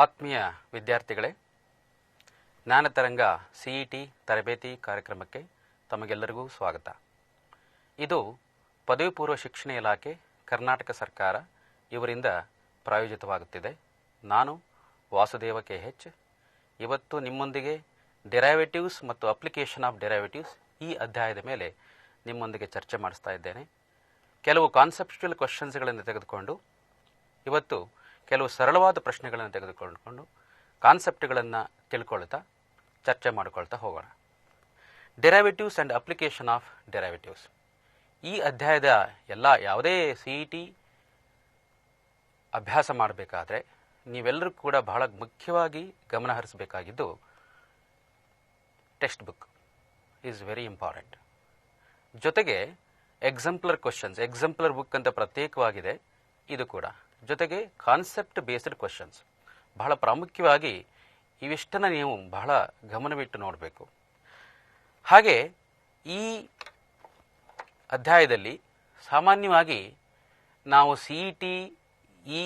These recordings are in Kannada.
ಆತ್ಮೀಯ ವಿದ್ಯಾರ್ಥಿಗಳೇ, ಜ್ಞಾನತರಂಗ ಸಿಇಟಿ ತರಬೇತಿ ಕಾರ್ಯಕ್ರಮಕ್ಕೆ ತಮಗೆಲ್ಲರಿಗೂ ಸ್ವಾಗತ. ಇದು ಪದವಿ ಪೂರ್ವ ಶಿಕ್ಷಣ ಇಲಾಖೆ ಕರ್ನಾಟಕ ಸರ್ಕಾರ ಇವರಿಂದ ಪ್ರಾಯೋಜಿತವಾಗುತ್ತಿದೆ. ನಾನು ವಾಸುದೇವ KH. ಇವತ್ತು ನಿಮ್ಮೊಂದಿಗೆ ಡೆರೈವೇಟಿವ್ಸ್ ಮತ್ತು ಅಪ್ಲಿಕೇಶನ್ ಆಫ್ ಡೆರೈವೇಟಿವ್ಸ್ ಈ ಅಧ್ಯಾಯದ ಮೇಲೆ ನಿಮ್ಮೊಂದಿಗೆ ಚರ್ಚೆ ಮಾಡಿಸ್ತಾ ಇದ್ದೇನೆ. ಕೆಲವು ಕಾನ್ಸೆಪ್ಚುಯಲ್ ಕ್ವಶನ್ಸ್ಗಳನ್ನು ತೆಗೆದುಕೊಂಡು ಇವತ್ತು ಕೆಲವು ಸರಳವಾದ ಪ್ರಶ್ನೆಗಳನ್ನು ತೆಗೆದುಕೊಂಡು ಕಾನ್ಸೆಪ್ಟ್ಗಳನ್ನು ತಿಳ್ಕೊಳ್ತಾ ಚರ್ಚೆ ಮಾಡಿಕೊಳ್ತಾ ಹೋಗೋಣ. ಡೆರೈವೇಟಿವ್ಸ್ ಆ್ಯಂಡ್ ಅಪ್ಲಿಕೇಶನ್ ಆಫ್ ಡೆರೈವೇಟಿವ್ಸ್ ಈ ಅಧ್ಯಾಯದ ಯಾವುದೇ CET ಅಭ್ಯಾಸ ಮಾಡಬೇಕಾದ್ರೆ ನೀವೆಲ್ಲರೂ ಕೂಡ ಬಹಳ ಮುಖ್ಯವಾಗಿ ಗಮನಹರಿಸಬೇಕಾಗಿದ್ದು text book is very important. ಜೊತೆಗೆ ಎಕ್ಸಾಂಪ್ಲರ್ ಕ್ವಶನ್ಸ್, ಎಕ್ಸಾಂಪ್ಲರ್ ಬುಕ್ ಅಂತ ಪ್ರತ್ಯೇಕವಾಗಿದೆ ಇದು ಕೂಡ. ಜೊತೆಗೆ ಕಾನ್ಸೆಪ್ಟ್ ಬೇಸ್ಡ್ ಕ್ವಶನ್ಸ್ ಬಹಳ ಪ್ರಾಮುಖ್ಯವಾಗಿ ಇವಿಷ್ಟನ್ನು ನೀವು ಬಹಳ ಗಮನವಿಟ್ಟು ನೋಡಬೇಕು. ಹಾಗೆ ಈ ಅಧ್ಯಾಯದಲ್ಲಿ ಸಾಮಾನ್ಯವಾಗಿ ನಾವು CET ಈ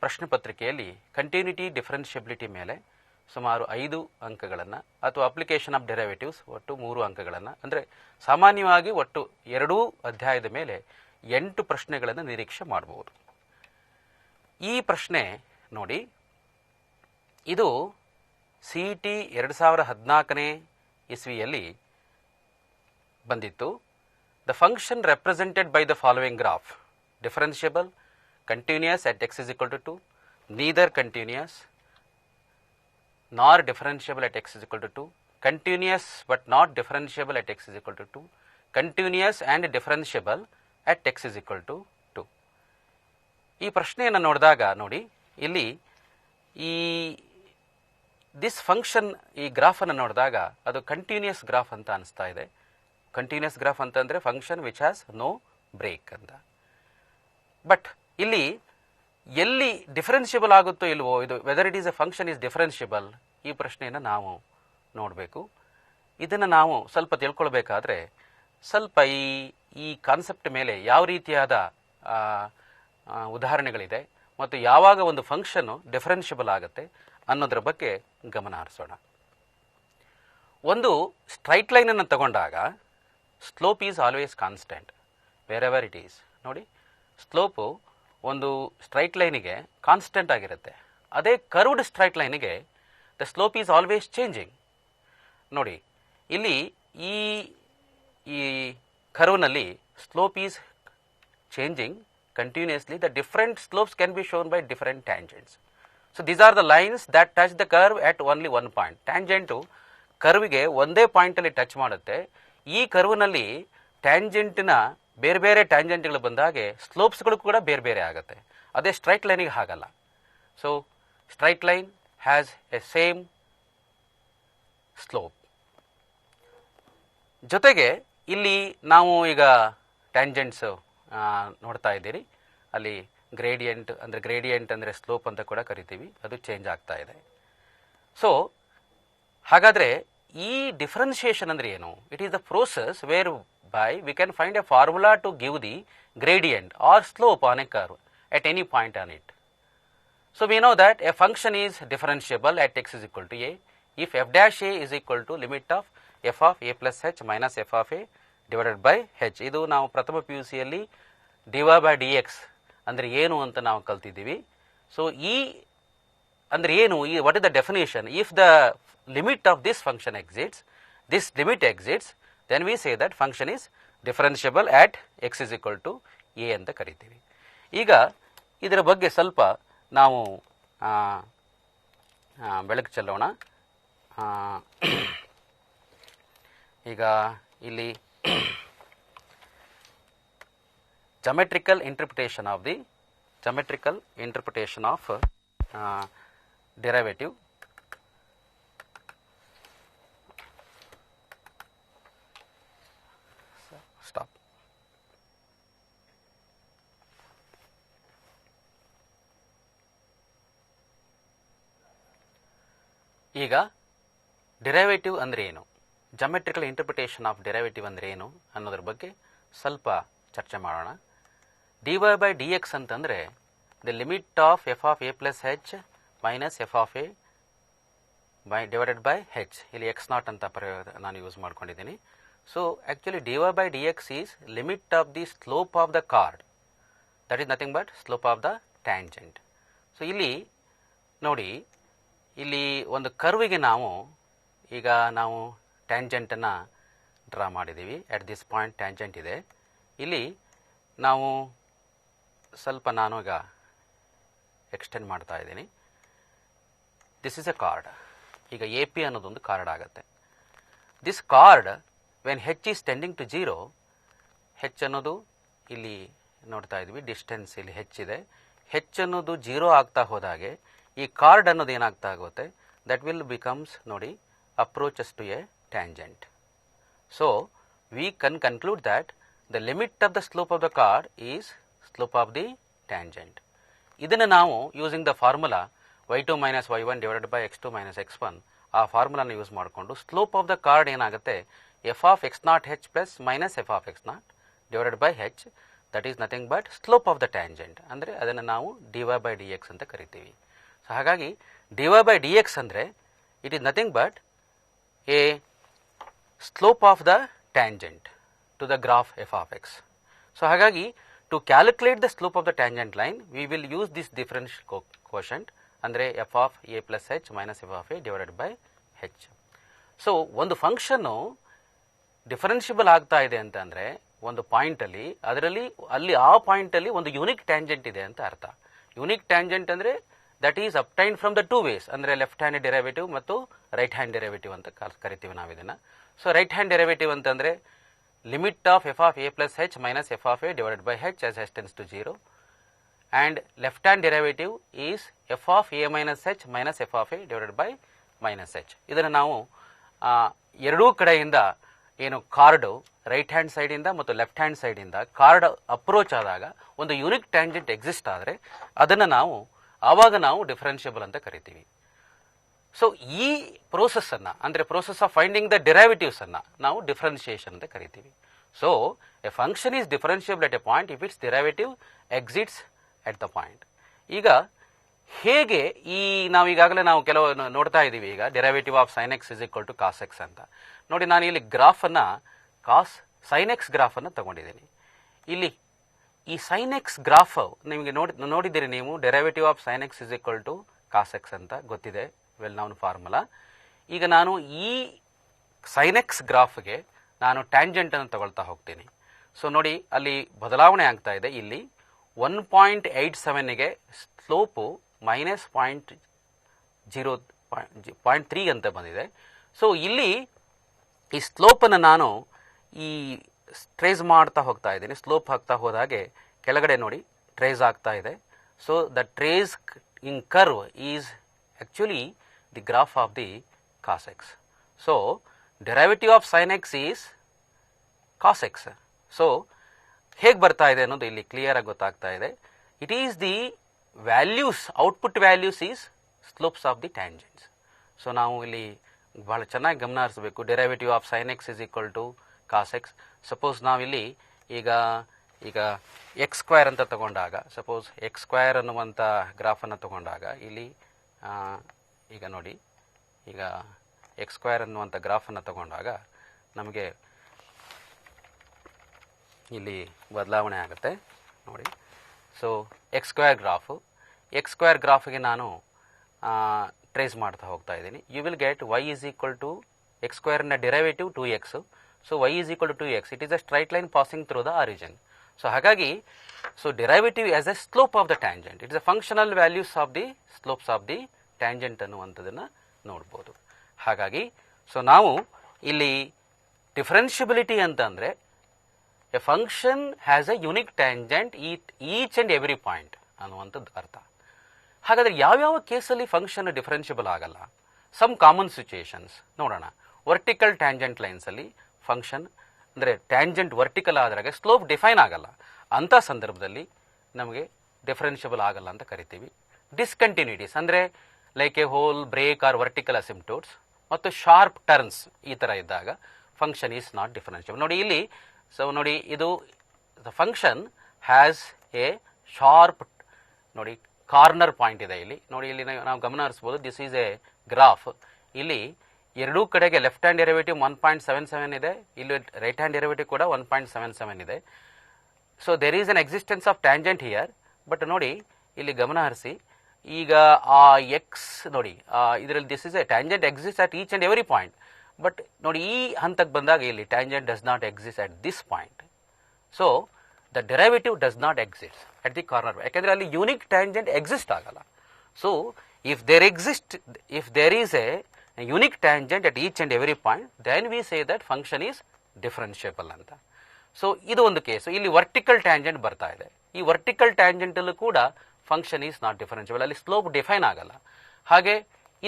ಪ್ರಶ್ನೆ ಪತ್ರಿಕೆಯಲ್ಲಿ ಕಂಟಿನ್ಯೂಟಿ ಡಿಫರೆನ್ಷಿಯಬಿಲಿಟಿ ಮೇಲೆ ಸುಮಾರು 5 ಅಂಕಗಳನ್ನು ಅಥವಾ ಅಪ್ಲಿಕೇಶನ್ ಆಫ್ ಡೆರೈವೇಟಿವ್ಸ್ ಒಟ್ಟು 3 ಅಂಕಗಳನ್ನು, ಅಂದರೆ ಸಾಮಾನ್ಯವಾಗಿ ಒಟ್ಟು 2 ಅಧ್ಯಾಯದ ಮೇಲೆ 8 ಪ್ರಶ್ನೆಗಳನ್ನು ನಿರೀಕ್ಷೆ ಮಾಡಬಹುದು. ಈ ಪ್ರಶ್ನೆ ನೋಡಿ, ಇದು CET 2014ನೇ ಇಸ್ವಿಯಲ್ಲಿ ಬಂದಿತ್ತು. The function represented by the following graph: differentiable, continuous at x is equal to 2, neither continuous nor differentiable at x is equal to 2, continuous but not differentiable at x is equal to 2, continuous and differentiable at x is equal to 2. ಈ ಪ್ರಶ್ನೆಯನ್ನು ನೋಡಿದಾಗ ನೋಡಿ, ಇಲ್ಲಿ ಈ ದಿಸ್ ಫಂಕ್ಷನ್, ಈ ಗ್ರಾಫನ್ನು ನೋಡಿದಾಗ ಅದು ಕಂಟಿನ್ಯೂಯಸ್ ಗ್ರಾಫ್ ಅಂತ ಅನಿಸ್ತಾ ಇದೆ. ಕಂಟಿನ್ಯೂಯಸ್ ಗ್ರಾಫ್ ಅಂತಂದರೆ function which has no break ಅಂತ. ಬಟ್ ಇಲ್ಲಿ ಎಲ್ಲಿ ಡಿಫರೆನ್ಷಿಯಬಲ್ ಆಗುತ್ತೋ ಇಲ್ವೋ, ಇದು whether it is a function is differentiable, ಈ ಪ್ರಶ್ನೆಯನ್ನು ನಾವು ನೋಡಬೇಕು. ಇದನ್ನು ನಾವು ಸ್ವಲ್ಪ ತಿಳ್ಕೊಳ್ಬೇಕಾದ್ರೆ ಸ್ವಲ್ಪ ಈ ಕಾನ್ಸೆಪ್ಟ್ ಮೇಲೆ ಯಾವ ರೀತಿಯಾದ ಉದಾಹರಣೆಗಳಿದೆ ಮತ್ತು ಯಾವಾಗ ಒಂದು ಫಂಕ್ಷನ್ನು ಡಿಫರೆನ್ಷಿಯಬಲ್ ಆಗುತ್ತೆ ಅನ್ನೋದ್ರ ಬಗ್ಗೆ ಗಮನ ಹರಿಸೋಣ. ಒಂದು ಸ್ಟ್ರೈಟ್ ಲೈನನ್ನು ತಗೊಂಡಾಗ slope is always constant wherever it is. ನೋಡಿ, ಸ್ಲೋಪು ಒಂದು ಸ್ಟ್ರೈಟ್ ಲೈನಿಗೆ ಕಾನ್ಸ್ಟೆಂಟ್ ಆಗಿರುತ್ತೆ. ಅದೇ ಕರ್ವ್ಡ್ ಸ್ಟ್ರೈಟ್ ಲೈನಿಗೆ the slope is always changing. ನೋಡಿ, ಇಲ್ಲಿ ಈ ಕರ್ವ್ನಲ್ಲಿ slope is changing continuously. The different slopes can be shown by different tangents. So these are the lines that touch the curve at only one point. Tangent ಕರ್ವ್ಗೆ ಒಂದೇ ಪಾಯಿಂಟಲ್ಲಿ ಟಚ್ ಮಾಡುತ್ತೆ. ಈ ಕರ್ವ್ನಲ್ಲಿ ಟ್ಯಾಂಜೆಂಟ್ನ ಬೇರೆ ಬೇರೆ ಟ್ಯಾಂಜೆಂಟ್ಗಳು ಬಂದಾಗೆ ಸ್ಲೋಪ್ಸ್ಗಳು ಕೂಡ ಬೇರೆ ಬೇರೆ ಆಗುತ್ತೆ. ಅದೇ ಸ್ಟ್ರೈಟ್ ಲೈನಿಗೆ ಹಾಗಲ್ಲ. So straight line has A same slope. ಜೊತೆಗೆ ಇಲ್ಲಿ ನಾವು ಈಗ ಟ್ಯಾಂಜೆಂಟ್ಸ್ ನೋಡ್ತಾ ಇದ್ದೀರಿ. ಅಲ್ಲಿ ಗ್ರೇಡಿಯಂಟ್ ಅಂದರೆ ಸ್ಲೋಪ್ ಅಂತ ಕೂಡ ಕರಿತೀವಿ, ಅದು ಚೇಂಜ್ ಆಗ್ತಾ ಇದೆ. ಸೊ ಹಾಗಾದರೆ ಈ ಡಿಫರೆನ್ಷಿಯೇಷನ್ ಅಂದರೆ ಏನು? It is the process whereby we can find a formula to give the gradient or slope on a curve at any point on it. So we know that a function is differentiable at x is equal to a if f dash a is equal to limit of f of a plus h minus f of a divided by h. ಇದು ನಾವು ಪ್ರಥಮ PUCಯಲ್ಲಿ dy by dx ಅಂದರೆ ಏನು ಅಂತ ನಾವು ಕಲ್ತಿದ್ದೀವಿ. ಸೊ ಈ ಅಂದರೆ ಏನು, what is the definition? If the limit of this function exits, this limit exits, then we say that function is differentiable at x is equal to a ಅಂತ ಕರಿತೀವಿ. ಈಗ ಇದರ ಬಗ್ಗೆ ಸ್ವಲ್ಪ ನಾವು ಬೆಳಕು ಚೆಲ್ಲೋಣ. ಈಗ ಇಲ್ಲಿ geometrical interpretation of derivative. Stop. ಈಗ ಡಿರೈವೇಟಿವ್ ಅಂದರೆ ಏನು, ಜಾಮೆಟ್ರಿಕಲ್ ಇಂಟರ್ಪ್ರಿಟೇಷನ್ ಆಫ್ ಡಿರೈವೇಟಿವ್ ಅಂದರೆ ಏನು ಅನ್ನೋದ್ರ ಬಗ್ಗೆ ಸ್ವಲ್ಪ ಚರ್ಚೆ ಮಾಡೋಣ. dy by dx ಅಂತಂದರೆ the limit of f of a plus h minus f of a divided by ಹೆಚ್. ಇಲ್ಲಿ ಎಕ್ಸ್ ನಾಟ್ ಅಂತ ನಾನು ಯೂಸ್ ಮಾಡ್ಕೊಂಡಿದ್ದೀನಿ. So actually dy by dx is limit of the slope of the card, that is nothing but slope of the tangent. So ಇಲ್ಲಿ ನೋಡಿ, ಇಲ್ಲಿ ಒಂದು ಕರ್ವಿಗೆ ಈಗ ನಾವು ಟ್ಯಾಂಜೆಂಟನ್ನು ಡ್ರಾ ಮಾಡಿದ್ದೀವಿ. ಎಟ್ ದಿಸ್ ಪಾಯಿಂಟ್ ಟ್ಯಾಂಜೆಂಟ್ ಇದೆ. ಇಲ್ಲಿ ನಾವು ಸ್ವಲ್ಪ ನಾನು ಈಗ ಎಕ್ಸ್ಟೆಂಡ್ ಮಾಡ್ತಾ ಇದ್ದೀನಿ. This is a chord. ಈಗ ಎ ಪಿ ಅನ್ನೋದೊಂದು ಕಾರ್ಡ್ ಆಗುತ್ತೆ. This chord when h is tending to 0, h ಅನ್ನೋದು ಇಲ್ಲಿ ನೋಡ್ತಾ ಇದ್ವಿ, ಡಿಸ್ಟೆನ್ಸ್ ಇಲ್ಲಿ ಹೆಚ್ಚಿದೆ. ಹೆಚ್ ಅನ್ನೋದು 0 ಆಗ್ತಾ ಹೋದಾಗೆ ಈ ಕಾರ್ಡ್ ಅನ್ನೋದು ಏನಾಗ್ತಾ ಆಗುತ್ತೆ, ದಟ್ ವಿಲ್ ಬಿಕಮ್ಸ್ ನೋಡಿ approaches to a tangent. So we can conclude that the limit of the slope of the chord is slope of the tangent. ಇದನ್ನು ನಾವು using the formula y2 minus y1 divided by x2 minus x1, ಆ ಫಾರ್ಮುಲಾನ ಯೂಸ್ ಮಾಡಿಕೊಂಡು ಸ್ಲೋಪ್ ಆಫ್ ದ ಕಾರ್ಡ್ ಏನಾಗುತ್ತೆ, f of x not h plus minus f of x not divided by h, that is nothing but slope of the tangent. ಅಂದರೆ ಅದನ್ನು ನಾವು dy by dx ಅಂತ ಕರಿತೀವಿ. ಸೊ ಹಾಗಾಗಿ dy by dx ಅಂದರೆ it is nothing but a slope of the tangent to the graph f of x. So ಹಾಗಾಗಿ to calculate the slope of the tangent line we will use this differential quotient, ಅಂದರೆ f of a plus h minus f of a divided by h. So ಒಂದು ಫಂಕ್ಷನ್ನು ಡಿಫರೆನ್ಷಿಯಬಲ್ ಆಗ್ತಾ ಇದೆ ಅಂತಂದರೆ ಒಂದು ಪಾಯಿಂಟಲ್ಲಿ, ಅದರಲ್ಲಿ ಅಲ್ಲಿ ಆ ಪಾಯಿಂಟಲ್ಲಿ ಒಂದು ಯೂನಿಕ್ ಟ್ಯಾಂಜೆಂಟ್ ಇದೆ ಅಂತ ಅರ್ಥ. ಯೂನಿಕ್ ಟ್ಯಾಂಜೆಂಟ್ ಅಂದರೆ that is obtain from the two ways, ಅಂದರೆ ಲೆಫ್ಟ್ ಹ್ಯಾಂಡ್ ಡೆರಿವೇಟಿವ್ ಮತ್ತು ರೈಟ್ ಹ್ಯಾಂಡ್ ಡೆರಿವೇಟಿವ್ ಅಂತ ಕರಿತೀವಿ ನಾವು ಇದನ್ನು. ಸೊ ರೈಟ್ ಹ್ಯಾಂಡ್ ಡೆರಿವೇಟಿವ್ ಅಂತಂದರೆ limit of f of a plus h minus f of a divided by h as h tends to 0, and left hand derivative is f of a minus h minus f of a divided by minus h. ಇದನ್ನು ನಾವು ಎರಡೂ ಕಡೆಯಿಂದ ಏನು ಕಾರ್ಡು ರೈಟ್ ಹ್ಯಾಂಡ್ ಸೈಡಿಂದ ಮತ್ತು ಲೆಫ್ಟ್ ಹ್ಯಾಂಡ್ ಸೈಡಿಂದ ಕಾರ್ಡ್ ಅಪ್ರೋಚ್ ಆದಾಗ ಒಂದು ಯೂನಿಕ್ ಟ್ಯಾಂಜೆಂಟ್ ಎಕ್ಸಿಸ್ಟ್ ಆದರೆ ಅದನ್ನು ಆವಾಗ ನಾವು ಡಿಫರೆನ್ಷಿಯಬಲ್ ಅಂತ ಕರಿತೀವಿ. ಸೊ ಈ ಪ್ರೋಸೆಸ್ಸನ್ನು, ಅಂದರೆ ಪ್ರೋಸೆಸ್ ಆಫ್ ಫೈಂಡಿಂಗ್ ದ ಡೆರಿವೇಟಿವ್ಸನ್ನು ನಾವು ಡಿಫರೆನ್ಷಿಯೇಷನ್ ಅಂತ ಕರಿತೀವಿ. So a function is differentiable at a point if its derivative exits at the point. ಈಗ ಹೇಗೆ ನಾವು ಈಗಾಗಲೇ ನಾವು ಕೆಲವು ನೋಡ್ತಾ ಇದ್ದೀವಿ. ಈಗ derivative of sine x is equal to cos x ಅಂತ ನೋಡಿ. ನಾನು ಇಲ್ಲಿ ಗ್ರಾಫನ್ನು ಸೈನ್ ಎಕ್ಸ್ ಗ್ರಾಫನ್ನು ತಗೊಂಡಿದ್ದೀನಿ. ಇಲ್ಲಿ ಈ ಸೈನ್ ಎಕ್ಸ್ ಗ್ರಾಫ್ ನಿಮಗೆ ನೋಡಿದ್ದೀರಿ ನೀವು, derivative of sine x is equal to cos x ಅಂತ ಗೊತ್ತಿದೆ, ವೆಲ್ ನೌನ್ ಫಾರ್ಮುಲಾ. ಈಗ ನಾನು ಈ ಸೈನ್ ಎಕ್ಸ್ ಗ್ರಾಫ್ಗೆ ನಾನು ಟ್ಯಾಂಜೆಂಟನ್ನು ತಗೊಳ್ತಾ ಹೋಗ್ತೀನಿ. ಸೊ ನೋಡಿ ಅಲ್ಲಿ ಬದಲಾವಣೆ ಆಗ್ತಾ ಇದೆ. ಇಲ್ಲಿ 1.87ಗೆ ಸ್ಲೋಪು ಮೈನಸ್ 0.3 ಅಂತ ಬಂದಿದೆ. ಸೊ ಇಲ್ಲಿ ಈ ಸ್ಲೋಪನ್ನು ನಾನು ಈ ಟ್ರೇಸ್ ಮಾಡ್ತಾ ಹೋಗ್ತಾ ಇದ್ದೀನಿ. ಸ್ಲೋಪ್ ಆಗ್ತಾ ಹೋದಾಗೆ ಕೆಳಗಡೆ ನೋಡಿ ಟ್ರೇಸ್ ಆಗ್ತಾ ಇದೆ. So the trace in curve is actually the graph of the cos x. So derivative of sine x is cos x. So ಹೇಗೆ ಬರ್ತಾ ಇದೆ ಅನ್ನೋದು ಇಲ್ಲಿ ಕ್ಲಿಯರ್ ಆಗಿ ಗೊತ್ತಾಗ್ತಾ ಇದೆ. It is the values, output values is slopes of the tangents. So ನಾವು ಇಲ್ಲಿ ಭಾಳ ಚೆನ್ನಾಗಿ ಗಮನ ಹರಿಸಬೇಕು. Derivative of sine x is equal to cos x. Suppose ನಾವಿಲ್ಲಿ ಈಗ ಎಕ್ಸ್ ಸ್ಕ್ವೇರ್ ಅಂತ ತಗೊಂಡಾಗ, ಸಪೋಸ್ ಎಕ್ಸ್ ಸ್ಕ್ವೇರ್ ಅನ್ನುವಂಥ ಗ್ರಾಫನ್ನು ತಗೊಂಡಾಗ ಇಲ್ಲಿ ಈಗ ನೋಡಿ, ಈಗ ಎಕ್ಸ್ ಸ್ಕ್ವೇರ್ ಅನ್ನುವಂಥ ಗ್ರಾಫನ್ನು ತಗೊಂಡಾಗ ನಮಗೆ ಇಲ್ಲಿ ಬದಲಾವಣೆ ಆಗುತ್ತೆ ನೋಡಿ. ಸೊ ಎಕ್ಸ್ ಸ್ಕ್ವೇರ್ ಗ್ರಾಫಿಗೆ ನಾನು ಟ್ರೇಸ್ ಮಾಡ್ತಾ ಹೋಗ್ತಾ ಇದ್ದೀನಿ. You will get y is equal to x ಸ್ಕ್ವೇರ್ನ derivative 2x. So y is equal to 2x. It is a straight line passing through the origin. So ಹಾಗಾಗಿ derivative as a slope of the tangent, it's a functional values of the slopes of the tangent ಅನ್ನುವಂಥದ್ದನ್ನು ನೋಡ್ಬೋದು. ಹಾಗಾಗಿ ನಾವು ಇಲ್ಲಿ ಡಿಫರೆನ್ಷಿಯಬಿಲಿಟಿ ಅಂತಂದರೆ a function has a unique tangent each and every point ಅನ್ನುವಂಥದ್ದು ಅರ್ಥ. ಹಾಗಾದರೆ ಯಾವ್ಯಾವ ಕೇಸಲ್ಲಿ ಫಂಕ್ಷನ್ ಡಿಫರೆನ್ಷಿಯಬಲ್ ಆಗಲ್ಲ? ಸಮ್ ಕಾಮನ್ ಸಿಚುಯೇಷನ್ಸ್ ನೋಡೋಣ. ವರ್ಟಿಕಲ್ ಟ್ಯಾಂಜೆಂಟ್ ಲೈನ್ಸಲ್ಲಿ ಫಂಕ್ಷನ್ ಅಂದರೆ ಟ್ಯಾಂಜೆಂಟ್ ವರ್ಟಿಕಲ್ ಆದಾಗ ಸ್ಲೋಪ್ ಡಿಫೈನ್ ಆಗಲ್ಲ. ಅಂಥ ಸಂದರ್ಭದಲ್ಲಿ ನಮಗೆ ಡಿಫರೆನ್ಷಿಯಬಲ್ ಆಗಲ್ಲ ಅಂತ ಕರಿತೀವಿ. ಡಿಸ್ಕಂಟಿನ್ಯೂಟೀಸ್ ಅಂದರೆ like a hole, break or vertical asymptotes ಮತ್ತು ಶಾರ್ಪ್ ಟರ್ನ್ಸ್ ಈ ಥರ ಇದ್ದಾಗ ಫಂಕ್ಷನ್ ಈಸ್ ನಾಟ್ ಡಿಫರೆನ್ಷಿಯಬಲ್. ನೋಡಿ ಇಲ್ಲಿ, ಸೊ ನೋಡಿ ಇದು the function has a sharp ನೋಡಿ ಕಾರ್ನರ್ ಪಾಯಿಂಟ್ ಇದೆ ಇಲ್ಲಿ ನೋಡಿ. ಇಲ್ಲಿ ನಾವು ಗಮನ ಹರಿಸಬಹುದು. This is a graph. ಇಲ್ಲಿ ಎರಡೂ ಕಡೆಗೆ ಲೆಫ್ಟ್ ಹ್ಯಾಂಡ್ ಡೆರಿವೇಟಿವ್ 1.77 ಇದೆ, ಇಲ್ಲಿ ರೈಟ್ ಹ್ಯಾಂಡ್ ಡೆರಿವೇಟಿವ್ ಕೂಡ 1.77 ಇದೆ. So there is an existence of tangent here. But ನೋಡಿ ಇಲ್ಲಿ ಗಮನ ಹರಿಸಿ, ಈಗ ಆ ಎಕ್ಸ್ ನೋಡಿ ಇದರಲ್ಲಿ this is a tangent exist at each and every point. But ನೋಡಿ ಈ ಹಂತಕ್ಕೆ ಬಂದಾಗ ಇಲ್ಲಿ tangent does not exist at this point. So the derivative does not exist at the corner, ಯಾಕೆಂದ್ರೆ ಅಲ್ಲಿ ಯೂನಿಕ್ ಟ್ಯಾಂಜೆಂಟ್ ಎಕ್ಸಿಸ್ಟ್ ಆಗಲ್ಲ. So if there is a unique tangent at each and every point, then we say that function is differentiable ಅಂತ. ಸೊ ಇದು ಒಂದು ಕೇಸು. ಇಲ್ಲಿ ವರ್ಟಿಕಲ್ ಟ್ಯಾಂಜೆಂಟ್ ಬರ್ತಾ ಇದೆ. ಈ ವರ್ಟಿಕಲ್ ಟ್ಯಾಂಜೆಂಟ್ ಅಲ್ಲೂ ಕೂಡ ಫಂಕ್ಷನ್ ಈಸ್ ನಾಟ್ ಡಿಫರೆನ್ಷಿಯಬಲ್, ಅಲ್ಲಿ ಸ್ಲೋಪ್ ಡಿಫೈನ್ ಆಗಲ್ಲ. ಹಾಗೆ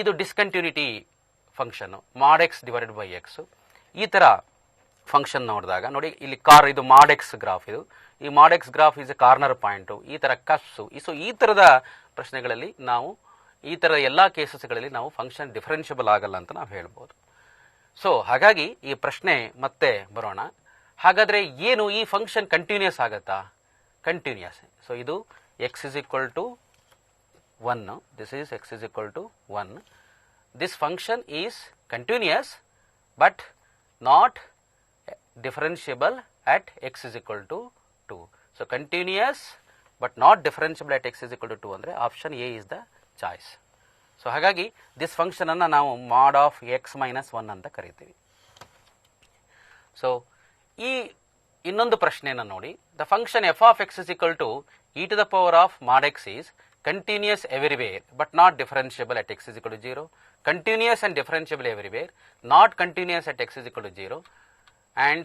ಇದು discontinuity function mod x divided by X. ಈ ತರ ಫಂಕ್ಷನ್ ನೋಡಿದಾಗ ನೋಡಿ ಇಲ್ಲಿ ಇದು ಮಾಡ್ ಎಕ್ಸ್ ಗ್ರಾಫ್. ಇದು ಈ mod x graph is A corner point. ಈ ತರ ಕಪ್ಸು. ಸೊ ಈ ತರದ ಪ್ರಶ್ನೆಗಳಲ್ಲಿ ನಾವು ಈ ತರ ಎಲ್ಲಾ ಕೇಸಸ್ಗಳಲ್ಲಿ ನಾವು ಫಂಕ್ಷನ್ ಡಿಫರೆನ್ಷಿಯಬಲ್ ಆಗಲ್ಲ ಅಂತ ನಾವು ಹೇಳ್ಬೋದು. ಸೊ ಹಾಗಾಗಿ ಈ ಪ್ರಶ್ನೆ ಮತ್ತೆ ಬರೋಣ. ಹಾಗಾದ್ರೆ ಏನು ಈ ಫಂಕ್ಷನ್ ಕಂಟಿನ್ಯೂಸ್ ಆಗತ್ತಾ? ಕಂಟಿನ್ಯೂಸ್. ಸೊ ಇದು x is equal to 1. This is x is equal to 1. This function is continuous but not differentiable at x is equal to 2. So continuous but not differentiable at x is equal to 2 andre option A is the choice. So ಹಾಗಾಗಿ this function ಅನ್ನು ನಾವು mod of x minus 1 ಅಂತ ಕರೀತೀವಿ. ಸೊ ಈ ಇನ್ನೊಂದು ಪ್ರಶ್ನೆಯನ್ನು ನೋಡಿ. The function f of x is equal to e to the power of mod x is continuous everywhere but not differentiable at x is equal to 0. Continuous and differentiable everywhere, not continuous at x is equal to 0, and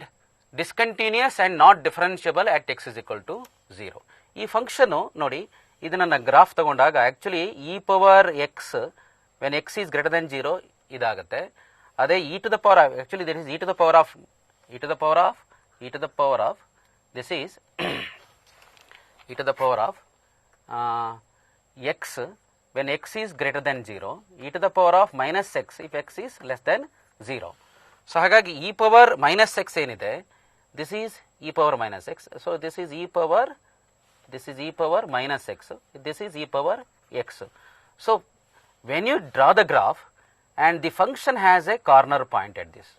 discontinuous and not differentiable at x is equal to 0. ಈ ಫಂಕ್ಷನ್ ನೋಡಿ, ಇದನ್ನ ಗ್ರಾಫ್ ತಗೊಂಡಾಗ actually e power x when x is greater than 0 ಇದಾಗುತ್ತೆ. ಅದೇ e to the power of actually this is e to the power of this is e to the power of x when x is greater than 0, e to the power of minus x if x is less than 0. So ಹಾಗಾಗಿ e power minus x ಏನಿದೆ, this is e power minus x. So this is e power minus x, this is e power x. So when you draw the graph and the function has a corner point at this,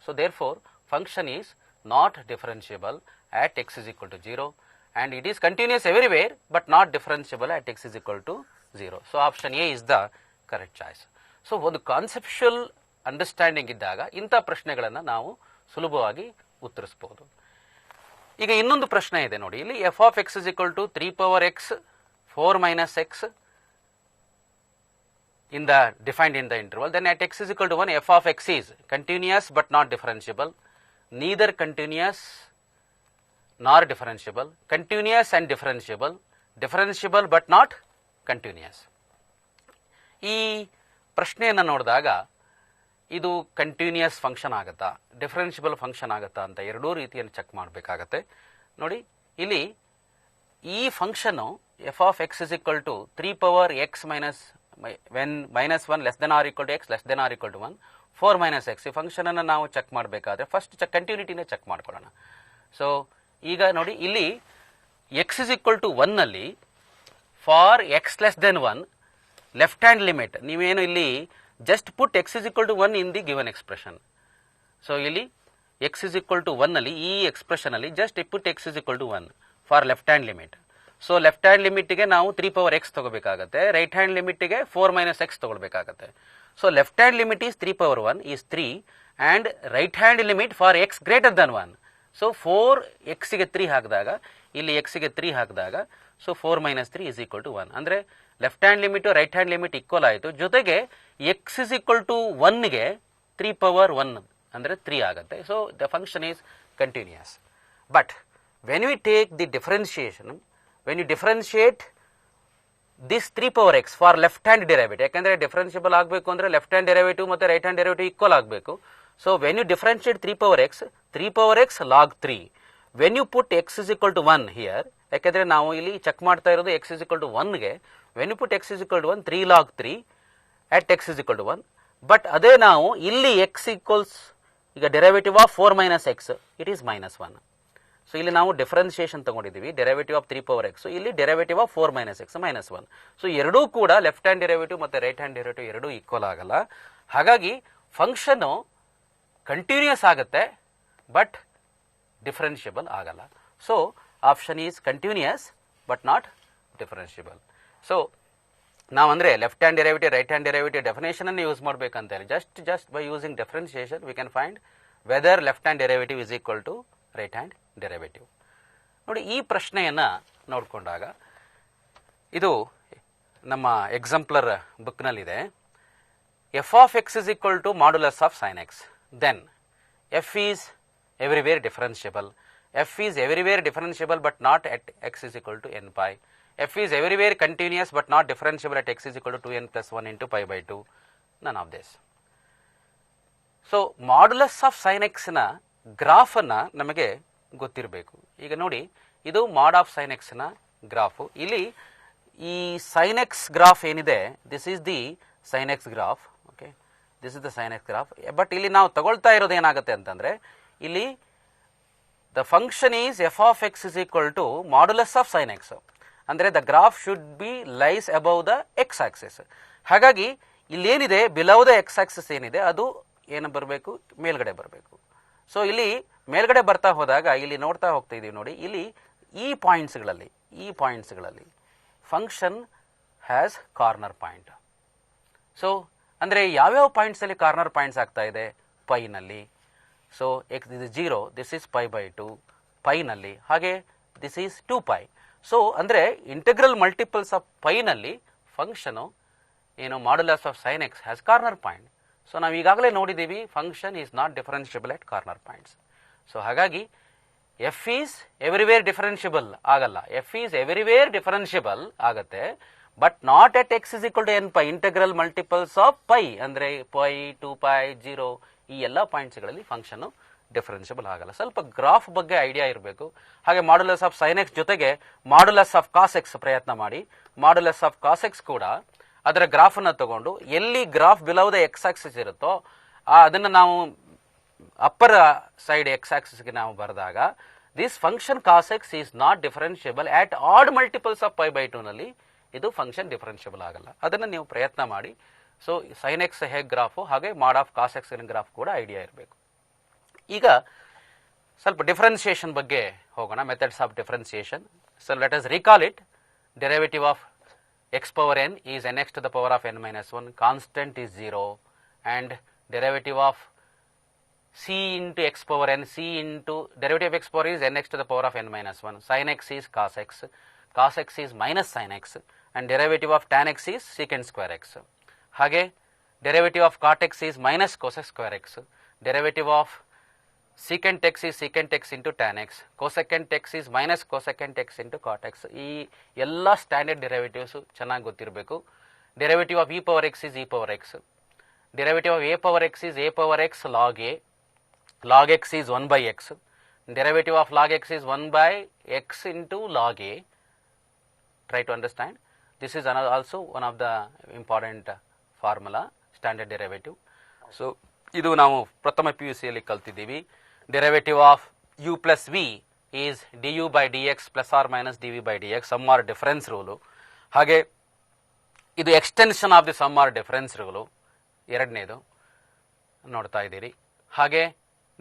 so therefore function is not differentiable at x is equal to 0, and it is continuous everywhere but not differentiable at x is equal to 0. So option A is the correct choice. So ಒಂದು ಕಾನ್ಸೆಪ್ಚುಯಲ್ ಅಂಡರ್ಸ್ಟ್ಯಾಂಡಿಂಗ್ ಇದ್ದಾಗ ಇಂಥ ಪ್ರಶ್ನೆಗಳನ್ನು ನಾವು ಸುಲಭವಾಗಿ ಉತ್ತರಿಸಬಹುದು. ಈಗ ಇನ್ನೊಂದು ಪ್ರಶ್ನೆ ಇದೆ ನೋಡಿ. ಇಲ್ಲಿ f of x is equal to 3 power x 4 minus x in the defined in the interval, then at x is equal to 1 f of x is continuous but not differentiable, neither continuous nor differentiable, continuous and differentiable, differentiable but not continuous. ಈ ಪ್ರಶ್ನೆಯನ್ನು ನೋಡಿದಾಗ ಇದು ಕಂಟಿನ್ಯೂಸ್ ಫಂಕ್ಷನ್ ಆಗುತ್ತಾ, ಡಿಫರೆನ್ಷಿಯಬಲ್ ಫಂಕ್ಷನ್ ಆಗುತ್ತಾ ಅಂತ ಎರಡೂ ರೀತಿಯನ್ನು ಚೆಕ್ ಮಾಡಬೇಕಾಗತ್ತೆ. ನೋಡಿ ಇಲ್ಲಿ ಈ function f of x is equal to 3 power x minus when minus 1 less than or equal to x less than or equal to 1 4 minus x ಈ ಫಂಕ್ಷನ್ ಅನ್ನು ನಾವು ಚೆಕ್ ಮಾಡಬೇಕಾದ್ರೆ ಫಸ್ಟ್ ಕಂಟಿನ್ಯೂಟಿನೇ ಚೆಕ್ ಮಾಡ್ಕೊಳ್ಳೋಣ. ಸೊ ಈಗ ನೋಡಿ ಇಲ್ಲಿ x is equal to 1 ನಲ್ಲಿ for x less than 1 left hand limit ನೀವೇನು ಇಲ್ಲಿ just put x is equal to 1 in the given expression. So ಇಲ್ಲಿ x is equal to 1 ನಲ್ಲಿ ಈ ಎಕ್ಸ್ಪ್ರೆಷನ್ ಅಲ್ಲಿ just put x is equal to 1 for left hand limit. So left hand ಲಿಮಿಟ್ಗೆ ನಾವು 3 ಪವರ್ ಎಕ್ಸ್ ತಗೋಬೇಕಾಗತ್ತೆ, ರೈಟ್ ಹ್ಯಾಂಡ್ ಲಿಮಿಟ್ಗೆ 4 ಮೈನಸ್ ಎಕ್ಸ್ ತಗೊಳ್ಬೇಕಾಗತ್ತೆ. So left hand limit is 3 power 1 is 3 and right hand limit for x greater than 1. So 4 ಎಕ್ಸ್ಗೆ 3 ಹಾಕಿದಾಗ ಇಲ್ಲಿ ಎಕ್ಸ್ಗೆ 3 ಹಾಕಿದಾಗ so 4 minus 3 is equal to 1. ಅಂದರೆ left hand limit right hand limit equal ಆಯಿತು. ಜೊತೆಗೆ ಎಕ್ಸ್ ಇಸ್ ಈಕ್ವಲ್ ಟು 1ಗೆ 3 ಪವರ್ 1 ಅಂದರೆ 3 ಆಗುತ್ತೆ. So the function is continuous. But when we take the differentiation, when you differentiate this 3 power x for left hand derivative, ಯಾಕಂದರೆ ಡಿಫರೆನ್ಷಿಯಬಲ್ ಆಗಬೇಕು ಅಂದರೆ ಲೆಫ್ಟ್ ಹ್ಯಾಂಡ್ ಡೆರಿವೇಟಿವ್ ಮತ್ತು ರೈಟ್ ಹ್ಯಾಂಡ್ ಡೆರಿವೇಟಿವ್ ಈಕ್ವಲ್ ಆಗಬೇಕು. So when you differentiate 3 power x log 3, when you put x is equal to 1 here, ಯಾಕಂದ್ರೆ ನಾವು ಇಲ್ಲಿ ಚೆಕ್ ಮಾಡ್ತಾ ಇರೋದು x is equal to 1ಗೆ, when you put x is equal to 1 3 log 3 at x is equal to 1. But ಅದೇ ನಾವು ಇಲ್ಲಿ x ಈಕ್ವಲ್ಸ್ ಈಗ derivative of 4 minus x it is minus 1. So ಇಲ್ಲಿ ನಾವು ಡಿಫರೆನ್ಸಿಯೇಷನ್ ತಗೊಂಡಿದ್ದೀವಿ, ಡೆರಿವೇಟಿವ್ ಆಫ್ 3 ಪವರ್ ಎಕ್ಸ್, ಇಲ್ಲಿ derivative of 4 minus x minus 1. So ಎರಡೂ ಕೂಡ ಲೆಫ್ಟ್ ಹ್ಯಾಂಡ್ ಡೆರಿವೇಟಿವ್ ಮತ್ತು ರೈಟ್ ಹ್ಯಾಂಡ್ ಡೆರಿವೇಟಿವ್ ಎರಡೂ ಈಕ್ವಲ್ ಆಗಲ್ಲ. ಹಾಗಾಗಿ ಫಂಕ್ಷನ್ನು ಕಂಟಿನ್ಯೂಸ್ ಆಗುತ್ತೆ ಬಟ್ ಡಿಫರೆನ್ಷಿಯಬಲ್ ಆಗಲ್ಲ. So option is continuous but not differentiable. So ನಾವು ಅಂದರೆ left hand derivative right hand derivative ಡೆಫಿನೇಷನನ್ನು ಯೂಸ್ ಮಾಡಬೇಕಂತ ಹೇಳಿ just by using differentiation we can find whether left hand derivative is equal to right hand derivative. ನೋಡಿ, ಈ ಪ್ರಶ್ನೆಯನ್ನು ನೋಡಿಕೊಂಡಾಗ ಇದು ನಮ್ಮ ಎಕ್ಸಾಂಪ್ಲರ್ ಬುಕ್ನಲ್ಲಿದೆ. F of x is equal to modulus of sine x, then f is everywhere differentiable. F is everywhere differentiable but not at x is equal to n pi. F is everywhere continuous but not differentiable at x is equal to 2n plus 1 into pi by 2. None of this. So modulus of sine ಎಕ್ಸ್ನ ಗ್ರಾಫನ್ನು ನಮಗೆ ಗೊತ್ತಿರಬೇಕು. ಈಗ ನೋಡಿ, ಇದು ಮಾಡ್ ಆಫ್ ಸೈನ್ ಎಕ್ಸ್ನ ಗ್ರಾಫು. ಇಲ್ಲಿ ಈ ಸೈನ್ ಎಕ್ಸ್ ಗ್ರಾಫ್ ಏನಿದೆ, this is the sine x graph. Okay, this is the sine x graph. But ಇಲ್ಲಿ ನಾವು ತಗೊಳ್ತಾ ಇರೋದು ಏನಾಗುತ್ತೆ ಅಂತಂದರೆ, ಇಲ್ಲಿ the function is f of x is equal to modulus of sine x. ಅಂದರೆ the graph should be lies above the x axis. ಹಾಗಾಗಿ ಇಲ್ಲೇನಿದೆ ಬಿಲೋ ದ ಎಕ್ಸ್ ಆಕ್ಸಿಸ್ ಏನಿದೆ ಅದು ಏನು ಬರಬೇಕು, ಮೇಲ್ಗಡೆ ಬರಬೇಕು. ಸೊ ಇಲ್ಲಿ ಮೇಲ್ಗಡೆ ಬರ್ತಾ ಹೋದಾಗ ಇಲ್ಲಿ ನೋಡ್ತಾ ಹೋಗ್ತಾ ಇದ್ದೀವಿ ನೋಡಿ, ಇಲ್ಲಿ ಈ ಪಾಯಿಂಟ್ಸ್ಗಳಲ್ಲಿ function has corner point. So ಅಂದರೆ ಯಾವ್ಯಾವ ಪಾಯಿಂಟ್ಸಲ್ಲಿ ಕಾರ್ನರ್ ಪಾಯಿಂಟ್ಸ್ ಆಗ್ತಾ ಇದೆ, ಪೈನಲ್ಲಿ. So x this is 0, this is pi by 2 ಪೈನಲ್ಲಿ, ಹಾಗೆ ದಿಸ್ ಈಸ್ 2 ಪೈ. ಸೊ ಅಂದರೆ ಇಂಟೆಗ್ರಲ್ ಮಲ್ಟಿಪಲ್ಸ್ ಆಫ್ ಪೈನಲ್ಲಿ ಫಂಕ್ಷನು ಏನು modulus of sine x has corner point. So ನಾವು ಈಗಾಗಲೇ ನೋಡಿದ್ದೀವಿ function is not differentiable at corner points. So ಹಾಗಾಗಿ ಎಫ್ ಈಸ್ ಎವ್ರಿವೇರ್ ಡಿಫರೆನ್ಷಿಯಬಲ್ ಆಗಲ್ಲ. ಎಫ್ ಈಸ್ ಎವ್ರಿವೇರ್ ಡಿಫರೆನ್ಷಿಯಬಲ್ ಆಗುತ್ತೆ but not at x is equal to n pi. Integral multiples of pi ಅಂದರೆ ಪೈ, 2 ಪೈ, 0 ಈ ಎಲ್ಲ ಪಾಯಿಂಟ್ಸ್ಗಳಲ್ಲಿ ಫಂಕ್ಷನ್ನು ಡಿಫರೆನ್ಷಿಯಬಲ್ ಆಗಲ್ಲ. ಸ್ವಲ್ಪ ಗ್ರಾಫ್ ಬಗ್ಗೆ ಐಡಿಯಾ ಇರಬೇಕು. ಹಾಗೆ ಮಾಡ್ಯುಲಸ್ ಆಫ್ ಸೈನ್ ಎಕ್ಸ್ ಜೊತೆಗೆ ಮಾಡ್ಯುಲಸ್ ಆಫ್ ಕಾಸ್ ಎಕ್ಸ್ ಪ್ರಯತ್ನ ಮಾಡಿ. ಮಾಡ್ಯುಲಸ್ ಆಫ್ ಕಾಸ್ ಎಕ್ಸ್ ಕೂಡ ಅದರ ಗ್ರಾಫನ್ನು ತಗೊಂಡು ಎಲ್ಲಿ graph below the x axis ಇರುತ್ತೋ ಅದನ್ನು ನಾವು ಅಪ್ಪರ್ ಸೈಡ್ ಎಕ್ಸ್ ಆಕ್ಸಿಸ್ಗೆ ನಾವು ಬರೆದಾಗ this function cos x is not differentiable at odd multiples of pi by 2 ನಲ್ಲಿ ಇದು ಫಂಕ್ಷನ್ ಡಿಫರೆನ್ಷಿಯಬಲ್ ಆಗಲ್ಲ. ಅದನ್ನು ನೀವು ಪ್ರಯತ್ನ ಮಾಡಿ. ಸೊ ಸೈನ್ ಎಕ್ಸ್ ಹೇಗೆ ಗ್ರಾಫು ಹಾಗೆ mod of cos x graph ಕೂಡ ಐಡಿಯಾ ಇರಬೇಕು. ಈಗ ಸ್ವಲ್ಪ ಡಿಫರೆನ್ಸಿಯೇಷನ್ ಬಗ್ಗೆ ಹೋಗೋಣ, methods of differentiation. So let us recall it. Derivative of x power n is nx to the power of n minus 1, constant is 0, and derivative of c into x power n, c into derivative of x power is nx to the power of n minus 1, sin x is cos x is minus sin x, and derivative of tan x is secant square x. ಹಾಗೆ derivative of cot x is minus cosec square x, derivative of secant x is secant x into tan x, cosecant x is minus cosecant x into cot x. ಈ ಎಲ್ಲ ಸ್ಟ್ಯಾಂಡರ್ಡ್ ಡೆರಿವೇಟಿವ್ಸ್ ಚೆನ್ನಾಗಿ ಗೊತ್ತಿರಬೇಕು. Derivative of e power x is e power x, derivative of a power x is a power x log a, log x is 1 by x, derivative of log x is 1 by x into log a. Try to understand. This is also one of the important formula, standard derivative. So ಇದು ನಾವು ಪ್ರಥಮ PUC ಯಲ್ಲಿ ಕಲ್ತಿದ್ದೀವಿ. Derivative of u plus v is du by dx plus or minus dv by dx, sum or difference rule. ಹಾಗೆ ಇದು extension of the sum or difference rule ಎರಡನೇದು ನೋಡ್ತಾ ಇದ್ದೀರಿ. ಹಾಗೆ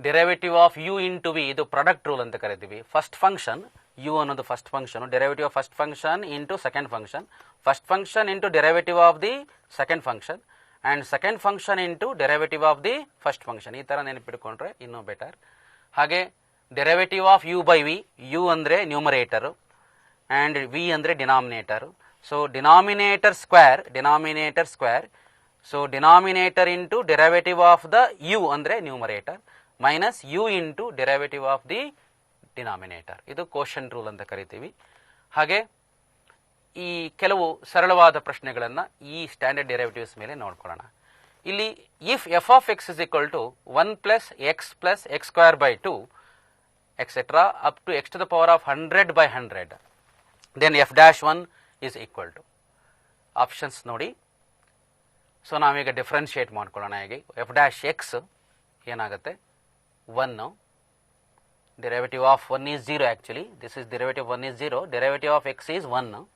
derivative of u into v, ಇದು ಪ್ರಾಡಕ್ಟ್ ರೂಲ್ ಅಂತ ಕರಿತೀವಿ. ಫಸ್ಟ್ ಫಂಕ್ಷನ್ ಯು ಅನ್ನೋದು first function, derivative of first function into second function, first function into derivative of the second function and second function into derivative of the first function. ಈ ಥರ ನೆನಪಿಟ್ಕೊಂಡ್ರೆ ಇನ್ನೂ ಬೆಟರ್. ಹಾಗೆ derivative of u by v, u ಅಂದರೆ ನ್ಯೂಮರೇಟರು ಆ್ಯಂಡ್ ವಿ ಅಂದರೆ denominator. So denominator square, so denominator into derivative of the u ಅಂದರೆ numerator minus u into derivative of the denominator. ಇದು ಕೋಶನ್ ರೂಲ್ ಅಂತ ಕರಿತೀವಿ. ಹಾಗೆ ಈ ಕೆಲವು ಸರಳವಾದ ಪ್ರಶ್ನೆಗಳನ್ನು ಈ ಸ್ಟ್ಯಾಂಡರ್ಡ್ ಡೆರಿವೇಟಿವ್ಸ್ ಮೇಲೆ ನೋಡ್ಕೊಳ್ಳೋಣ. ಇಲ್ಲಿ if f of x is equal to 1 plus x square by 2 etcetera up to x to the power of 100 by 100, then f dash 1 is equal to options ನೋಡಿ. ಸೊ ನಾವೀಗ ಡಿಫ್ರೆನ್ಷಿಯೇಟ್ ಮಾಡ್ಕೊಳ್ಳೋಣ. ಹೇಗೆ ಎಫ್ ಡ್ಯಾಶ್ ಎಕ್ಸ್ ಏನಾಗುತ್ತೆ 1, derivative of 1 is 0 actually. This is derivative of 1 is 0. Derivative of x is 1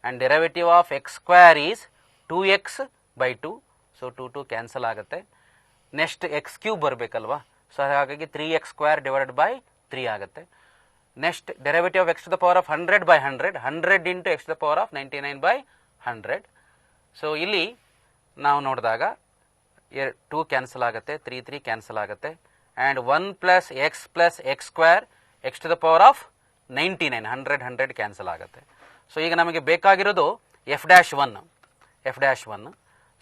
and derivative of x square is 2x by 2. So 2 cancel ಆಗುತ್ತೆ. ನೆಕ್ಸ್ಟ್ ಎಕ್ಸ್ ಕ್ಯೂಬ್ ಬರಬೇಕಲ್ವಾ, ಸೊ ಹಾಗಾಗಿ 3x ಸ್ಕ್ವೇರ್ ಡಿವೈಡೆಡ್ ಬೈ 3 ಆಗುತ್ತೆ. Next derivative of x to the power of 100 by 100, 100 into x to the power of 99 by 100. So ಇಲ್ಲಿ ನಾವು ನೋಡಿದಾಗ 2 ಕ್ಯಾನ್ಸಲ್ ಆಗುತ್ತೆ, 3 ಕ್ಯಾನ್ಸಲ್ ಆಗುತ್ತೆ and 1 + x square x to the power of 99, 100 cancel ಆಗುತ್ತೆ. ಸೊ ಈಗ ನಮಗೆ ಬೇಕಾಗಿರೋದು f'1.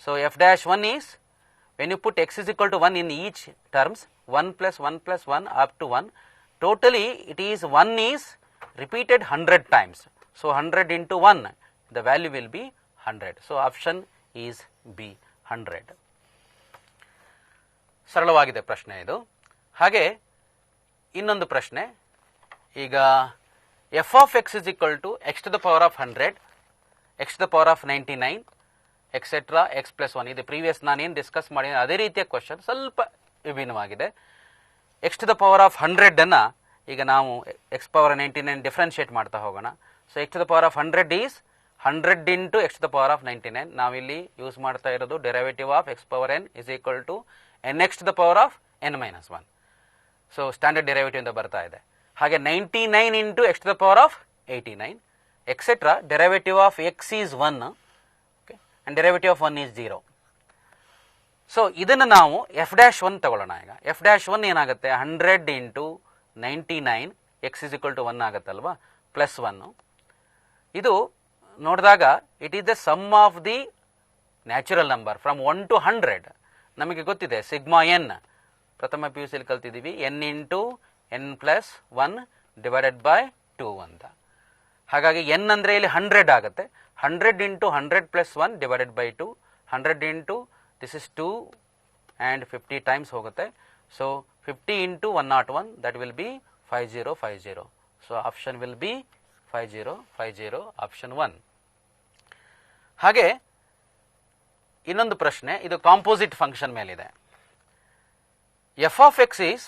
So f'1 is when you put x is equal to 1 in each terms, 1 + 1 + 1 up to 1, totally it is 1 is repeated 100 times. So 100 into 1, the value will be 100. So option is B, 100. ಸರಳವಾಗಿದೆ ಪ್ರಶ್ನೆ ಇದು. ಹಾಗೆ ಇನ್ನೊಂದು ಪ್ರಶ್ನೆ, ಈಗ f of x is equal to x to the power of 100, x to the power of 99, etcetera x plus 1. ಇದು ಪ್ರೀವಿಯಸ್ ನಾನೇನು ಡಿಸ್ಕಸ್ ಮಾಡಿದ್ದೀನಿ ಅದೇ ರೀತಿಯ ಕ್ವಶನ್, ಸ್ವಲ್ಪ ವಿಭಿನ್ನವಾಗಿದೆ. X to the power of 100 ಈಗ ನಾವು ಎಕ್ಸ್ ಪವರ್ 99 ಡಿಫ್ರೆನ್ಷಿಯೇಟ್ ಮಾಡ್ತಾ ಹೋಗೋಣ. So x to the power of 100 is 100 into x to the power of 99. ನಾವಿಲ್ಲಿ ಯೂಸ್ ಮಾಡ್ತಾ ಇರೋದು derivative of x power n is equal to n x to the power of n-1. So standard derivative ಅಂತ ಬರ್ತಾ ಇದೆ. ಹಾಗೆ 99 into x to the power of 89 etcetera derivative of x is 1 and derivative of 1 is 0. So ಇದನ್ನು ನಾವು f'1 ತಗೊಳ್ಳೋಣ. ಈಗ f'1 ಏನಾಗುತ್ತೆ, 100 into 99 x is equal to 1 ಆಗುತ್ತಲ್ವಾ, ಪ್ಲಸ್ 1. ಇದು ನೋಡಿದಾಗ it is the sum of the natural number from 1 to 100. ನಮಗೆ ಗೊತ್ತಿದೆ ಸಿಗ್ಮಾ ಎನ್, ಪ್ರಥಮ ಪಿ ಯು ಸಿಲಿ ಕಲ್ತಿದ್ದೀವಿ, n into n plus 1 divided by 2 ಅಂತ. ಹಾಗಾಗಿ ಎನ್ ಅಂದರೆ ಇಲ್ಲಿ 100 ಆಗುತ್ತೆ. 100 into 100 plus 1 divided by 2, 100 into this is 2 and 50 times ಹೋಗುತ್ತೆ. So 50 into 101, that will be 5050. So option will be 5050, option 1. ಹಾಗೆ ಇನ್ನೊಂದು ಪ್ರಶ್ನೆ, ಇದು ಕಾಂಪೋಸಿಟ್ ಫಂಕ್ಷನ್ ಮೇಲಿದೆ. f of x is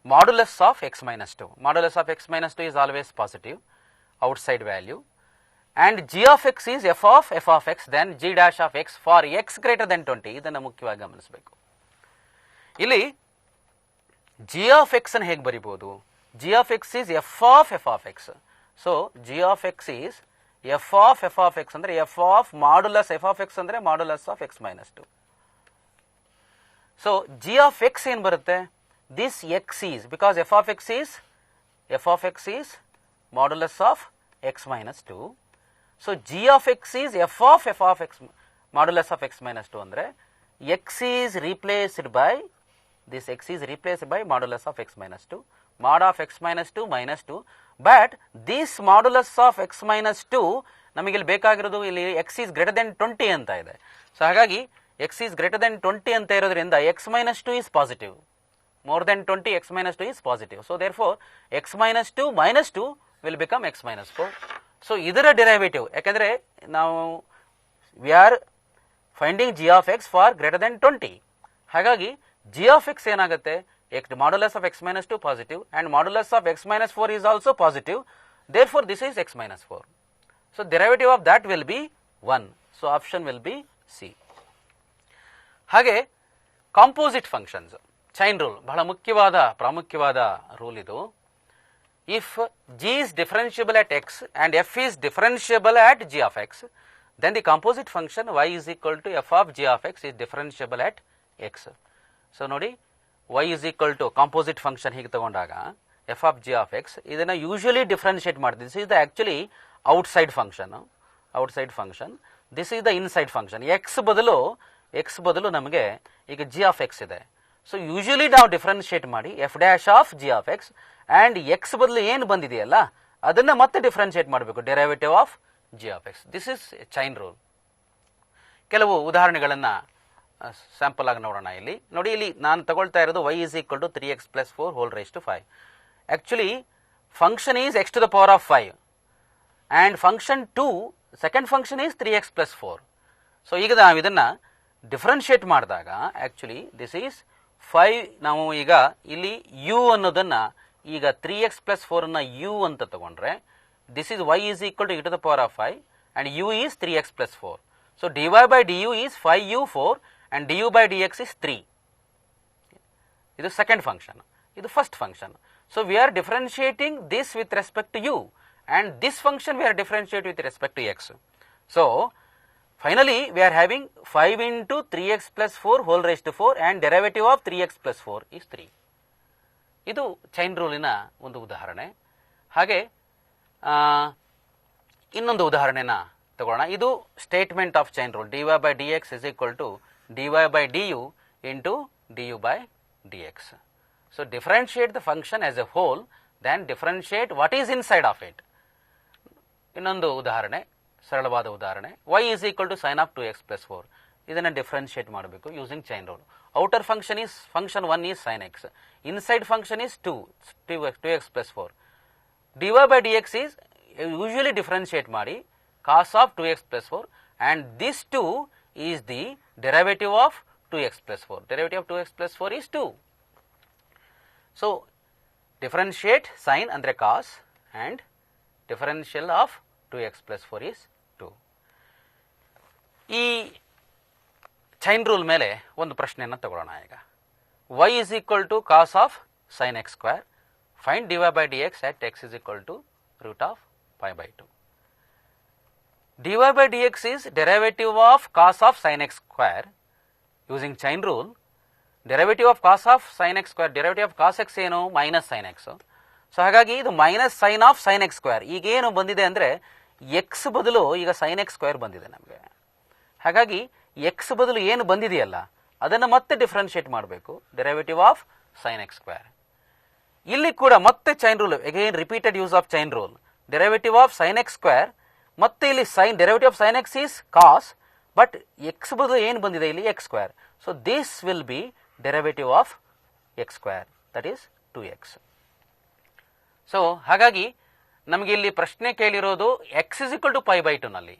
modulus of x minus 2. Modulus of x minus 2 is always positive, outside value. And g of x is f of x, then g dash of x for x greater than 20. ಇದನ್ನು ಮುಖ್ಯವಾಗಿ ಗಮನಿಸಬೇಕು. ಇಲ್ಲಿ g of x ಅನ್ನು ಹೇಗೆ ಬರಿಬೋದು, g of x is f of x. So g of x is f of x ಅಂದರೆ f of modulus f of x ಅಂದರೆ modulus of x minus 2. So g of x ಏನು ಬರುತ್ತೆ, this x is, because f of x is modulus of x minus 2. So g of x is f of x modulus of x minus 2 ಅಂದರೆ x is replaced by, this x is replaced by modulus of x minus 2, mod of x minus 2 minus 2. But this modulus of x minus 2 ನಮಗೆ ಇಲ್ಲಿ ಬೇಕಾಗಿರೋದು, ಇಲ್ಲಿ x is greater than 20 ಅಂತ ಇದೆ. ಸೊ ಹಾಗಾಗಿ x is greater than 20 ಅಂತ ಇರೋದ್ರಿಂದ x minus 2 is positive. More than 20, x minus 2 is positive. So therefore x minus 2 minus 2 will become x minus 4. So ಇದರ ಡೆರಿವೇಟಿವ್, ಯಾಕೆಂದರೆ ನಾವು we are finding g of x for greater than 20. ಹಾಗಾಗಿ g of x ಏನಾಗುತ್ತೆ, modulus of x minus 2 positive and modulus of x minus 4 is also positive, therefore this is x minus 4. So derivative of that will be 1. So option will be C. ಹಾಗೆ ಕಾಂಪೋಸಿಟ್ ಫಂಕ್ಷನ್ಸ್, ಚೈನ್ ರೂಲ್, ಬಹಳ ಪ್ರಾಮುಖ್ಯವಾದ ರೂಲ್ ಇದು. If g is differentiable at x and f is differentiable at g of x, then the composite function y is equal to f of g of x is differentiable at x. So ನೋಡಿ, y is equal to composite function ಹೀಗೆ ತಗೊಂಡಾಗ f of g of x, ಇದನ್ನು ಯೂಶುವಲಿ ಡಿಫ್ರೆನ್ಷಿಯೇಟ್ ಮಾಡ್ತೀವಿ. This is the actually outside function, this is the inside function. x ಬದಲು ನಮಗೆ ಈಗ g of x ಇದೆ. ಸೊ ಯೂಶುವಲಿ ನಾವು ಡಿಫ್ರೆನ್ಷಿಯೇಟ್ ಮಾಡಿ f dash of g of x and X ಬದಲು ಏನು ಬಂದಿದೆಯಲ್ಲ ಅದನ್ನು ಮತ್ತೆ ಡಿಫ್ರೆನ್ಷಿಯೇಟ್ ಮಾಡಬೇಕು, derivative of g of x. This is chain rule. ಕೆಲವು ಉದಾಹರಣೆಗಳನ್ನು ಸ್ಯಾಂಪಲ್ ಆಗಿ ನೋಡೋಣ. ಇಲ್ಲಿ ನೋಡಿ, ಇಲ್ಲಿ ನಾನು ತಗೊಳ್ತಾ ಇರೋದು y is equal to 3x plus 4 whole raised to 5. Actually function is x to the power of 5 and function 2 second function is 3x plus 4. So ಈಗ ನಾವು ಇದನ್ನು ಡಿಫ್ರೆನ್ಷಿಯೇಟ್ ಮಾಡಿದಾಗ ಆ್ಯಕ್ಚುಲಿ ದಿಸ್ ಈಸ್ 5. ನಾವು ಈಗ ಇಲ್ಲಿ u ಅನ್ನೋದನ್ನು ಈಗ 3x ಪ್ಲಸ್ 4 u ಅಂತ ತಗೊಂಡ್ರೆ this is y is equal to e to the power of 5 and u is 3x plus 4. So dy by du is 5u4 and du by dx is 3. This is second function. This is first function. So we are differentiating this with respect to u and this function we are differentiating with respect to x. So finally we are having 5 into 3x plus 4 whole raised to 4 and derivative of 3x plus 4 is 3. ಇದು ಚೈನ್ ರೂಲಿನ ಒಂದು ಉದಾಹರಣೆ. ಹಾಗೆ ಇನ್ನೊಂದು ಉದಾಹರಣೆನ ತಗೊಳ್ಳೋಣ. ಇದು statement of chain rule. dy by dx is equal to dy by du into du by dx. So differentiate the function as a whole, then differentiate what is inside of it. ಇನ್ನೊಂದು ಉದಾಹರಣೆ, ಸರಳವಾದ ಉದಾಹರಣೆ. y is equal to sin of 2x plus 4. ಇದನ್ನು ಡಿಫರೆನ್ಷಿಯೇಟ್ ಮಾಡಬೇಕು using chain rule. Outer function is function 1 is sin x. Inside function is 2x plus 4. dy by dx is usually differentiate ಮಾಡಿ cos of 2x plus 4 and this 2 is the derivative of 2x plus 4. Derivative of 2x plus 4 is 2. So differentiate sin andre cos and differential of 2x plus 4 is 2. ಈ ಚೈನ್ ರೂಲ್ ಮೇಲೆ ಒಂದು ಪ್ರಶ್ನೆಯನ್ನು ತಗೊಳ್ಳೋಣ ಈಗ. y is equal to cos of sin x square. Find dy by dx at x is equal to root of pi by 2. dy by dx is derivative of cos of sin x square. Using chain rule, derivative of cos of sin x square, derivative of cos x ಏನು minus sin x. ಸೊ ಹಾಗಾಗಿ ಇದು minus sine of sin x square. ಈಗ ಏನು ಬಂದಿದೆ ಅಂದರೆ x ಬದಲು ಈಗ sin x square ಬಂದಿದೆ ನಮಗೆ. ಹಾಗಾಗಿ x ಬದಲು ಏನು ಬಂದಿದೆಯಲ್ಲ ಅದನ್ನು ಮತ್ತೆ ಡಿಫ್ರೆನ್ಷಿಯೇಟ್ ಮಾಡಬೇಕು, derivative of sin x square. ಇಲ್ಲಿ ಕೂಡ ಮತ್ತೆ chain rule, again repeated use of chain rule. Derivative of sin x square ಮತ್ತೆ ಇಲ್ಲಿ sine derivative of sin x is cos, but x ಬದಲು ಏನು ಬಂದಿದೆ ಇಲ್ಲಿ x square. So this will be derivative of x square, that is 2x. So ಹಾಗಾಗಿ ನಮಗೆ ಇಲ್ಲಿ ಪ್ರಶ್ನೆ ಕೇಳಿರೋದು x is equal to pi by 2 ನಲ್ಲಿ.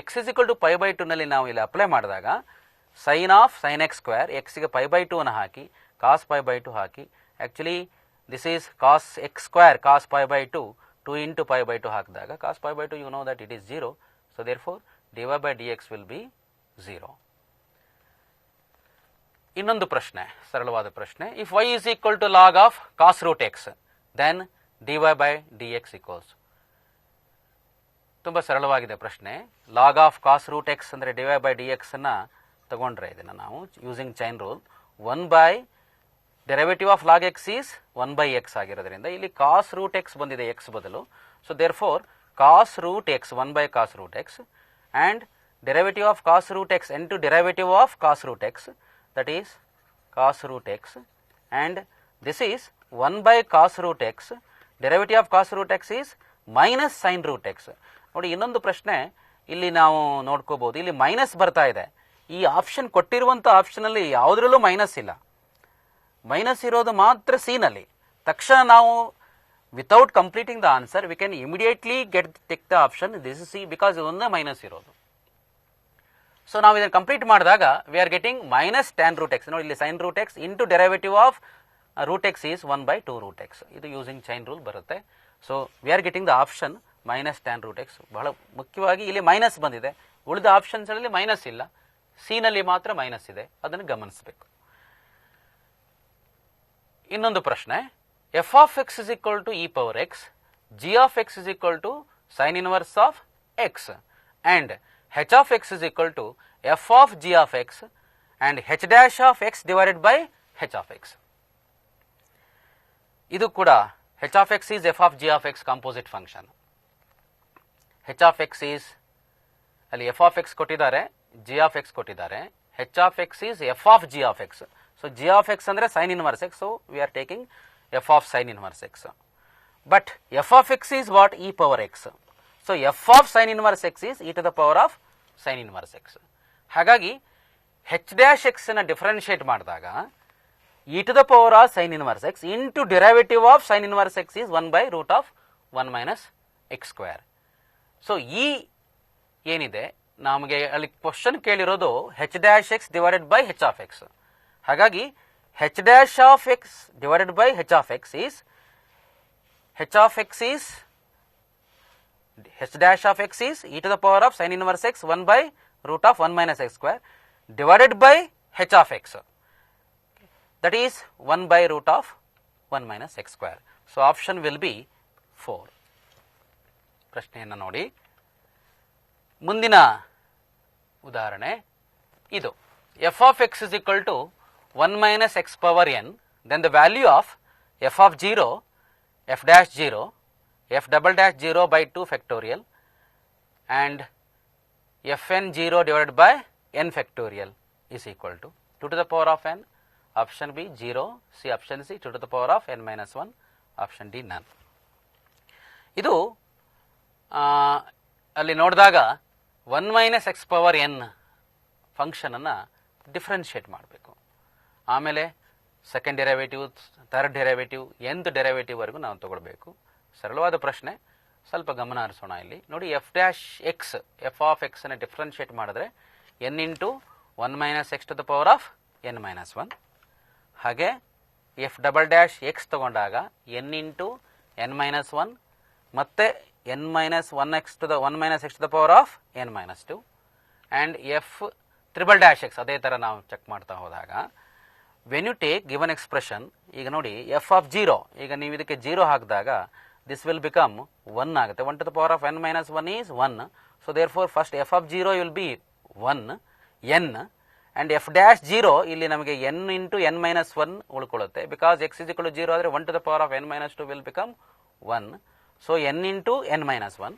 x is equal to pi by 2 ನಲ್ಲಿ ನಾವು ಇಲ್ಲಿ ಅಪ್ಲೈ ಮಾಡಿದಾಗ sine of sin x square, x ಗೆ pi by 2 ಅನ್ನು ಹಾಕಿ cos pi by 2 ಹಾಕಿ, actually this is cos x square cos pi by 2 2 into pi by 2 ಹಾಕಿದಾಗ cos pi by 2 you know that it is 0. So therefore dy by dx will be 0. ಇನ್ನೊಂದು ಪ್ರಶ್ನೆ, ಸರಳವಾದ ಪ್ರಶ್ನೆ. If y is equal to log of cos root x, then dy by dx equals. ತುಂಬ ಸರಳವಾಗಿದೆ ಪ್ರಶ್ನೆ. Log of cos root x ಅಂದರೆ dy by dx ಅನ್ನು ತಗೊಂಡ್ರೆ ಇದನ್ನು ನಾವು using chain rule 1 by derivative of log x is 1 by x ಆಗಿರೋದ್ರಿಂದ ಇಲ್ಲಿ ಕಾಸ್ ರೂಟ್ ಎಕ್ಸ್ ಬಂದಿದೆ x ಬದಲು. So therefore cos root x 1 by cos root x and derivative of cos root x into derivative of cos root x, that is cos root x, and this is 1 by cos root x. Derivative of cos root x is minus sine root x. ನೋಡಿ ಇನ್ನೊಂದು ಪ್ರಶ್ನೆ ಇಲ್ಲಿ ನಾವು ನೋಡ್ಕೋಬಹುದು, ಇಲ್ಲಿ ಮೈನಸ್ ಬರ್ತಾ ಇದೆ. ಈ ಆಪ್ಷನ್ ಕೊಟ್ಟಿರುವಂಥ ಆಪ್ಷನಲ್ಲಿ ಯಾವುದರಲ್ಲೂ ಮೈನಸ್ ಇಲ್ಲ, ಮೈನಸ್ ಇರೋದು ಮಾತ್ರ ಸಿನಲ್ಲಿ. ತಕ್ಷಣ ನಾವು without completing the answer we can immediately get take the option this C, because ಇದೊಂದೇ ಮೈನಸ್ ಇರೋದು. ಸೊ ನಾವು ಇದನ್ನು ಕಂಪ್ಲೀಟ್ ಮಾಡಿದಾಗ we are getting minus tan root x. ನೋಡಿ ಇಲ್ಲಿ sine root x into derivative of root x is 1 by 2 root x. ಇದು ಯೂಸಿಂಗ್ ಚೈನ್ ರೂಲ್ ಬರುತ್ತೆ. So we are getting the option minus tan root x. ಬಹಳ ಮುಖ್ಯವಾಗಿ ಇಲ್ಲಿ ಮೈನಸ್ ಬಂದಿದೆ, ಉಳಿದ ಆಪ್ಷನ್ಸ್ಗಳಲ್ಲಿ ಮೈನಸ್ ಇಲ್ಲ, ಸಿನಲ್ಲಿ ಮಾತ್ರ ಮೈನಸ್ ಇದೆ, ಅದನ್ನು ಗಮನಿಸಬೇಕು. ಇನ್ನೊಂದು ಪ್ರಶ್ನೆ, f of x is equal to e power x, g of x is equal to sine inverse of x, and h of x is equal to f of g of x and h dash of x divided by h of x. ಇದು ಕೂಡ h of x is f of g of x composite function. H of x is ಅಲ್ಲಿ ಎಫ್ ಆಫ್ ಎಕ್ಸ್ ಕೊಟ್ಟಿದ್ದಾರೆ, ಜಿ ಆಫ್ ಎಕ್ಸ್ ಕೊಟ್ಟಿದ್ದಾರೆ. H of x is f of g of x. So g of x ಅಂದರೆ sine inverse x, so we are taking f of sine inverse x. But f of x is what? E power x. So f of sine inverse x is e to the power of sine inverse x. ಹಾಗಾಗಿ ಹೆಚ್ ಡ್ಯಾಶ್ ಎಕ್ಸ್ ಅನ್ನು ಡಿಫರೆನ್ಷಿಯೇಟ್ ಮಾಡಿದಾಗ e to the power of sine inverse x into derivative of sine inverse x is 1 by root of 1 minus x square. So ಈ ಏನಿದೆ ನಮಗೆ ಅಲ್ಲಿ ಕ್ವಶನ್ ಕೇಳಿರೋದು h dash x divided by h of x. ಹಾಗಾಗಿ h dash of x divided by h of x is h of x is h dash of x is e to the power of sin inverse x 1 by root of 1 minus x square divided by h of x, that is 1 by root of 1 minus x square. So option will be 4. ಪ್ರಶ್ನೆಯನ್ನು ನೋಡಿ. ಮುಂದಿನ ಉದಾಹರಣೆ ಇದು. f of x is equal to 1 minus x power n, then the value of f of 0, f dash 0, f double dash 0 by 2 factorial and fn 0 divided by n factorial is equal to 2 to the power of n, option B 0, C option C 2 to the power of n minus 1, option D none. ಇದು ಅಲ್ಲಿ ನೋಡಿದಾಗ 1 ಮೈನಸ್ ಎಕ್ಸ್ ಪವರ್ ಎನ್ ಫಂಕ್ಷನನ್ನು ಡಿಫ್ರೆನ್ಷಿಯೇಟ್ ಮಾಡಬೇಕು. ಆಮೇಲೆ second derivative, third derivative, nth ಡೆರಿವೇಟಿವ್ವರೆಗೂ ನಾವು ತಗೊಳ್ಬೇಕು. ಸರಳವಾದ ಪ್ರಶ್ನೆ, ಸ್ವಲ್ಪ ಗಮನ ಹರಿಸೋಣ. ಇಲ್ಲಿ ನೋಡಿ, f dash x, f of ಎಕ್ಸನ್ನು ಡಿಫ್ರೆನ್ಷಿಯೇಟ್ ಮಾಡಿದ್ರೆ n into 1 minus x to the power of n minus 1. ಹಾಗೆ ಎಫ್ ಡಬಲ್ ಡ್ಯಾಶ್ ಎಕ್ಸ್ ತಗೊಂಡಾಗ ಎನ್ ಇಂಟು ಎನ್ ಮೈನಸ್ 1 ಮತ್ತೆ n minus 1 minus x to the power of n minus 2 and f triple dash x ಅದೇ ಥರ ನಾವು ಚೆಕ್ ಮಾಡ್ತಾ ಹೋದಾಗ when you take given expression, ಈಗ ನೋಡಿ ಎಫ್ ಆಫ್ 0, ಈಗ ನೀವು ಇದಕ್ಕೆ 0 ಹಾಕಿದಾಗ ದಿಸ್ ವಿಲ್ ಬಿಕಮ್ 1 ಆಗುತ್ತೆ. 1 to the power of n minus 1 is 1. So therefore first f of 0 will be 1 n and f dash 0 ಇಲ್ಲಿ ನಮಗೆ ಎನ್ ಇಂಟು ಎನ್ ಮೈನಸ್ 1 ಉಳ್ಕೊಳ್ಳುತ್ತೆ. Because x is equal to 0 ಆದರೆ 1 to the power of n minus 2 will become 1. ಸೊ n into n minus 1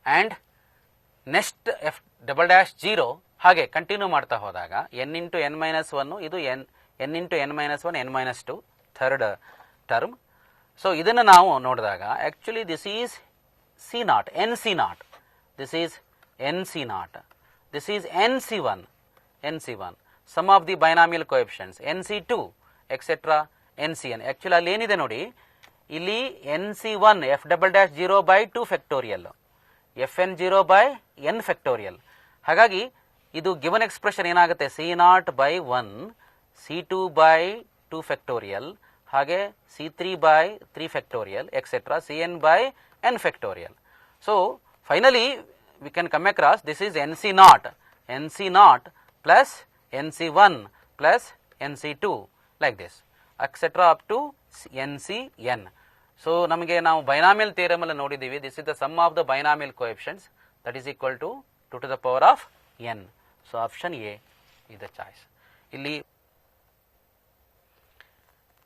and next f double dash 0 ಹಾಗೆ ಕಂಟಿನ್ಯೂ ಮಾಡ್ತಾ ಹೋದಾಗ ಎನ್ ಇಂಟು ಎನ್ ಮೈನಸ್ 1, ಇದು n into n minus 1 n minus 2 third term. So ಇದನ್ನು ನಾವು ನೋಡಿದಾಗ actually this is C naught, n C naught, this is n C naught, this is n C 1, n C 1, sum of the binomial coefficients n C 2 etcetera n C n. Actually ಅಲ್ಲಿ ಏನಿದೆ ನೋಡಿ, ಇಲ್ಲಿ n C 1 f double dash 0 by 2 factorial, f n 0 by n factorial. ಹಾಗಾಗಿ ಇದು ಗಿವನ್ ಎಕ್ಸ್ಪ್ರೆಷನ್ ಏನಾಗುತ್ತೆ, C not by 1, C 2 by 2 factorial, ಹಾಗೆ C 3 by 3 factorial etcetera C n by n factorial. ಸೊ finally we can come across this is nc naught plus nc1 plus nc2 like this etc up to ncn. So ನಮಗೆ ನಾವು ಬೈನಾಮಿಯಲ್ ಥಿಯರಮ್ ಅಲ್ಲಿ ನೋಡಿದ್ದೀವಿ, this is the sum of the binomial coefficients that is equal to 2 to the power of n. So option A is the choice. ಇಲ್ಲಿ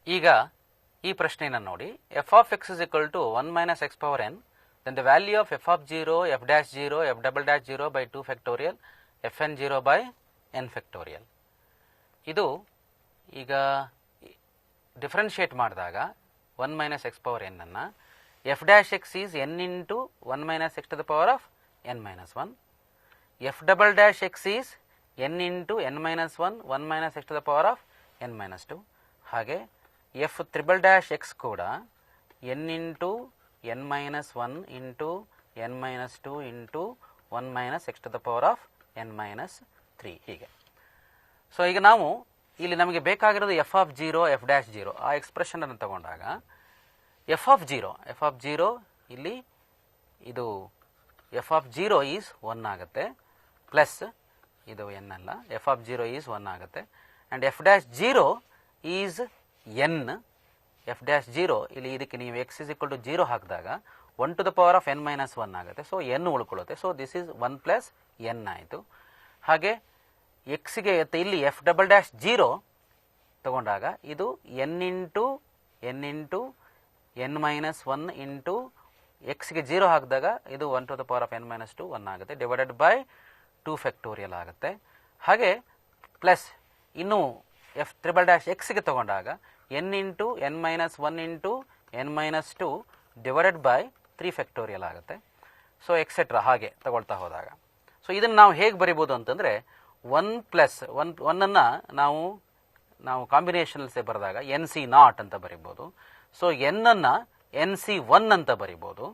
ಈಗ ಈ ಪ್ರಶ್ನೆಯನ್ನು ನೋಡಿ, f of x is equal to 1 minus x power n, then the value of f of 0, f dash 0, f double dash 0 by 2 factorial, fn 0 by n factorial. ಇದು ಈಗ ಡಿಫ್ರೆನ್ಷಿಯೇಟ್ ಮಾಡಿದಾಗ 1 minus x power n ಅನ್ನು f dash x is n into 1 minus x to the power of n minus 1, f double dash x is n into n minus 1, 1 minus x to the power of n minus 2, ಹಾಗೆ f triple dash x ಕೂಡ n into n minus 1 into n minus 2 into 1 minus x to the power of n minus 3 ಹೀಗೆ. ಸೊ ಈಗ ನಾವು ಇಲ್ಲಿ ನಮಗೆ ಬೇಕಾಗಿರೋದು ಎಫ್ ಆಫ್ 0, ಎಫ್ ಡ್ಯಾಶ್ 0, ಆ ಎಕ್ಸ್ಪ್ರೆಷನ್ ಅನ್ನು ತಗೊಂಡಾಗ ಎಫ್ ಆಫ್ 0 ಇಲ್ಲಿ ಇದು ಎಫ್ ಆಫ್ 0 ಈಸ್ 1 ಆಗುತ್ತೆ, ಪ್ಲಸ್ ಇದು ಎನ್ ಅಲ್ಲ, ಎಫ್ ಆಫ್ 0 ಈಸ್ 1 ಆಗುತ್ತೆ and f dash 0 is N. F dash 0 ಇಲ್ಲಿ ಇದಕ್ಕೆ ನೀವು ಎಕ್ಸ್ ಇಸ್ ಇಕ್ವಲ್ ಟು 0 ಹಾಕಿದಾಗ 1 to the power of n minus 1 ಆಗುತ್ತೆ. ಸೊ ಎನ್ ಉಳ್ಕೊಳ್ಳುತ್ತೆ. So this is 1 plus n ಆಯಿತು. ಹಾಗೆ ಎಕ್ಸ್ಗೆ ಇಲ್ಲಿ ಎಫ್ ಡಬಲ್ ಡ್ಯಾಶ್ 0 ತಗೊಂಡಾಗ ಇದು n into n minus 1 into ಎಕ್ಸ್ಗೆ 0 ಹಾಕಿದಾಗ ಇದು 1 to the power of n minus 2 1 ಆಗುತ್ತೆ, ಡಿವೈಡೆಡ್ ಬೈ 2 ಫ್ಯಾಕ್ಟೋರಿಯಲ್ ಆಗುತ್ತೆ. ಹಾಗೆ ಪ್ಲಸ್ ಇನ್ನು ಎಫ್ ಟ್ರಿಬಲ್ ಡ್ಯಾಶ್ ಎಕ್ಸ್ಗೆ ತಗೊಂಡಾಗ n into n minus 1 into n minus 2 divided by 3 factorial ಆಗುತ್ತೆ. ಸೊ ಎಕ್ಸೆಟ್ರಾ ಹಾಗೆ ತಗೊಳ್ತಾ ಹೋದಾಗ ಸೊ ಇದನ್ನು ನಾವು ಹೇಗೆ ಬರಿಬೋದು ಅಂತಂದರೆ 1 ಪ್ಲಸ್ 1 ನಾವು ಕಾಂಬಿನೇಷನ್ಸೇ ಬರೆದಾಗ ಎನ್ ಸಿ ನಾಟ್ ಅಂತ ಬರಿಬೋದು. ಸೊ ಎನ್ನನ್ನು ಎನ್ ಸಿ 1 ಅಂತ ಬರಿಬೋದು.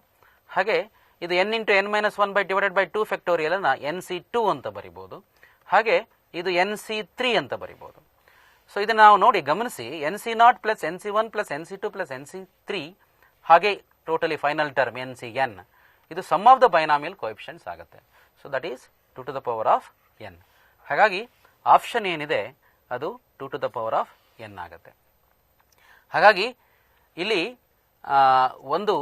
ಹಾಗೆ ಇದು n into n minus 1 by divided by 2 ಫ್ಯಾಕ್ಟೋರಿಯಲನ್ನು ಎನ್ ಸಿ 2 ಅಂತ ಬರಿಬೋದು. ಹಾಗೆ ಇದು ಎನ್ ಸಿ 3 ಅಂತ ಬರಿಬೋದು. ಸೊ ಇದನ್ನು ನಾವು ನೋಡಿ ಗಮನಿಸಿ, NC0 plus NC1 plus NC2 plus NC3 ಹಾಗೆ ಟೋಟಲಿ ಫೈನಲ್ ಟರ್ಮ್ NCn, ಇದು sum of the binomial coefficients ಆಗುತ್ತೆ. So that is 2 to the power of n. ಹಾಗಾಗಿ ಆಪ್ಷನ್ ಏನಿದೆ ಅದು 2 to the power of n ಆಗುತ್ತೆ. ಹಾಗಾಗಿ ಇಲ್ಲಿ ಒಂದು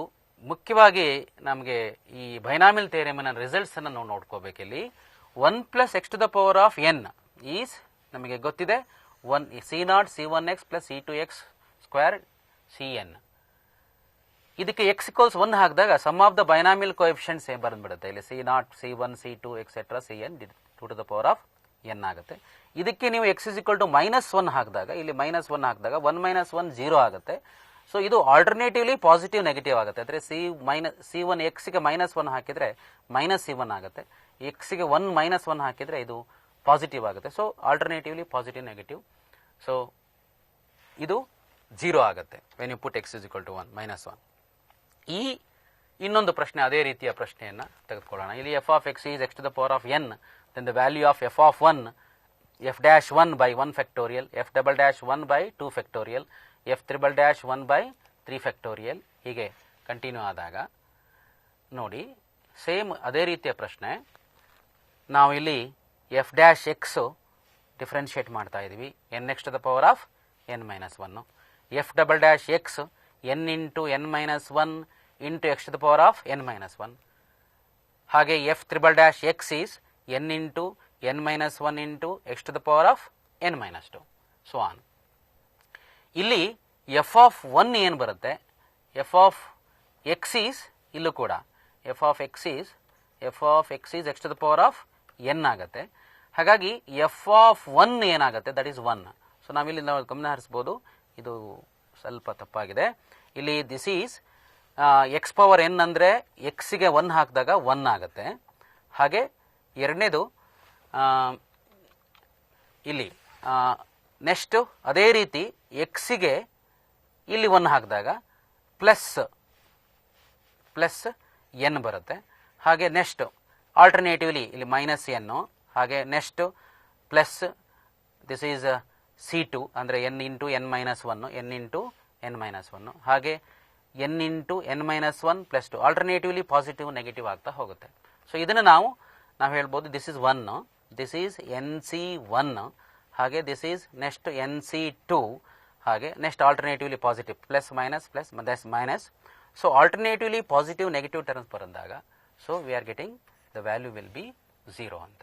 ಮುಖ್ಯವಾಗಿ ನಮಗೆ ಈ ಬೈನಾಮಿಯಲ್ ಥಿಯರಮಿನ ರಿಸಲ್ಟ್ಸ್ ಅನ್ನು ನಾವು ನೋಡ್ಕೋಬೇಕಿಲ್ಲಿ. 1 plus x to the power of n is ನಮಗೆ ಗೊತ್ತಿದೆ C0 C1x plus C2x square Cn. ಇದಕ್ಕೆ x equals 1 ಹಾಕಿದಾಗ sum of the binomial coefficients ಬಂದ್ಬಿಡುತ್ತೆ. ಇಲ್ಲಿ C0 C1 C2 etcetera Cn 2 to the power of n ಆಗುತ್ತೆ. ಇದಕ್ಕೆ ನೀವು x is equal to -1 ಹಾಕಿದಾಗ, ಇಲ್ಲಿ -1 ಹಾಕಿದಾಗ 1 - 1 0 ಆಗುತ್ತೆ. ಸೊ ಇದು ಆಲ್ಟರ್ನೇಟಿವ್ಲಿ ಪಾಸಿಟಿವ್ ನೆಗೆಟಿವ್ ಆಗುತ್ತೆ. ಅಂದರೆ C1 x ಗೆ -1 ಹಾಕಿದರೆ -C1 ಆಗುತ್ತೆ, x ಗೆ 1 - 1 ಹಾಕಿದರೆ ಇದು ಪಾಸಿಟಿವ್ ಆಗುತ್ತೆ. So alternatively positive negative. So ಇದು 0 ಆಗುತ್ತೆ when you put x is equal to 1 -1. ಈ ಇನ್ನೊಂದು ಪ್ರಶ್ನೆ, ಅದೇ ರೀತಿಯ ಪ್ರಶ್ನೆಯನ್ನು ತೆಗೆದುಕೊಳ್ಳೋಣ. ಇಲ್ಲಿ f of x is x to the power of n, then the value of f of 1 f dash 1 by 1 factorial, f double dash 1 by 2 factorial, f triple dash 1 by 3 factorial ಹೀಗೆ ಕಂಟಿನ್ಯೂ ಆದಾಗ ನೋಡಿ ಸೇಮ್ ಅದೇ ರೀತಿಯ ಪ್ರಶ್ನೆ. ನಾವು ಇಲ್ಲಿ f dash x ಡಿಫ್ರೆನ್ಷಿಯೇಟ್ ಮಾಡ್ತಾ ಇದ್ದೀವಿ, nx to the power of n minus 1. f double dash x n into n minus 1 into x to the power of n minus 1. ಹಾಗೆ f triple dash x is n into n minus 1 into x to the power of n minus 2 so on. ಇಲ್ಲಿ f of 1 ಏನು ಬರುತ್ತೆ, f of x is ಇಲ್ಲೂ ಕೂಡ f of x is x to the power of n ಆಗುತ್ತೆ. ಹಾಗಾಗಿ f of 1 ಏನಾಗುತ್ತೆ, ದಟ್ ಈಸ್ 1. ಸೊ ನಾವಿಲ್ಲಿ ನಾವು ಗಮನ ಹರಿಸ್ಬೋದು, ಇದು ಸ್ವಲ್ಪ ತಪ್ಪಾಗಿದೆ. ಇಲ್ಲಿ this is x power n ಅಂದರೆ ಎಕ್ಸ್ಗೆ 1 ಹಾಕಿದಾಗ 1 ಆಗುತ್ತೆ. ಹಾಗೆ ಎರಡನೇದು ಇಲ್ಲಿ ನೆಕ್ಸ್ಟ್ ಅದೇ ರೀತಿ ಎಕ್ಸಿಗೆ ಇಲ್ಲಿ 1 ಹಾಕಿದಾಗ ಪ್ಲಸ್ ಎನ್ ಬರುತ್ತೆ. ಹಾಗೆ ನೆಕ್ಸ್ಟ್ ಆಲ್ಟರ್ನೇಟಿವ್ಲಿ ಇಲ್ಲಿ -n, ಹಾಗೆ next plus this is C2 ಅಂದರೆ n into n minus 1, n into n minus 1, ಹಾಗೆ n into n minus 1 plus 2 alternatively positive negative ಆಗ್ತಾ ಹೋಗುತ್ತೆ. ಸೊ ಇದನ್ನು ನಾವು ಹೇಳ್ಬೋದು this is 1, this is NC1, ಹಾಗೆ ದಿಸ್ ಈಸ್ ನೆಕ್ಸ್ಟ್ NC2, ಹಾಗೆ next alternatively positive plus minus. ಸೊ ಆಲ್ಟರ್ನೇಟಿವ್ಲಿ ಪಾಸಿಟಿವ್ ನೆಗೆಟಿವ್ ಟರ್ಮ್ಸ್ ಬರೆದಾಗ so we are getting the value will be 0 ಅಂತ.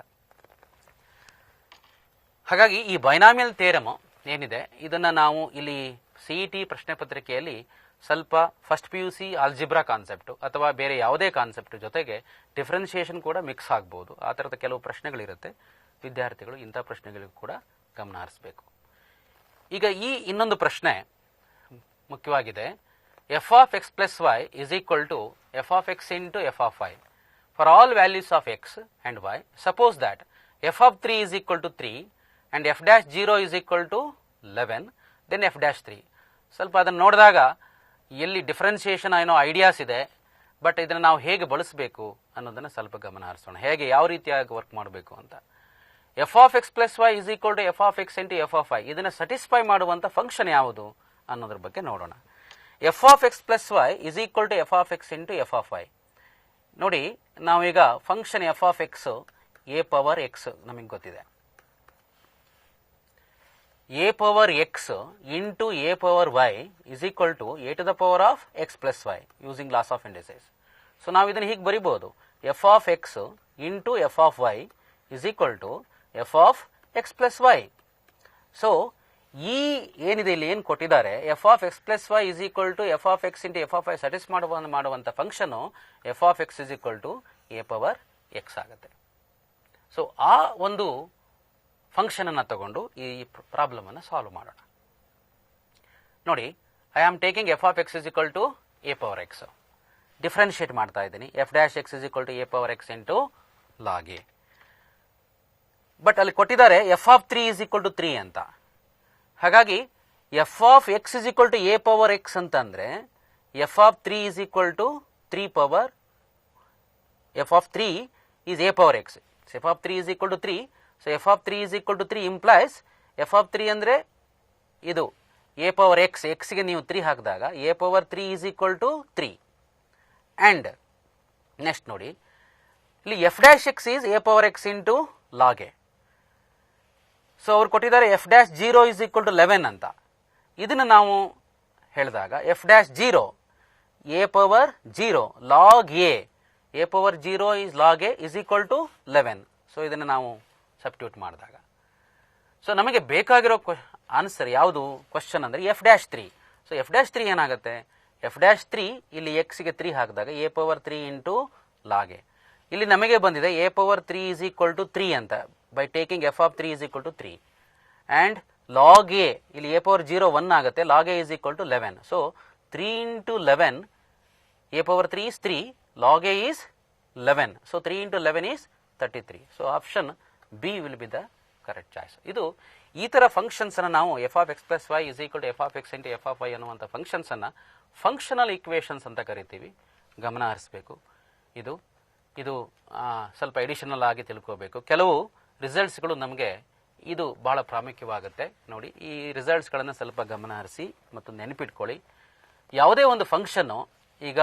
ಹಾಗಾಗಿ ಈ ಬೈನಾಮಿಯಲ್ ಥಿಯರಮ್ ಏನಿದೆ ಇದನ್ನು ನಾವು ಇಲ್ಲಿ CET ಪ್ರಶ್ನೆ ಪತ್ರಿಕೆಯಲ್ಲಿ ಸ್ವಲ್ಪ ಫಸ್ಟ್ PUC ಆಲ್ಜಿಬ್ರಾ ಕಾನ್ಸೆಪ್ಟು ಅಥವಾ ಬೇರೆ ಯಾವುದೇ ಕಾನ್ಸೆಪ್ಟ್ ಜೊತೆಗೆ ಡಿಫ್ರೆನ್ಷಿಯೇಷನ್ ಕೂಡ ಮಿಕ್ಸ್ ಆಗ್ಬೋದು. ಆ ಥರದ ಕೆಲವು ಪ್ರಶ್ನೆಗಳಿರುತ್ತೆ. ವಿದ್ಯಾರ್ಥಿಗಳು ಇಂಥ ಪ್ರಶ್ನೆಗಳಿಗೂ ಕೂಡ ಗಮನ ಹರಿಸಬೇಕು. ಈಗ ಈ ಇನ್ನೊಂದು ಪ್ರಶ್ನೆ ಮುಖ್ಯವಾಗಿದೆ. f of x plus y is equal to f of x into f of y for all values of x and y. Suppose that f of 3 is equal to 3 and f dash 0 is equal to 11, then f dash 3. ಸ್ವಲ್ಪ ಅದನ್ನು ನೋಡಿದಾಗ ಎಲ್ಲಿ ಡಿಫ್ರೆನ್ಸಿಯೇಷನ್ ಏನೋ ಐಡಿಯಾಸ್ ಇದೆ, ಬಟ್ ಇದನ್ನು ನಾವು ಹೇಗೆ ಬಳಸಬೇಕು ಅನ್ನೋದನ್ನು ಸ್ವಲ್ಪ ಗಮನ ಹರಿಸೋಣ, ಹೇಗೆ ಯಾವ ರೀತಿಯಾಗಿ ವರ್ಕ್ ಮಾಡಬೇಕು ಅಂತ. f of x plus y is equal to f of x into f of y, ಇದನ್ನು ಸ್ಯಾಟಿಸ್ಫೈ ಮಾಡುವಂಥ ಫಂಕ್ಷನ್ ಯಾವುದು ಅನ್ನೋದ್ರ ಬಗ್ಗೆ ನೋಡೋಣ. f of x plus y is equal to f of x into f of y. ನೋಡಿ ನಾವೀಗ function f of x a power x ನಮಗೆ ಗೊತ್ತಿದೆ. a power x into a power y is equal to a to the power of x plus y using laws of indices. So ನಾವು ಇದನ್ನು ಹೀಗೆ ಬರಿಬೋದು, f of x into f of y is equal to f of x plus y. So ಈ ಏನಿದೆ ಇಲ್ಲಿ ಏನು ಕೊಟ್ಟಿದ್ದಾರೆ, f of x plus y is equal to f of x into f of y ಸ್ಯಾಟಿಸ್ ಮಾಡುವಂಥ function f of x is equal to a power x ಆಗುತ್ತೆ. ಸೊ ಆ ಒಂದು ಫಂಕ್ಷನನ್ನು ತಗೊಂಡು ಈ ಪ್ರಾಬ್ಲಮನ್ನು ಸಾಲ್ವ್ ಮಾಡೋಣ. ನೋಡಿ, I am taking f of x is equal to a power x, differentiate ಮಾಡ್ತಾ ಇದ್ದೀನಿ. f dash x is equal to a power x into log a. But ಅಲ್ಲಿ ಕೊಟ್ಟಿದ್ದಾರೆ f of 3 is equal to 3 ಅಂತ. ಹಾಗಾಗಿ f of x is equal to a power x ಅಂತಂದರೆ f of 3 is equal to 3 power f of 3 is a power x. So f of 3 is equal to 3. So f of 3 is equal to 3 implies f of 3 ಅಂದರೆ ಇದು ಎ ಪವರ್ ಎಕ್ಸ್, ಎಕ್ಸ್ಗೆ ನೀವು 3 ಹಾಕಿದಾಗ a power 3 is equal to 3. And next ನೋಡಿ, ಇಲ್ಲಿ f dash x is a power x into log a. So ಅವ್ರು ಕೊಟ್ಟಿದ್ದಾರೆ f dash 0 is equal to 11 ಅಂತ. ಇದನ್ನು ನಾವು ಹೇಳಿದಾಗ f dash 0 a power 0 log a power 0 is log a is equal to 11. So ಇದನ್ನು ನಾವು ಸಬ್ಸ್ಟಿಟ್ಯೂಟ್ ಮಾಡಿದಾಗ ಸೊ ನಮಗೆ ಬೇಕಾಗಿರೋ ಆನ್ಸರ್ ಯಾವುದು ಕ್ವಶನ್ ಅಂದರೆ f dash 3. So f dash 3 ಏನಾಗುತ್ತೆ, ಎಫ್ ಡ್ಯಾಶ್ 3 ಇಲ್ಲಿ ಎಕ್ಸ್ಗೆ 3 ಹಾಕಿದಾಗ a power 3 into log a. ಇಲ್ಲಿ ನಮಗೆ ಬಂದಿದೆ a power 3 is equal to 3 ಅಂತ, by taking f of 3 is equal to 3. And log a ಇಲ್ಲಿ ಎ ಪವರ್ 0 1 ಆಗುತ್ತೆ, log a is equal to 11. So 3 into 11 a power 3 is 3, log a is 11. So 3 into 11 is 33. So option B will be the correct choice. ಇದು ಈ ಥರ ಫಂಕ್ಷನ್ಸನ್ನು ನಾವು f of x plus y is equal to f of x into f of y ಅನ್ನುವಂಥ ಫಂಕ್ಷನ್ಸನ್ನು ಫಂಕ್ಷನಲ್ ಈಕ್ವೇಷನ್ಸ್ ಅಂತ ಕರಿತೀವಿ. ಗಮನ ಹರಿಸಬೇಕು. ಇದು ಇದು ಸ್ವಲ್ಪ ಎಡಿಷನಲ್ ಆಗಿ ತಿಳ್ಕೋಬೇಕು. ಕೆಲವು ರಿಸಲ್ಟ್ಸ್ಗಳು ನಮಗೆ ಇದು ಬಹಳ ಪ್ರಾಮುಖ್ಯವಾಗುತ್ತೆ. ನೋಡಿ, ಈ ರಿಸಲ್ಟ್ಸ್ಗಳನ್ನು ಸ್ವಲ್ಪ ಗಮನ ಹರಿಸಿ ಮತ್ತು ನೆನಪಿಟ್ಕೊಳ್ಳಿ. ಯಾವುದೇ ಒಂದು ಫಂಕ್ಷನ್ನು ಈಗ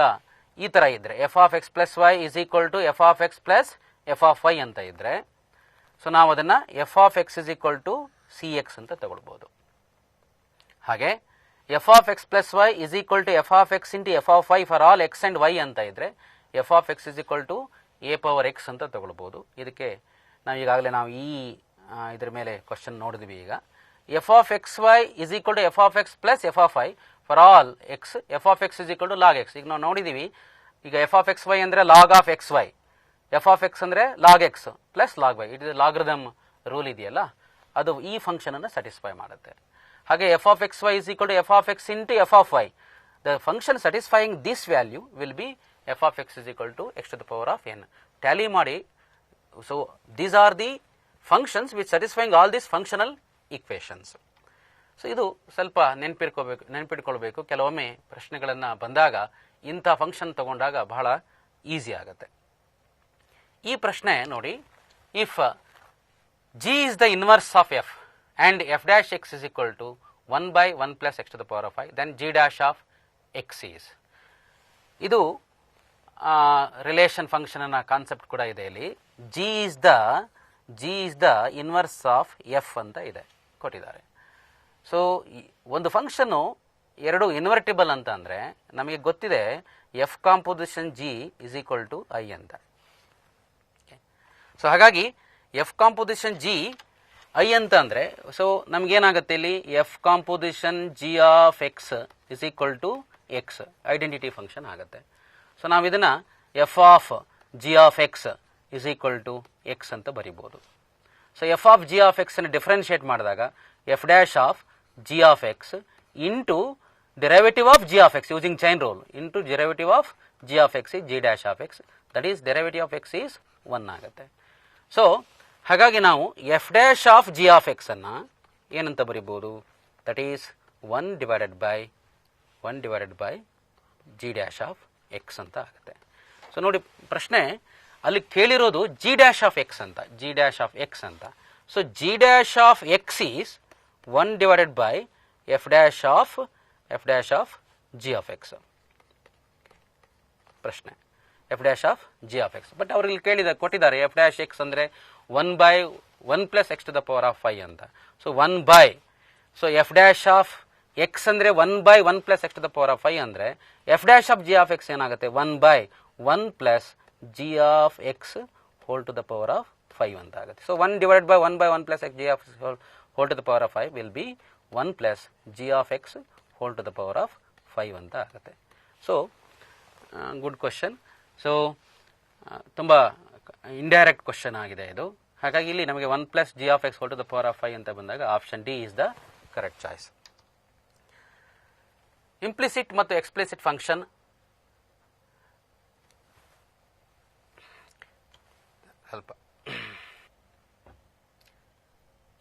ಈ ಥರ ಇದ್ದರೆ f of x plus y is equal to f of x plus f of y ಅಂತ ಇದ್ದರೆ, ಸೊ ನಾವು ಅದನ್ನು f of x is equal to c x ಅಂತ ತಗೊಳ್ಬೋದು. ಹಾಗೆ f of x plus y is equal to f of x into f of y for all x and y ಅಂತ ಇದ್ದರೆ f of x is equal to a power x ಅಂತ ತಗೊಳ್ಬೋದು. ಇದಕ್ಕೆ ನಾವು ಈಗಾಗಲೇ ನಾವು ಈ ಇದ್ರ ಮೇಲೆ ಕ್ವಶನ್ ನೋಡಿದ್ವಿ. ಈಗ f of x y is equal to f of x plus f of y for all x, f of x is equal to log x. ಈಗ ನಾವು ನೋಡಿದ್ದೀವಿ, ಈಗ ಎಫ್ ಆಫ್ ಎಕ್ಸ್ ವೈ ಅಂದರೆ log of x y, f of x ಅಂದರೆ log x plus log y. ಇದು ಲಾಗ್ರಿದಮ್ ರೂಲ್ ಇದೆಯಲ್ಲ, ಅದು ಈ ಫಂಕ್ಷನನ್ನು ಸ್ಯಾಟಿಸ್ಫೈ ಮಾಡುತ್ತೆ. ಹಾಗೆ f of x y is equal to f of x into f of y. The function satisfying this value will be f of x is equal to x to the power of n. Tally ಮಾಡಿ. So these are the functions which satisfying all this functional equations. ಸೊ ಇದು ಸ್ವಲ್ಪ ನೆನಪಿಟ್ಕೊಳ್ಬೇಕು. ಕೆಲವೊಮ್ಮೆ ಪ್ರಶ್ನೆಗಳನ್ನು ಬಂದಾಗ ಇಂಥ ಫಂಕ್ಷನ್ ತಗೊಂಡಾಗ ಬಹಳ ಈಸಿ ಆಗುತ್ತೆ. ಈ ಪ್ರಶ್ನೆ ನೋಡಿ, if g is the inverse of f and f dash x is equal to 1 by 1 plus x to the power of I, then g dash of x is. ಇದು ರಿಲೇಷನ್ ಫಂಕ್ಷನ್ ಅನ್ನ ಕಾನ್ಸೆಪ್ಟ್ ಕೂಡ ಇದೆ. ಇಲ್ಲಿ g is the inverse of f ಅಂತ ಇದೆ ಕೊಟ್ಟಿದ್ದಾರೆ. ಸೊ ಒಂದು ಫಂಕ್ಷನ್ನು ಎರಡು ಇನ್ವರ್ಟಿಬಲ್ ಅಂತ ಅಂದರೆ ನಮಗೆ ಗೊತ್ತಿದೆ f composition g is equal to I ಅಂತ. ಸೊ ಹಾಗಾಗಿ ಎಫ್ ಕಾಂಪೋಸಿಷನ್ ಜಿ ಐ ಅಂತ ಅಂದರೆ, ಸೊ ನಮಗೇನಾಗುತ್ತೆ ಇಲ್ಲಿ f composition g of x is equal to x identity function ಆಗುತ್ತೆ. ಸೊ ನಾವು ಇದನ್ನು f of g of x is equal to x ಅಂತ ಬರಿಬೋದು. So f of g of x ಅನ್ನು ಡಿಫ್ರೆನ್ಷಿಯೇಟ್ ಮಾಡಿದಾಗ f dash of g of x into derivative of g of X using chain rule into derivative of g of x g dash of X, that is derivative of x is 1 ಆಗುತ್ತೆ. ಸೊ ಹಾಗಾಗಿ ನಾವು F dash of g of x ಅನ್ನು ಏನಂತ ಬರಿಬೋದು, that is 1 divided by g dash of x ಅಂತ ಆಗುತ್ತೆ. ಸೊ ನೋಡಿ, ಪ್ರಶ್ನೆ ಅಲ್ಲಿ ಕೇಳಿರೋದು ಜಿ ಡ್ಯಾಶ್ ಆಫ್ ಎಕ್ಸ್ ಅಂತ, ಜಿ ಡ್ಯಾಶ್ ಆಫ್ ಎಕ್ಸ್ ಅಂತ. So g dash of x is 1 divided by F dash of g of x. ಪ್ರಶ್ನೆ f dash of g of x. But ಅವ್ರಿಗೆ ಕೊಟ್ಟಿದ್ದಾರೆ ಎಫ್ ಡ್ಯಾಶ್ ಎಕ್ಸ್ ಅಂದರೆ 1 by 1 plus x to the power of 5 ಅಂತ. So 1 by, so f dash of x ಅಂದರೆ 1 by 1 plus x to the power of 5 ಅಂದರೆ f dash of g of X ಏನಾಗುತ್ತೆ 1 by 1 plus g of x whole to the power of 5 ಅಂತ ಆಗುತ್ತೆ. So 1 divided by 1 by 1 plus x g of x whole to the power of 5 will be 1 plus g of x whole to the power of 5 ಅಂತ ಆಗುತ್ತೆ. So good question. ಸೊ ತುಂಬ ಇಂಡೈರೆಕ್ಟ್ ಕ್ವಶನ್ ಆಗಿದೆ ಇದು. ಹಾಗಾಗಿ ಇಲ್ಲಿ ನಮಗೆ 1 plus g of x whole to the power of 5 ಅಂತ ಬಂದಾಗ option D is the correct choice. Implicit ಮತ್ತು ಎಕ್ಸ್ಪ್ಲಿಸಿಟ್ ಫಂಕ್ಷನ್. ಸ್ವಲ್ಪ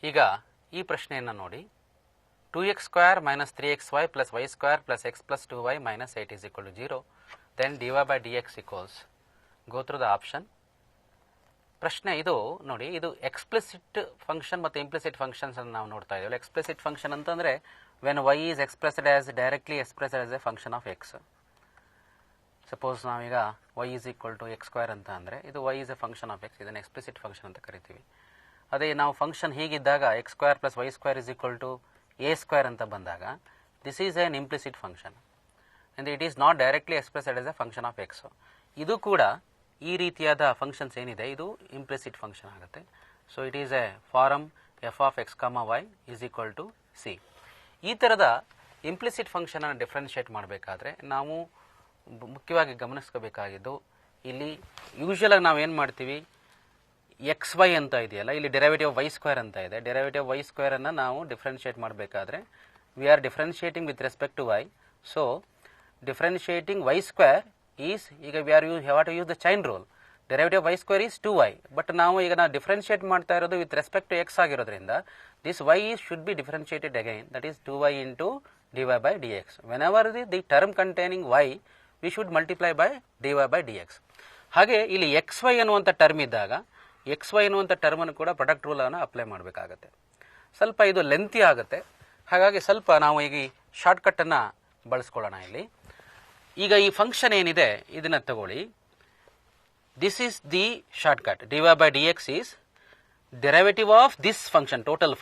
ಈಗ ಈ ಪ್ರಶ್ನೆಯನ್ನು ನೋಡಿ, 2x square minus 3xy plus y square plus x plus 2y minus 8 is equal to 0. Then dy by dx equals, go through the option. ಪ್ರಶ್ನೆ ಇದು ನೋಡಿ, ಇದು ಎಕ್ಸ್ಪ್ಲಿಸಿಟ್ ಫಂಕ್ಷನ್ ಮತ್ತು ಇಂಪ್ಲಿಸಿಟ್ ಫಂಕ್ಷನ್ಸ್ ಅನ್ನು ನಾವು ನೋಡ್ತಾ ಇದ್ದೇವೆ. ಎಕ್ಸ್ಪ್ಲಿಸಿಟ್ ಫಂಕ್ಷನ್ ಅಂತಂದರೆ when y is expressed as directly expressed as a function of x. Suppose ನಾವೀಗ y is equal to x square ಅಂತ ಅಂದರೆ ಇದು y is a function of x, ಇದನ್ನು ಎಕ್ಸ್ಪ್ಲಿಸಿಟ್ ಫಂಕ್ಷನ್ ಅಂತ ಕರಿತೀವಿ. ಅದೇ ನಾವು function ಹೀಗಿದ್ದಾಗ x square plus y square is equal to a square ಅಂತ ಬಂದಾಗ this is an implicit function and it is not directly expressed as a function of x. ಇದು ಕೂಡ ಈ ರೀತಿಯಾದ ಫಂಕ್ಷನ್ಸ್ ಏನಿದೆ ಇದು ಇಂಪ್ಲಿಸಿಟ್ ಫಂಕ್ಷನ್ ಆಗುತ್ತೆ. So it is a form f of x comma y is equal to c. ಈ ಥರದ ಇಂಪ್ಲಿಸಿಟ್ ಫಂಕ್ಷನನ್ನು ಡಿಫ್ರೆನ್ಷಿಯೇಟ್ ಮಾಡಬೇಕಾದ್ರೆ ನಾವು ಮುಖ್ಯವಾಗಿ ಗಮನಿಸ್ಕೋಬೇಕಾಗಿದ್ದು ಇಲ್ಲಿ ಯೂಶುವಲಾಗಿ ನಾವು ಏನು ಮಾಡ್ತೀವಿ, ಎಕ್ಸ್ ವೈ ಅಂತ ಇದೆಯಲ್ಲ, ಇಲ್ಲಿ ಡೆರಿವೇಟಿವ್ ವೈ ಸ್ಕ್ವೇರ್ ಅಂತ ಇದೆ. ಡೆರಿವೇಟಿವ್ ವೈ ಸ್ಕ್ವೇರನ್ನು ನಾವು ಡಿಫ್ರೆನ್ಷಿಯೇಟ್ ಮಾಡಬೇಕಾದ್ರೆ we are differentiating with respect to y. So differentiating y square is, ಈಗ we are have to use the chain rule. Derivative y square is 2y, but ನಾವು ಈಗ ನಾವು ಡಿಫ್ರೆನ್ಷಿಯೇಟ್ ಮಾಡ್ತಾ ಇರೋದು ವಿತ್ ರೆಸ್ಪೆಕ್ಟ್ ಟು ಎಕ್ಸ್ ಆಗಿರೋದ್ರಿಂದ this y should be differentiated again, that is 2y into dy by dx. Whenever the term containing y we should multiply by dy by dx. ಹಾಗೆ ಇಲ್ಲಿ ಎಕ್ಸ್ ವೈ ಅನ್ನುವಂಥ ಟರ್ಮ್ ಇದ್ದಾಗ ಎಕ್ಸ್ ವೈ ಅನ್ನುವಂಥ ಟರ್ಮನ್ನು ಕೂಡ ಪ್ರಾಡಕ್ಟ್ ರೂಲನ್ನು ಅಪ್ಲೈ ಮಾಡಬೇಕಾಗತ್ತೆ. ಸ್ವಲ್ಪ ಇದು ಲೆಂತಿ ಆಗುತ್ತೆ, ಹಾಗಾಗಿ ಸ್ವಲ್ಪ ನಾವು ಈಗ ಈ ಶಾರ್ಟ್ಕಟ್ಟನ್ನು ಬಳಸ್ಕೊಳ್ಳೋಣ. ಇಲ್ಲಿ ಈಗ ಈ ಫಂಕ್ಷನ್ ಏನಿದೆ ಇದನ್ನು ತಗೊಳ್ಳಿ. This is the shortcut. dy by dx is derivative of this function, total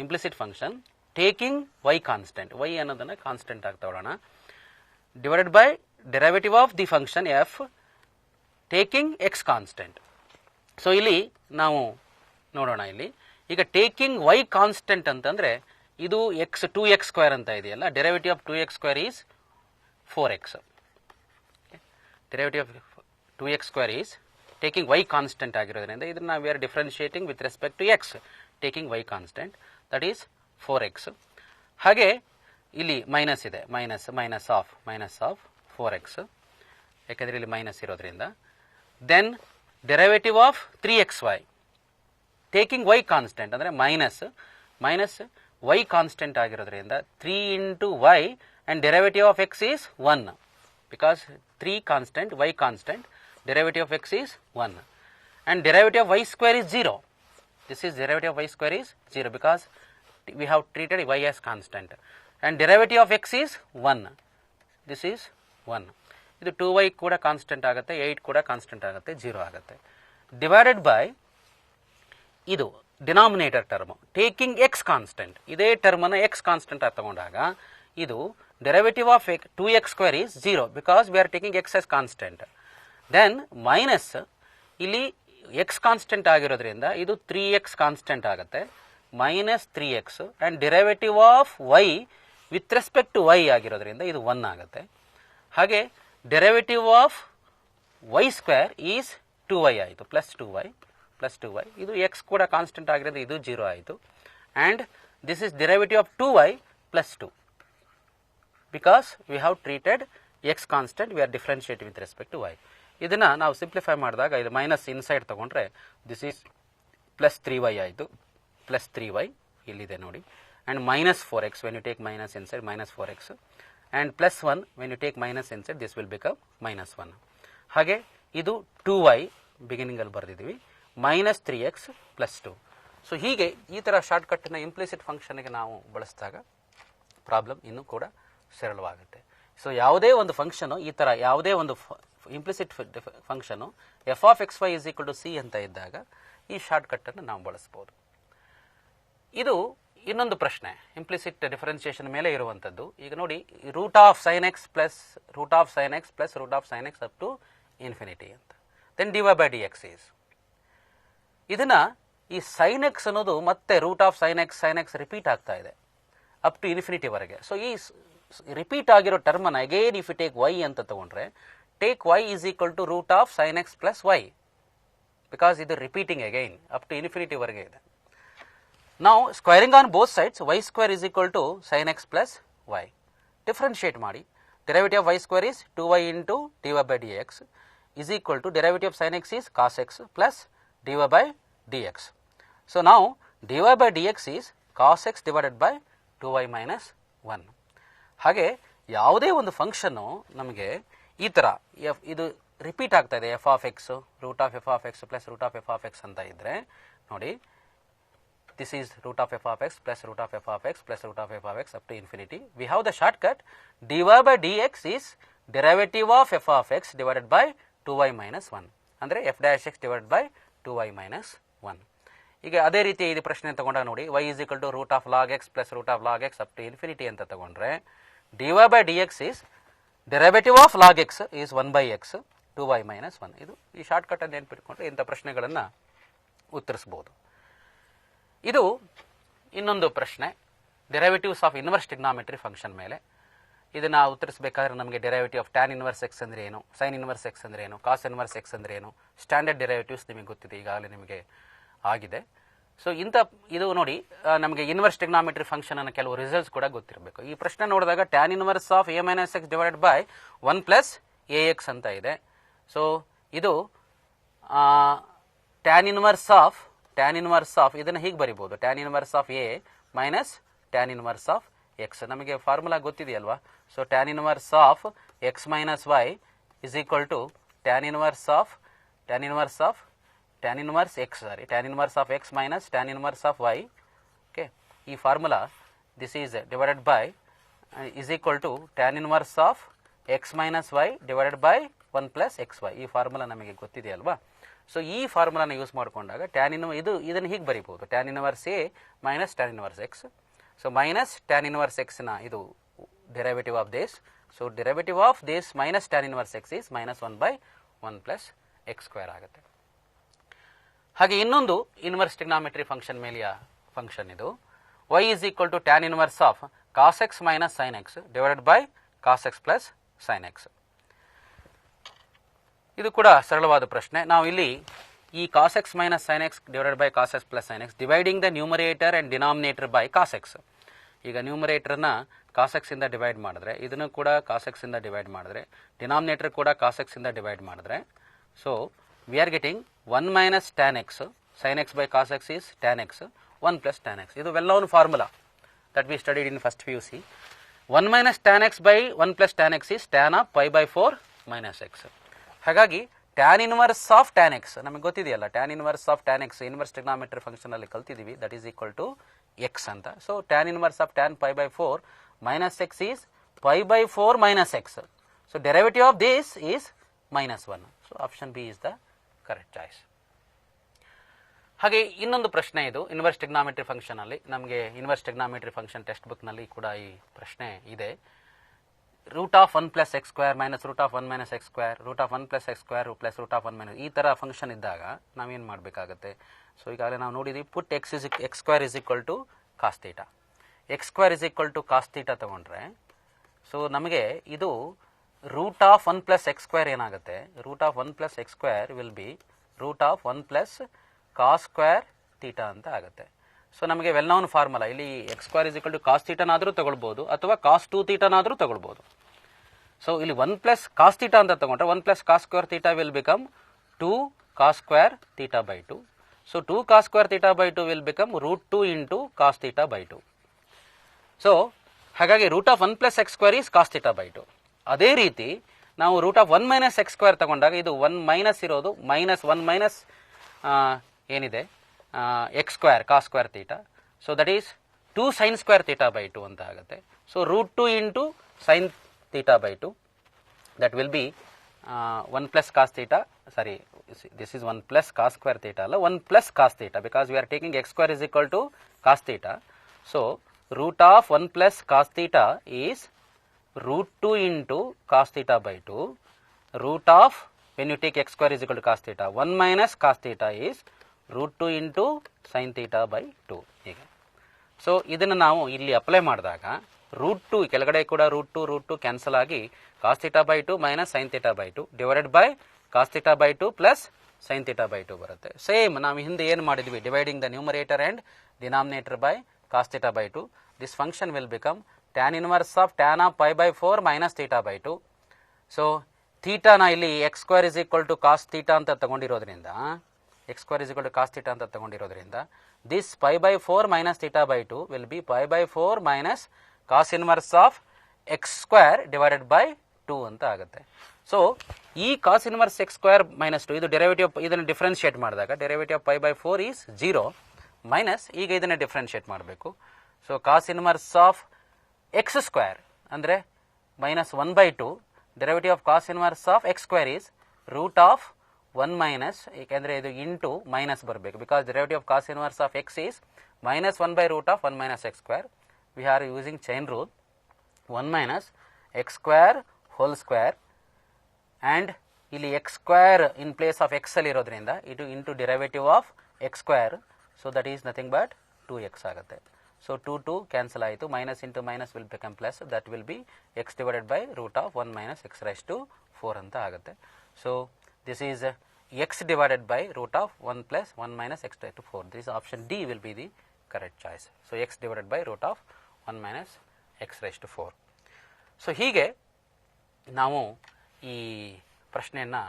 implicit function, taking y constant, y ಅನ್ನೋದನ್ನು ಕಾನ್ಸ್ಟೆಂಟ್ ಆಗಿ ತಗೊಳ್ಳೋಣ, divided by derivative of the function F taking X constant. So ಇಲ್ಲಿ ನಾವು ನೋಡೋಣ. ಇಲ್ಲಿ ಈಗ ಟೇಕಿಂಗ್ y ಕಾನ್ಸ್ಟೆಂಟ್ ಅಂತಂದರೆ ಇದು ಎಕ್ಸ್ 2x ಸ್ಕ್ವೇರ್ ಅಂತ ಇದೆಯಲ್ಲ, derivative of 2x square is 4x. Derivative of 2x square is taking y constant ಆಗಿರೋದ್ರಿಂದ ಇದನ್ನು ನಾವು are differentiating with respect to x, taking y constant, that is 4x. ಹಾಗೆ ಇಲ್ಲಿ ಮೈನಸ್ ಇದೆ, ಮೈನಸ್ ಆಫ್ 4x, ಯಾಕೆಂದರೆ ಇಲ್ಲಿ ಮೈನಸ್ ಇರೋದ್ರಿಂದ. Then derivative of 3xy taking y constant ಅಂದರೆ ಮೈನಸ್ y ಕಾನ್ಸ್ಟೆಂಟ್ ಆಗಿರೋದ್ರಿಂದ 3 into y and derivative of x is 1, because 3 constant, y constant, derivative of x is 1, and derivative of y square is 0. This is derivative of y square is 0 because we have treated y as constant, and derivative of x is 1. This is 1. ಇದು 2y ಕೂಡ ಕಾನ್ಸ್ಟೆಂಟ್ ಆಗುತ್ತೆ, 8 ಕೂಡ ಕಾನ್ಸ್ಟೆಂಟ್ ಆಗುತ್ತೆ, 0 ಆಗುತ್ತೆ. ಡಿವೈಡೆಡ್ ಬೈ ಇದು denominator term taking X constant, ಇದೇ ಟರ್ಮನ್ನು ಎಕ್ಸ್ ಕಾನ್ಸ್ಟೆಂಟ್ ಆಗಿ ತಗೊಂಡಾಗ ಇದು derivative of 2x square is 0 because we are taking x as constant. Then minus ಇಲ್ಲಿ x ಕಾನ್ಸ್ಟೆಂಟ್ ಆಗಿರೋದ್ರಿಂದ ಇದು 3x ಕಾನ್ಸ್ಟೆಂಟ್ ಆಗುತ್ತೆ, minus 3x, and derivative of y with respect to y ಆಗಿರೋದ್ರಿಂದ ಇದು 1 ಆಗುತ್ತೆ. ಹಾಗೆ derivative of y square is 2y ಆಯಿತು, ಪ್ಲಸ್ 2y, ಇದು x ಕೂಡ ಕಾನ್ಸ್ಟೆಂಟ್ ಆಗಿರೋದು, ಇದು 0 ಆಯಿತು. and this is derivative of 2y plus 2. Because we have treated x constant, we are differentiating with respect to y. ಇದನ್ನು ನಾವು ಸಿಂಪ್ಲಿಫೈ ಮಾಡಿದಾಗ ಇದು ಮೈನಸ್ ಇನ್ಸೈಡ್ ತೊಗೊಂಡ್ರೆ ದಿಸ್ ಈಸ್ ಪ್ಲಸ್ 3y ಆಯಿತು, ಪ್ಲಸ್ 3y ಇಲ್ಲಿದೆ ನೋಡಿ, and minus 4x when you take minus inside, minus 4x, and plus 1 when you take minus inside, this will become minus 1. ಹಾಗೆ ಇದು 2y ಬಿಗಿನಿಂಗಲ್ಲಿ ಬರೆದಿದ್ದೀವಿ, ಮೈನಸ್ 3x ಪ್ಲಸ್ 2. ಸೊ ಹೀಗೆ ಈ ಥರ ಶಾರ್ಟ್ಕಟ್ಟನ್ನು ಇಂಪ್ಲಿಸಿಟ್ ಫಂಕ್ಷನ್ಗೆ ನಾವು ಬಳಸಿದಾಗ ಪ್ರಾಬ್ಲಮ್ ಇನ್ನೂ ಕೂಡ ಸರಳವಾಗುತ್ತೆ. ಸೊ ಯಾವುದೇ ಒಂದು ಫಂಕ್ಷನು ಈ ಥರ ಯಾವುದೇ ಒಂದು implicit function f of x y is equal to c ಅಂತ ಇದ್ದಾಗ ಈ ಶಾರ್ಟ್ಕಟ್ಟನ್ನು ನಾವು ಬಳಸ್ಬೋದು. ಇದು ಇನ್ನೊಂದು ಪ್ರಶ್ನೆ ಇಂಪ್ಲಿಸಿಟ್ ಡಿಫರೆನ್ಸಿಯೇಷನ್ ಮೇಲೆ ಇರುವಂಥದ್ದು. ಈಗ ನೋಡಿ, root of sine x plus root of sine x up to infinity ಅಂತ, then d y by d x is, ಇದನ್ನು ಈ ಸೈನ್ ಎಕ್ಸ್ ಅನ್ನೋದು ಮತ್ತೆ root of sine x repeat ಆಗ್ತಾ ಇದೆ ಅಪ್ ಟು ಇನ್ಫಿನಿಟಿವರೆಗೆ. ಸೊ ಈ ರಿಪೀಟ್ ಆಗಿರೋ ಟರ್ಮನ್ನು again if you take y ಅಂತ ತಗೊಂಡ್ರೆ, take y is equal to root of sine x plus y, because ಇದು ರಿಪೀಟಿಂಗ್ ಅಗೈನ್ ಅಪ್ ಟು ಇನ್ಫಿನಿಟಿವರೆಗೆ ಇದೆ. ನಾವು squaring on both sides y square is equal to sine x plus y, differentiate ಮಾಡಿ, derivative of y square is 2y into d y by d x is equal to derivative of sine x is cos x plus d y by d x. So ನಾವು d y by d x is cos x divided by 2y minus 1. ಹಾಗೆ ಯಾವುದೇ ಒಂದು ಫಂಕ್ಷನ್ನು ನಮಗೆ ಈ ಥರ ಇದು ರಿಪೀಟ್ ಆಗ್ತಾ ಇದೆ, f of x root of f of x plus root of f of x ಅಂತ ಇದ್ದರೆ ನೋಡಿ, this is root of f of x plus root of f of x plus root of f of x up to infinity. We have the shortcut dy by dx is derivative of f of x divided by 2y minus 1 ಅಂದರೆ f dash x divided by 2y minus 1. ಈಗ ಅದೇ ರೀತಿ ಇದು ಪ್ರಶ್ನೆ ತಗೊಂಡಾಗ ನೋಡಿ y is equal to root of log x plus root of log x up to infinity ಅಂತ ತಗೊಂಡ್ರೆ dy by dx is derivative of log x is 1 by x 2y minus 1. ಇದು ಈ ಶಾರ್ಟ್ಕಟ್ ಅನ್ನು ನೆನಪಿಟ್ಕೊಂಡ್ರೆ ಇಂಥ ಪ್ರಶ್ನೆಗಳನ್ನು ಉತ್ತರಿಸಬಹುದು. ಇದು ಇನ್ನೊಂದು ಪ್ರಶ್ನೆ derivatives of inverse trigonometry function ಮೇಲೆ. ಇದನ್ನು ಉತ್ತರಿಸಬೇಕಾದ್ರೆ ನಮಗೆ derivative of tan inverse X ಅಂದರೆ ಏನು, ಸೈನ್ ಇನ್ವರ್ಸ್ ಎಕ್ಸ್ ಅಂದರೆ ಏನು, ಕಾಸ್ ಇನ್ವರ್ಸ್ ಎಕ್ಸ್ ಅಂದರೆ ಏನು, ಸ್ಟ್ಯಾಂಡರ್ಡ್ ಡೆರಿವೇಟಿವ್ಸ್ ನಿಮಗೆ ಗೊತ್ತಿದೆ, ಈಗಾಗಲೇ ನಿಮಗೆ ಆಗಿದೆ. ಸೊ ಇದು ನೋಡಿ ನಮಗೆ ಇನ್ವರ್ಸ್ ಟ್ರಿಗ್ನಾಮೆಟ್ರಿ ಫಂಕ್ಷನ್ ಅನ್ನು ಕೆಲವು ರಿಸಲ್ಟ್ಸ್ ಕೂಡ ಗೊತ್ತಿರಬೇಕು. ಈ ಪ್ರಶ್ನೆ ನೋಡಿದಾಗ tan inverse of a minus X divided by 1 plus A X ಅಂತ ಇದೆ. ಸೊ ಇದು ಟ್ಯಾನ್ ಇನ್ವರ್ಸ್ ಆಫ್ ಇದನ್ನು ಹೀಗೆ ಬರಿಬೋದು, tan inverse of a minus tan inverse of x. ನಮಗೆ ಫಾರ್ಮುಲಾ ಗೊತ್ತಿದೆಯಲ್ವಾ. So tan inverse of x minus y is equal to tan inverse of x minus tan inverse of y. Okay, ಈ formula this is divided by is equal to tan inverse of x minus y divided by 1 plus x y. ಈ ಫಾರ್ಮುಲಾ ನಮಗೆ ಗೊತ್ತಿದೆಯಲ್ವಾ. ಸೊ ಈ ಫಾರ್ಮುಲಾನ ಯೂಸ್ ಮಾಡಿಕೊಂಡಾಗ ಇದನ್ನು ಹೀಗೆ ಬರೀಬಹುದು, tan inverse a minus tan inverse x. So minus tan inverse ಎಕ್ಸ್ನ ಇದು derivative of this. So derivative of this minus tan inverse x is minus 1 by 1 plus x square ಆಗುತ್ತೆ. ಹಾಗೆ ಇನ್ನೊಂದು ಇನ್ವರ್ಸ್ ಟ್ರಿಗ್ನಾಮೆಟ್ರಿ ಫಂಕ್ಷನ್ ಮೇಲೆಯ ಫಂಕ್ಷನ್ ಇದು y is equal to tan inverse of cos x minus sine x divided by cos x plus sine x. ಇದು ಕೂಡ ಸರಳವಾದ ಪ್ರಶ್ನೆ. ನಾವು ಇಲ್ಲಿ ಈ cos x minus sine x divided by cos x plus sine x dividing the numerator and denominator by cos x. ಈಗ ನ್ಯೂಮರೇಟರ್ನ ಕಾಸ್ ಎಕ್ಸ್ ಇಂದ ಡಿವೈಡ್ ಮಾಡಿದ್ರೆ, ಇದನ್ನು ಕೂಡ ಕಾಸ್ ಎಕ್ಸ್ ಇಂದ ಡಿವೈಡ್ ಮಾಡಿದ್ರೆ, ಡಿನಾಮಿನೇಟರ್ ಕೂಡ ಕಾಸ್ ಎಕ್ಸ್ ಇಂದ ಡಿವೈಡ್ ಮಾಡಿದ್ರೆ, so we are getting 1 minus tan x sine x by cos x is tan x 1 plus tan x. ಇದು well known formula that we studied in first PUC. 1 minus tan X by 1 plus tan x is tan of pi by 4 minus x. ಹಾಗಾಗಿ tan inverse of tan x ನಮಗೆ ಗೊತ್ತಿದೆಯಲ್ಲ, tan inverse of tan x inverse trigonometry function ಅಲ್ಲಿ ಕಲ್ತಿದ್ದೀವಿ, that is equal to x ಅಂತ. So tan inverse of tan pi by 4 minus x is pi by 4 minus x. So derivative of this is minus 1. So option B is the correct choice. ಹಾಗೆ ಇನ್ನೊಂದು ಪ್ರಶ್ನೆ ಇದು ಇನ್ವರ್ಸ್ ಟ್ರಿಗ್ನಾಮೆಟ್ರಿ ಫಂಕ್ಷನ್ ಅಲ್ಲಿ. ನಮಗೆ inverse trigonometry function textbook ನಲ್ಲಿ ಕೂಡ ಈ ಪ್ರಶ್ನೆ ಇದೆ. Root of 1 plus x square minus root of 1 minus x square, root of 1 plus x square plus root of 1 minus, ಈ ಥರ ಫಂಕ್ಷನ್ ಇದ್ದಾಗ ನಾವೇನು ಮಾಡಬೇಕಾಗುತ್ತೆ. ಸೊ ಈಗಾಗಲೇ ನಾವು ನೋಡಿದ್ವಿ, put x square is equal to cos theta. X square is equal to cos theta ತಗೊಂಡ್ರೆ ಸೊ ನಮಗೆ ಇದು root of 1 plus x square ಏನಾಗುತ್ತೆ, root of 1 plus x square will be root of 1 plus cos square theta ಅಂತ ಆಗುತ್ತೆ. ಸೊ ನಮಗೆ ವೆಲ್ ನೌನ್ ಫಾರ್ಮುಲಾ ಇಲ್ಲಿ x square is equal to cos ಥೀಟಾನಾದರೂ ತಗೊಳ್ಬೋದು ಅಥವಾ ಕಾಸ್ 2 ಥೀಟಾನಾದರೂ ತಗೊಳ್ಬೋದು. ಸೊ ಇಲ್ಲಿ 1 ಪ್ಲಸ್ ಕಾಸ್ ಥೀಟಾ ಅಂತ ತಗೊಂಡ್ರೆ 1 plus cos square theta will become 2 cos square theta by 2. So 2 cos square theta by 2 will become root 2 into cos theta by 2. So ಹಾಗಾಗಿ root of 1 plus x square is cos theta by 2. ಅದೇ ರೀತಿ ನಾವು root of 1 minus x square ತಗೊಂಡಾಗ ಇದು 1 ಮೈನಸ್ ಇರೋದು ಮೈನಸ್ 1 ಮೈನಸ್ ಏನಿದೆ x square cos square theta. So that is 2 sine square theta by 2 ಅಂತ ಆಗುತ್ತೆ. So root 2 into sine theta by 2, that will be 1 plus cos theta, sorry, this is 1 plus cos square theta, 1 plus cos theta, because we are taking x square is equal to cos theta. So root of 1 plus cos theta is root 2 into cos theta by 2. Root of, when you take x square is equal to cos theta, 1 minus cos theta is root 2 into sin theta by 2. So ಇದನ್ನು ನಾವು ಇಲ್ಲಿ ಅಪ್ಲೈ ಮಾಡಿದಾಗ ರೂಟ್ 2 ಕೆಳಗಡೆ ಕೂಡ ರೂಟ್ 2 ಕ್ಯಾನ್ಸಲ್ ಆಗಿ cos theta by 2 minus sine theta by 2 divided by cos theta by 2 plus sine theta by 2 ಬರುತ್ತೆ. ಸೇಮ್ ನಾವು ಹಿಂದೆ ಏನು ಮಾಡಿದ್ವಿ, dividing the numerator and denominator by cos theta by 2. This function will become tan inverse of tan of pi by 4 minus theta by 2. So ಥೀಟಾನ ಇಲ್ಲಿ x square is equal to cos theta ಅಂತ ತಗೊಂಡಿರೋದ್ರಿಂದ, x square is equal to cos theta ಅಂತ ತಗೊಂಡಿರೋದ್ರಿಂದ this pi by 4 minus theta by 2 will be pi by 4 minus cos inverse of x square divided by 2 ಅಂತ ಆಗುತ್ತೆ. ಸೊ ಈ cos inverse x square minus 2 ಇದು ಡೆರಿವೇಟಿವ್, ಇದನ್ನು ಡಿಫ್ರೆನ್ಶಿಯೇಟ್ ಮಾಡಿದಾಗ derivative pi by 4 is 0. Minus ಈಗ ಇದನ್ನೇ ಡಿಫ್ರೆನ್ಷಿಯೇಟ್ ಮಾಡಬೇಕು. So cos inverse of x square ಅಂದರೆ minus 1 by 2, derivative of cos inverse of x square is root of 1 minus, ಏಕೆಂದರೆ ಇದು ಇಂಟು ಮೈನಸ್ ಬರಬೇಕು, because derivative of cos inverse of x is minus 1 by root of 1 minus x square. We are using chain rule, 1 minus x square whole square, and ಇಲ್ಲಿ x square in place of x ಅಲ್ಲಿ ಇರೋದ್ರಿಂದ ಇದು into derivative of x square, so that is nothing but 2x ಆಗುತ್ತೆ. So 2 cancel ಆಯಿತು, minus into minus will become plus, that will be x divided by root of 1 minus x raised to 4 ಅಂತ ಆಗುತ್ತೆ. So this is x divided by root of 1 plus 1 minus x raised to 4. This option D will be the correct choice. So x divided by root of 1 minus x raised to 4. So ಹೀಗೆ ನಾವು ಈ ಪ್ರಶ್ನೆಯನ್ನು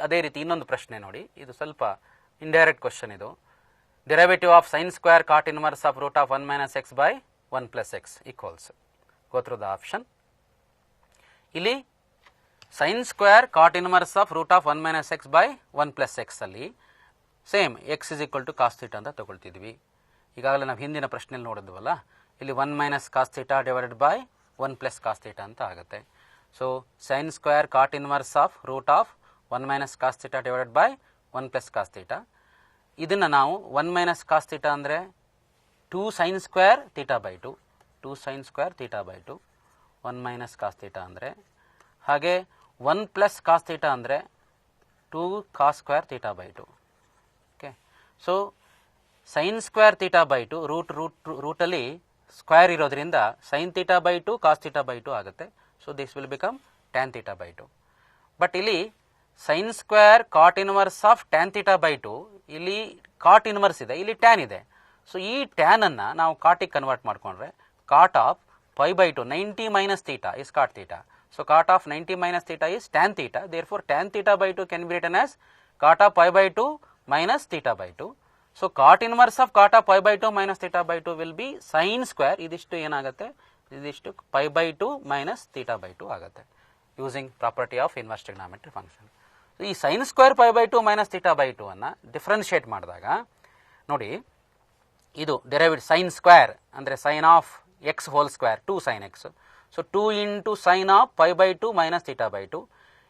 ಅದೇ ರೀತಿ ಇನ್ನೊಂದು ಪ್ರಶ್ನೆ ನೋಡಿ, ಇದು ಸ್ವಲ್ಪ ಇಂಡೈರೆಕ್ಟ್ ಕ್ವಶನ್. ಇದು derivative of sin square cot inverse of root of 1 minus x by 1 plus x equals, go through the option. ಇಲ್ಲಿ sin square cot inverse of root of 1 minus x by 1 plus x ಅಲ್ಲಿ same x is equal to cos theta ಅಂತ ತಗೊಳ್ತಿದ್ವಿ. ಈಗಾಗಲೇ ನಾವು ಹಿಂದಿನ ಪ್ರಶ್ನೆಯಲ್ಲಿ ನೋಡಿದ್ವಲ್ಲ, ಇಲ್ಲಿ 1 minus cos theta divided by 1 plus cos theta ಅಂತ ಆಗುತ್ತೆ. So sin square cot inverse of root of 1 minus cos theta divided by 1 plus cos theta, ಇದನ್ನು ನಾವು 1 ಮೈನಸ್ ಕಾಸ್ ಥೀಟಾ ಅಂದರೆ 2 sine square theta by 2, 2 sine square theta by 2, 1 minus cos theta ಅಂದರೆ, ಹಾಗೆ 1 ಪ್ಲಸ್ ಕಾಸ್ ಥೀಟಾ ಅಂದರೆ 2 cos square theta by 2. Okay, so sine square theta by 2 ರೂಟಲ್ಲಿ ಸ್ಕ್ವೇರ್ ಇರೋದ್ರಿಂದ sine theta by 2 cos theta by 2 ಆಗುತ್ತೆ. So this will become tan theta by 2. But ಇಲ್ಲಿ sine square cot inverse of tan theta by 2, ಇಲ್ಲಿ ಕಾಟ್ ಇನ್ವರ್ಸ್ ಇದೆ, ಇಲ್ಲಿ ಟ್ಯಾನ್ ಇದೆ. ಸೊ ಈ ಟ್ಯಾನನ್ನು ನಾವು ಕಾಟಿಗೆ ಕನ್ವರ್ಟ್ ಮಾಡಿಕೊಂಡ್ರೆ cot of pi by 2 90 minus theta is cot theta. So cot of 90 minus theta is tan theta, therefore tan theta by 2 can be written as cot of pi by 2 minus theta by 2. So cot inverse of cot of pi by 2 minus theta by 2 will be sine square, ಇದಿಷ್ಟು ಏನಾಗುತ್ತೆ, ಇದಿಷ್ಟು pi by 2 minus theta by 2 ಆಗುತ್ತೆ, using property of inverse trigonometry function. ಈ sine square pi by 2 minus theta by 2 ಅನ್ನು ಡಿಫ್ರೆನ್ಷಿಯೇಟ್ ಮಾಡಿದಾಗ ನೋಡಿ, ಇದು ಡೆರೈವೇಟಿವ್ ಸೈನ್ ಸ್ಕ್ವೇರ್ ಅಂದರೆ sign of x whole square 2 sine x. So 2 into sine of pi by 2 minus theta by 2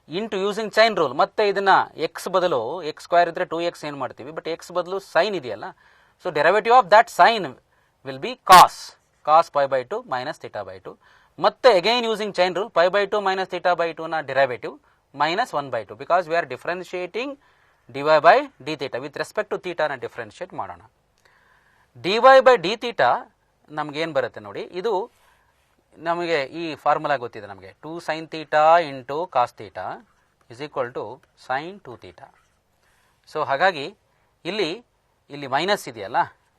into using chain rule. ಮತ್ತೆ ಇದನ್ನು ಎಕ್ಸ್ ಬದಲು ಎಕ್ಸ್ ಸ್ಕ್ವೇರ್ ಇದ್ದರೆ 2x ಏನು ಮಾಡ್ತೀವಿ, ಬಟ್ ಎಕ್ಸ್ ಬದಲು ಸೈನ್ ಇದೆಯಲ್ಲ, so derivative of that sine will be cos pi by 2 minus theta by 2. ಮತ್ತೆ again using chain rule pi by 2 minus theta by 2 ನ derivative minus 1 by 2, because we are differentiating dy by d theta with respect to theta ನ ಡಿಫ್ರೆನ್ಷಿಯೇಟ್ ಮಾಡೋಣ. dy by d theta ನಮ್ಗೆ ಏನು ಬರುತ್ತೆ ನೋಡಿ, ಇದು ನಮಗೆ ಈ ಫಾರ್ಮುಲಾ ಗೊತ್ತಿದೆ ನಮಗೆ, 2 sin theta into cos theta is equal to sine 2 theta. So ಹಾಗಾಗಿ ಇಲ್ಲಿ ಮೈನಸ್ ಇದೆಯಲ್ಲ,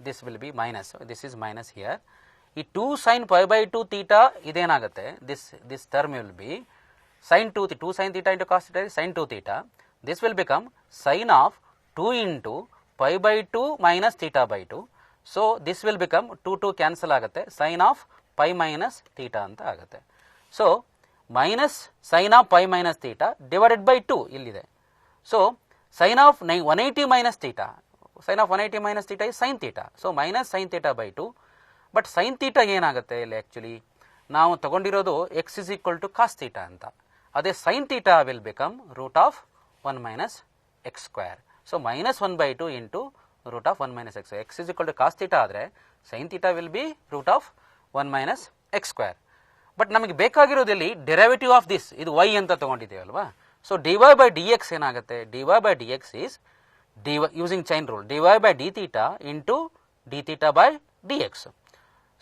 this will be minus, this is minus here. ಈ 2 sin ಪೈ ಬೈ 2 theta ಇದೇನಾಗುತ್ತೆ, this term will be sin 2 sin theta into cos theta is sin 2 theta. This will become sin of 2 into pi by 2 minus theta by 2. So this will become 2 cancel ಆಗುತ್ತೆ, sin of pi minus theta ಅಂತ ಆಗುತ್ತೆ. So minus sin of pi minus theta divided by 2 ಇಲ್ಲಿದೆ. So sin of 180 minus theta, sin of 180 minus theta is sin theta. So minus sin theta by 2. But sin theta ಏನಾಗುತ್ತೆ ಇಲ್ಲಿ, ಆ್ಯಕ್ಚುಲಿ ನಾವು ತಗೊಂಡಿರೋದು x is equal to cos theta ಅಂತ. ಅದೇ sin theta will become root of 1 minus x square. So minus 1 by 2 into root of 1 minus x. X is equal to cos theta ಆದರೆ sin theta will be root of 1 minus x square. But ನಮಗೆ ಬೇಕಾಗಿರೋದಲ್ಲಿ ಡೆರಿವೇಟಿವ್ ಆಫ್ ದಿಸ್, ಇದು y ಅಂತ ತಗೊಂಡಿದ್ದೇವಲ್ವಾ. ಸೊ dy by dx ಏನಾಗುತ್ತೆ, dy by dx is using chain rule dy by d theta into d theta by dx.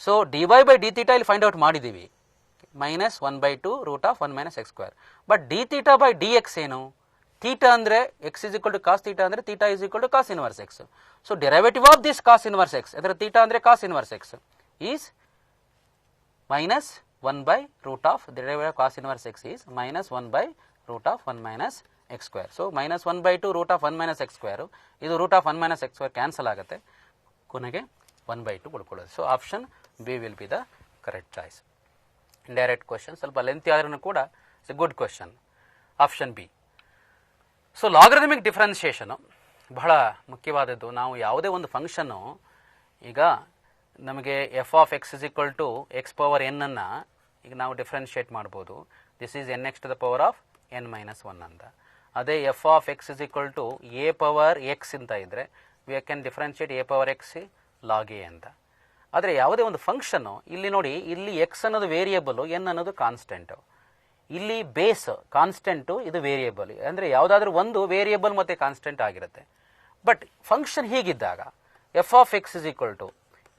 So dy by d theta ಇಲ್ಲಿ ಫೈಂಡ್ ಔಟ್ ಮಾಡಿದ್ದೀವಿ, minus 1 by 2 root of 1 minus x square. But d theta by dx ಏನು, ಥೀಟಾ ಅಂದರೆ x is equal to cos theta ಅಂದರೆ theta is equal to cos inverse x. So derivative of this cos inverse x, ಅದರ ಥೀಟಾ ಅಂದರೆ cos inverse x is minus 1 by root of, the derivative of cos inverse x is minus 1 by root of 1 minus x square. So minus 1 by 2 root of 1 minus x square, ಇದು root of 1 minus x square cancel ಆಗುತ್ತೆ, ಕೊನೆಗೆ 1 by 2 ಉಳ್ಕೊಳ್ಳೋದು. So option B will be the correct choice. Indirect question, ಸ್ವಲ್ಪ ಲೆಂತಿ ಆದ್ರೂ ಕೂಡ it's a good question. Option B. So logarithmic differentiation ಬಹಳ ಮುಖ್ಯವಾದದ್ದು. ನಾವು ಯಾವುದೇ ಒಂದು ಫಂಕ್ಷನ್ನು ಈಗ ನಮಗೆ f of x is equal to x power n ಅನ್ನು ಈಗ ನಾವು ಡಿಫ್ರೆನ್ಷಿಯೇಟ್ ಮಾಡ್ಬೋದು. This is n x to the power of n minus one ಅಂತ. ಅದೇ F of x is equal to a power x ಅಂತ ಇದ್ದರೆ we can differentiate a power x log a ಅಂತ. ಆದರೆ ಯಾವುದೇ ಒಂದು ಫಂಕ್ಷನ್ನು ಇಲ್ಲಿ ನೋಡಿ, ಇಲ್ಲಿ ಎಕ್ಸ್ ಅನ್ನೋದು ವೇರಿಯೇಬಲು, ಎನ್ ಅನ್ನೋದು ಕಾನ್ಸ್ಟೆಂಟು. ಇಲ್ಲಿ ಬೇಸ್ ಕಾನ್ಸ್ಟೆಂಟು, ಇದು ವೇರಿಯೇಬಲ್. ಅಂದರೆ ಯಾವುದಾದ್ರೂ ಒಂದು ವೇರಿಯೇಬಲ್ ಮತ್ತು ಕಾನ್ಸ್ಟೆಂಟ್ ಆಗಿರುತ್ತೆ. ಬಟ್ ಫಂಕ್ಷನ್ ಹೀಗಿದ್ದಾಗ f of x is equal to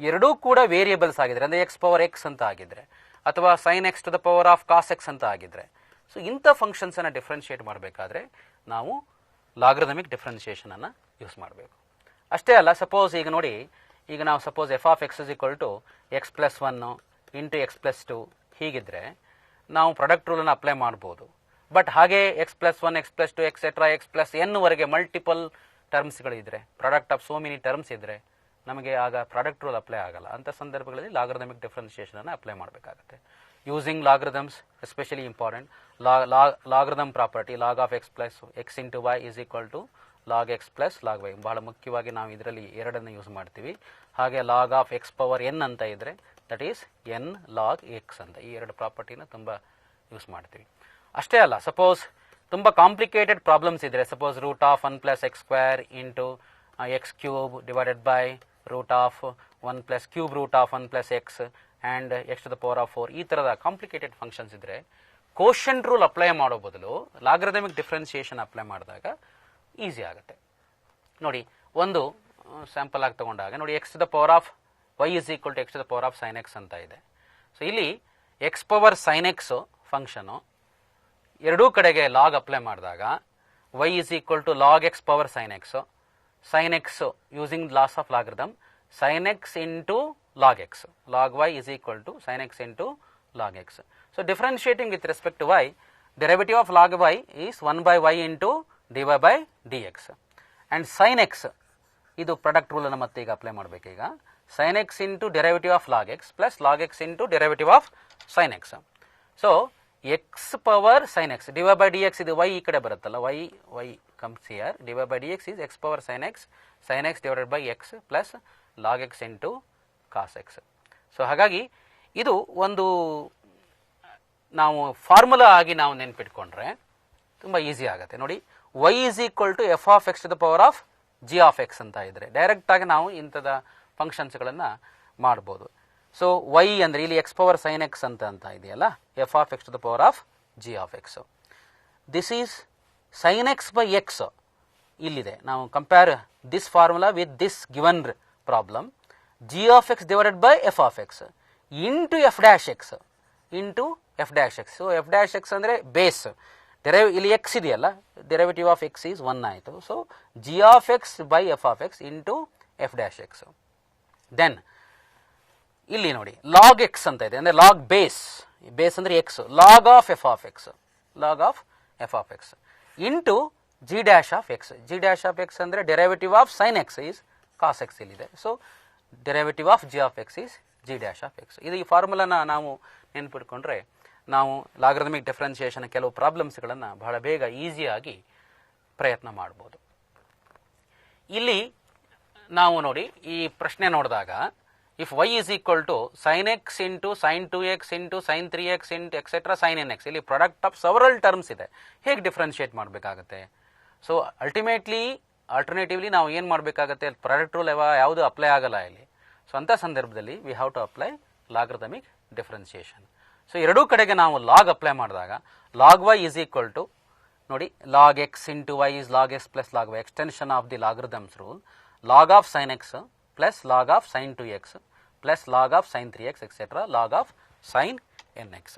ಎರಡೂ ಕೂಡ ವೇರಿಯೇಬಲ್ಸ್ ಆಗಿದ್ರೆ, ಅಂದರೆ ಎಕ್ಸ್ ಪವರ್ ಎಕ್ಸ್ ಅಂತ ಆಗಿದ್ರೆ, ಅಥವಾ sine x to the power of cos x ಅಂತ ಆಗಿದ್ರೆ, ಸೊ ಇಂಥ ಫಂಕ್ಷನ್ಸನ್ನು ಡಿಫ್ರೆನ್ಷಿಯೇಟ್ ಮಾಡಬೇಕಾದ್ರೆ ನಾವು ಲಾಗರಿಥಮಿಕ್ ಡಿಫ್ರೆನ್ಷಿಯೇಷನನ್ನು ಯೂಸ್ ಮಾಡಬೇಕು. ಅಷ್ಟೇ ಅಲ್ಲ, ಸಪೋಸ್ ಈಗ ನೋಡಿ, ಈಗ ನಾವು suppose f of x is equal to x plus one into x plus two ಹೀಗಿದ್ರೆ ನಾವು ಪ್ರಾಡಕ್ಟ್ ರೂಲನ್ನು ಅಪ್ಲೈ ಮಾಡ್ಬೋದು. ಬಟ್ ಹಾಗೆ x plus one, x plus two, etcetera x plus ಎನ್ವರೆಗೆ ಮಲ್ಟಿಪಲ್ ಟರ್ಮ್ಸ್ಗಳಿದ್ರೆ, product of so many terms ಇದ್ದರೆ ನಮಗೆ ಆಗ ಪ್ರಾಡಕ್ಟ್ ರೂಲ್ ಅಪ್ಲೈ ಆಗಲ್ಲ. ಅಂಥ ಸಂದರ್ಭಗಳಲ್ಲಿ ಲಾಗರಿಥಮಿಕ್ ಡಿಫ್ರೆನ್ಷಿಯೇಷನನ್ನು ಅಪ್ಲೈ ಮಾಡಬೇಕಾಗುತ್ತೆ. Using logarithms especially important. Logarithm property log of x plus x into y is equal to log x plus log y. ಬಹಳ ಮುಖ್ಯವಾಗಿ ನಾವು ಇದರಲ್ಲಿ ಎರಡನ್ನು ಯೂಸ್ ಮಾಡ್ತೀವಿ. ಹಾಗೆ log of x power n ಅಂತ ಇದ್ದರೆ that is n log x ಅಂತ. ಈ ಎರಡು ಪ್ರಾಪರ್ಟಿನ ತುಂಬ ಯೂಸ್ ಮಾಡ್ತೀವಿ. ಅಷ್ಟೇ ಅಲ್ಲ, ಸಪೋಸ್ ತುಂಬ ಕಾಂಪ್ಲಿಕೇಟೆಡ್ ಪ್ರಾಬ್ಲಮ್ಸ್ ಇದ್ದರೆ, suppose root of one plus x square into x cube divided by root of one plus cube root of one plus x and x to the power of 4, ಈ ಥರದ ಕಾಂಪ್ಲಿಕೇಟೆಡ್ ಫಂಕ್ಷನ್ಸ್ ಇದ್ದರೆ ಕೋಶೆಂಟ್ ರೂಲ್ ಅಪ್ಲೈ ಮಾಡೋ ಬದಲು ಲಾಗರಿಥಮಿಕ್ ಡಿಫ್ರೆನ್ಷಿಯೇಷನ್ ಅಪ್ಲೈ ಮಾಡಿದಾಗ ಈಸಿ ಆಗುತ್ತೆ. ನೋಡಿ, ಒಂದು ಸ್ಯಾಂಪಲ್ ಆಗಿ ತಗೊಂಡಾಗ ನೋಡಿ, x to the power of y is equal to x to the power of sine x ಅಂತ ಇದೆ. ಸೊ ಇಲ್ಲಿ x power sine x function ಎರಡೂ ಕಡೆಗೆ ಲಾಗ್ ಅಪ್ಲೈ ಮಾಡಿದಾಗ y is equal to log x power sine x, sine x using laws of logarithm sine x into log x, log y is equal to sine x into log x. So differentiating with respect to y, derivative of log y is 1 by y into dy by dx. And sine x ಇದು ಪ್ರಾಡಕ್ಟ್ ರೂಲನ್ನು ಮತ್ತೆ ಈಗ ಅಪ್ಲೈ ಮಾಡಬೇಕೀಗ. Sine x into derivative of log x plus log x into derivative of sine x. So x power sine x d y by d x, ಇದು ವೈ ಈ ಕಡೆ ಬರುತ್ತಲ್ಲ, y comes here, d y by d x is x power sine x divided by x plus log x into cos x. So ಹಾಗಾಗಿ ಇದು ಒಂದು ನಾವು ಫಾರ್ಮುಲಾ ಆಗಿ ನಾವು ನೆನ್ಪಿಟ್ಕೊಂಡ್ರೆ ತುಂಬ ಈಸಿ ಆಗುತ್ತೆ. ನೋಡಿ, y is equal to f of x to the power of g of x ಅಂತ ಇದ್ದರೆ ಡೈರೆಕ್ಟಾಗಿ ನಾವು ಇಂಥದ ಫಂಕ್ಷನ್ಸ್ಗಳನ್ನು ಮಾಡ್ಬೋದು. ಸೊ ವೈ ಅಂದರೆ ಇಲ್ಲಿ ಎಕ್ಸ್ ಪವರ್ ಸೈನ್ ಎಕ್ಸ್ ಅಂತ ಇದೆಯಲ್ಲ, f of x to the power of g of x. This is sine x by x ಇಲ್ಲಿದೆ. ನಾವು compare this formula with this given problem, g of x divided by f of x into f dash x into f dash x. So f dash x ಅಂದರೆ ಬೇಸ್, ಇಲ್ಲಿ ಎಕ್ಸ್ ಇದೆಯಲ್ಲ, ಡೆರಿವೇಟಿವ್ ಆಫ್ ಎಕ್ಸ್ ಈಸ್ 1 ಆಯಿತು. So g of x by f of x into f dash x. Then ಇಲ್ಲಿ ನೋಡಿ, ಲಾಗ್ ಎಕ್ಸ್ ಅಂತ ಇದೆ, ಅಂದರೆ ಲಾಗ್ ಬೇಸ್ ಅಂದರೆ x, log of f of x into g dash of x. G dash of x ಅಂದರೆ derivative of sine x is cos x ಇಲ್ಲಿದೆ. So derivative of g of x is g dash of x. ಇದು ಈ ಫಾರ್ಮುಲಾನ ನಾವು ನೆನ್ಪಿಟ್ಕೊಂಡ್ರೆ ನಾವು ಲಾಗರಿಥಮಿಕ್ ಡಿಫ್ರೆನ್ಷಿಯೇಷನ್ ಕೆಲವು ಪ್ರಾಬ್ಲಮ್ಸ್ಗಳನ್ನು ಬಹಳ ಬೇಗ ಈಸಿಯಾಗಿ ಪ್ರಯತ್ನ ಮಾಡ್ಬೋದು. ಇಲ್ಲಿ ನಾವು ನೋಡಿ, ಈ ಪ್ರಶ್ನೆ ನೋಡಿದಾಗ if y is equal to sine x into sine 2x into sine 3x into etcetera sine n x, ಇಲ್ಲಿ ಪ್ರಾಡಕ್ಟ್ ಆಫ್ ಸವರಲ್ ಟರ್ಮ್ಸ್ ಇದೆ, ಹೇಗೆ ಡಿಫ್ರೆನ್ಷಿಯೇಟ್ ಮಾಡಬೇಕಾಗತ್ತೆ? ಸೊ ಆಲ್ಟರ್ನೇಟಿವ್ಲಿ ನಾವು ಏನು ಮಾಡಬೇಕಾಗತ್ತೆ, ಪ್ರಾಡಕ್ಟ್ ರೂಲ್ ಯಾವುದು ಅಪ್ಲೈ ಆಗಲ್ಲ ಇಲ್ಲಿ. ಸೊ ಅಂಥ ಸಂದರ್ಭದಲ್ಲಿ we have to apply logarithmic differentiation. So ಎರಡೂ ಕಡೆಗೆ ನಾವು ಲಾಗ್ ಅಪ್ಲೈ ಮಾಡಿದಾಗ log y is equal to ನೋಡಿ, log x into y is log x plus log y, extension of the logarithms rule, log of sine x plus log of sine 2x plus log of sine 3x etcetera log of sine n x.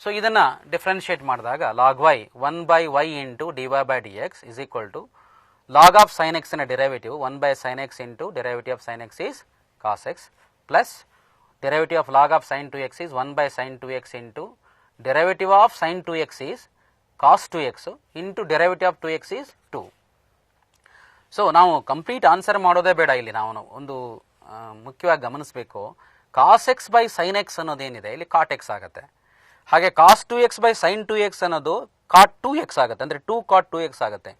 So ಇದನ್ನು ಡಿಫ್ರೆನ್ಷಿಯೇಟ್ ಮಾಡಿದಾಗ log y 1 by y into d y by d x is equal to log of sine ಎಕ್ಸ್ನ derivative 1 by sin x into derivative of sine x is cos x plus derivative of log of sin 2x is 1 by sin 2x into derivative of sin 2x is cos 2x into derivative of 2x is 2. So ನಾವು ಕಂಪ್ಲೀಟ್ ಆನ್ಸರ್ ಮಾಡೋದೇ ಬೇಡ, ಇಲ್ಲಿ ನಾವು ಒಂದು ಮುಖ್ಯವಾಗಿ ಗಮನಿಸಬೇಕು, cos x by sine x ಅನ್ನೋದೇನಿದೆ ಇಲ್ಲಿ ಕಾಟ್ ಎಕ್ಸ್ ಆಗುತ್ತೆ. ಹಾಗೆ ಕಾಸ್ 2x ಬೈ ಸೈನ್ 2x ಅನ್ನೋದು ಕಾಟ್ 2x ಆಗುತ್ತೆ, ಅಂದರೆ 2 ಕಾಟ್ 2x ಆಗುತ್ತೆ.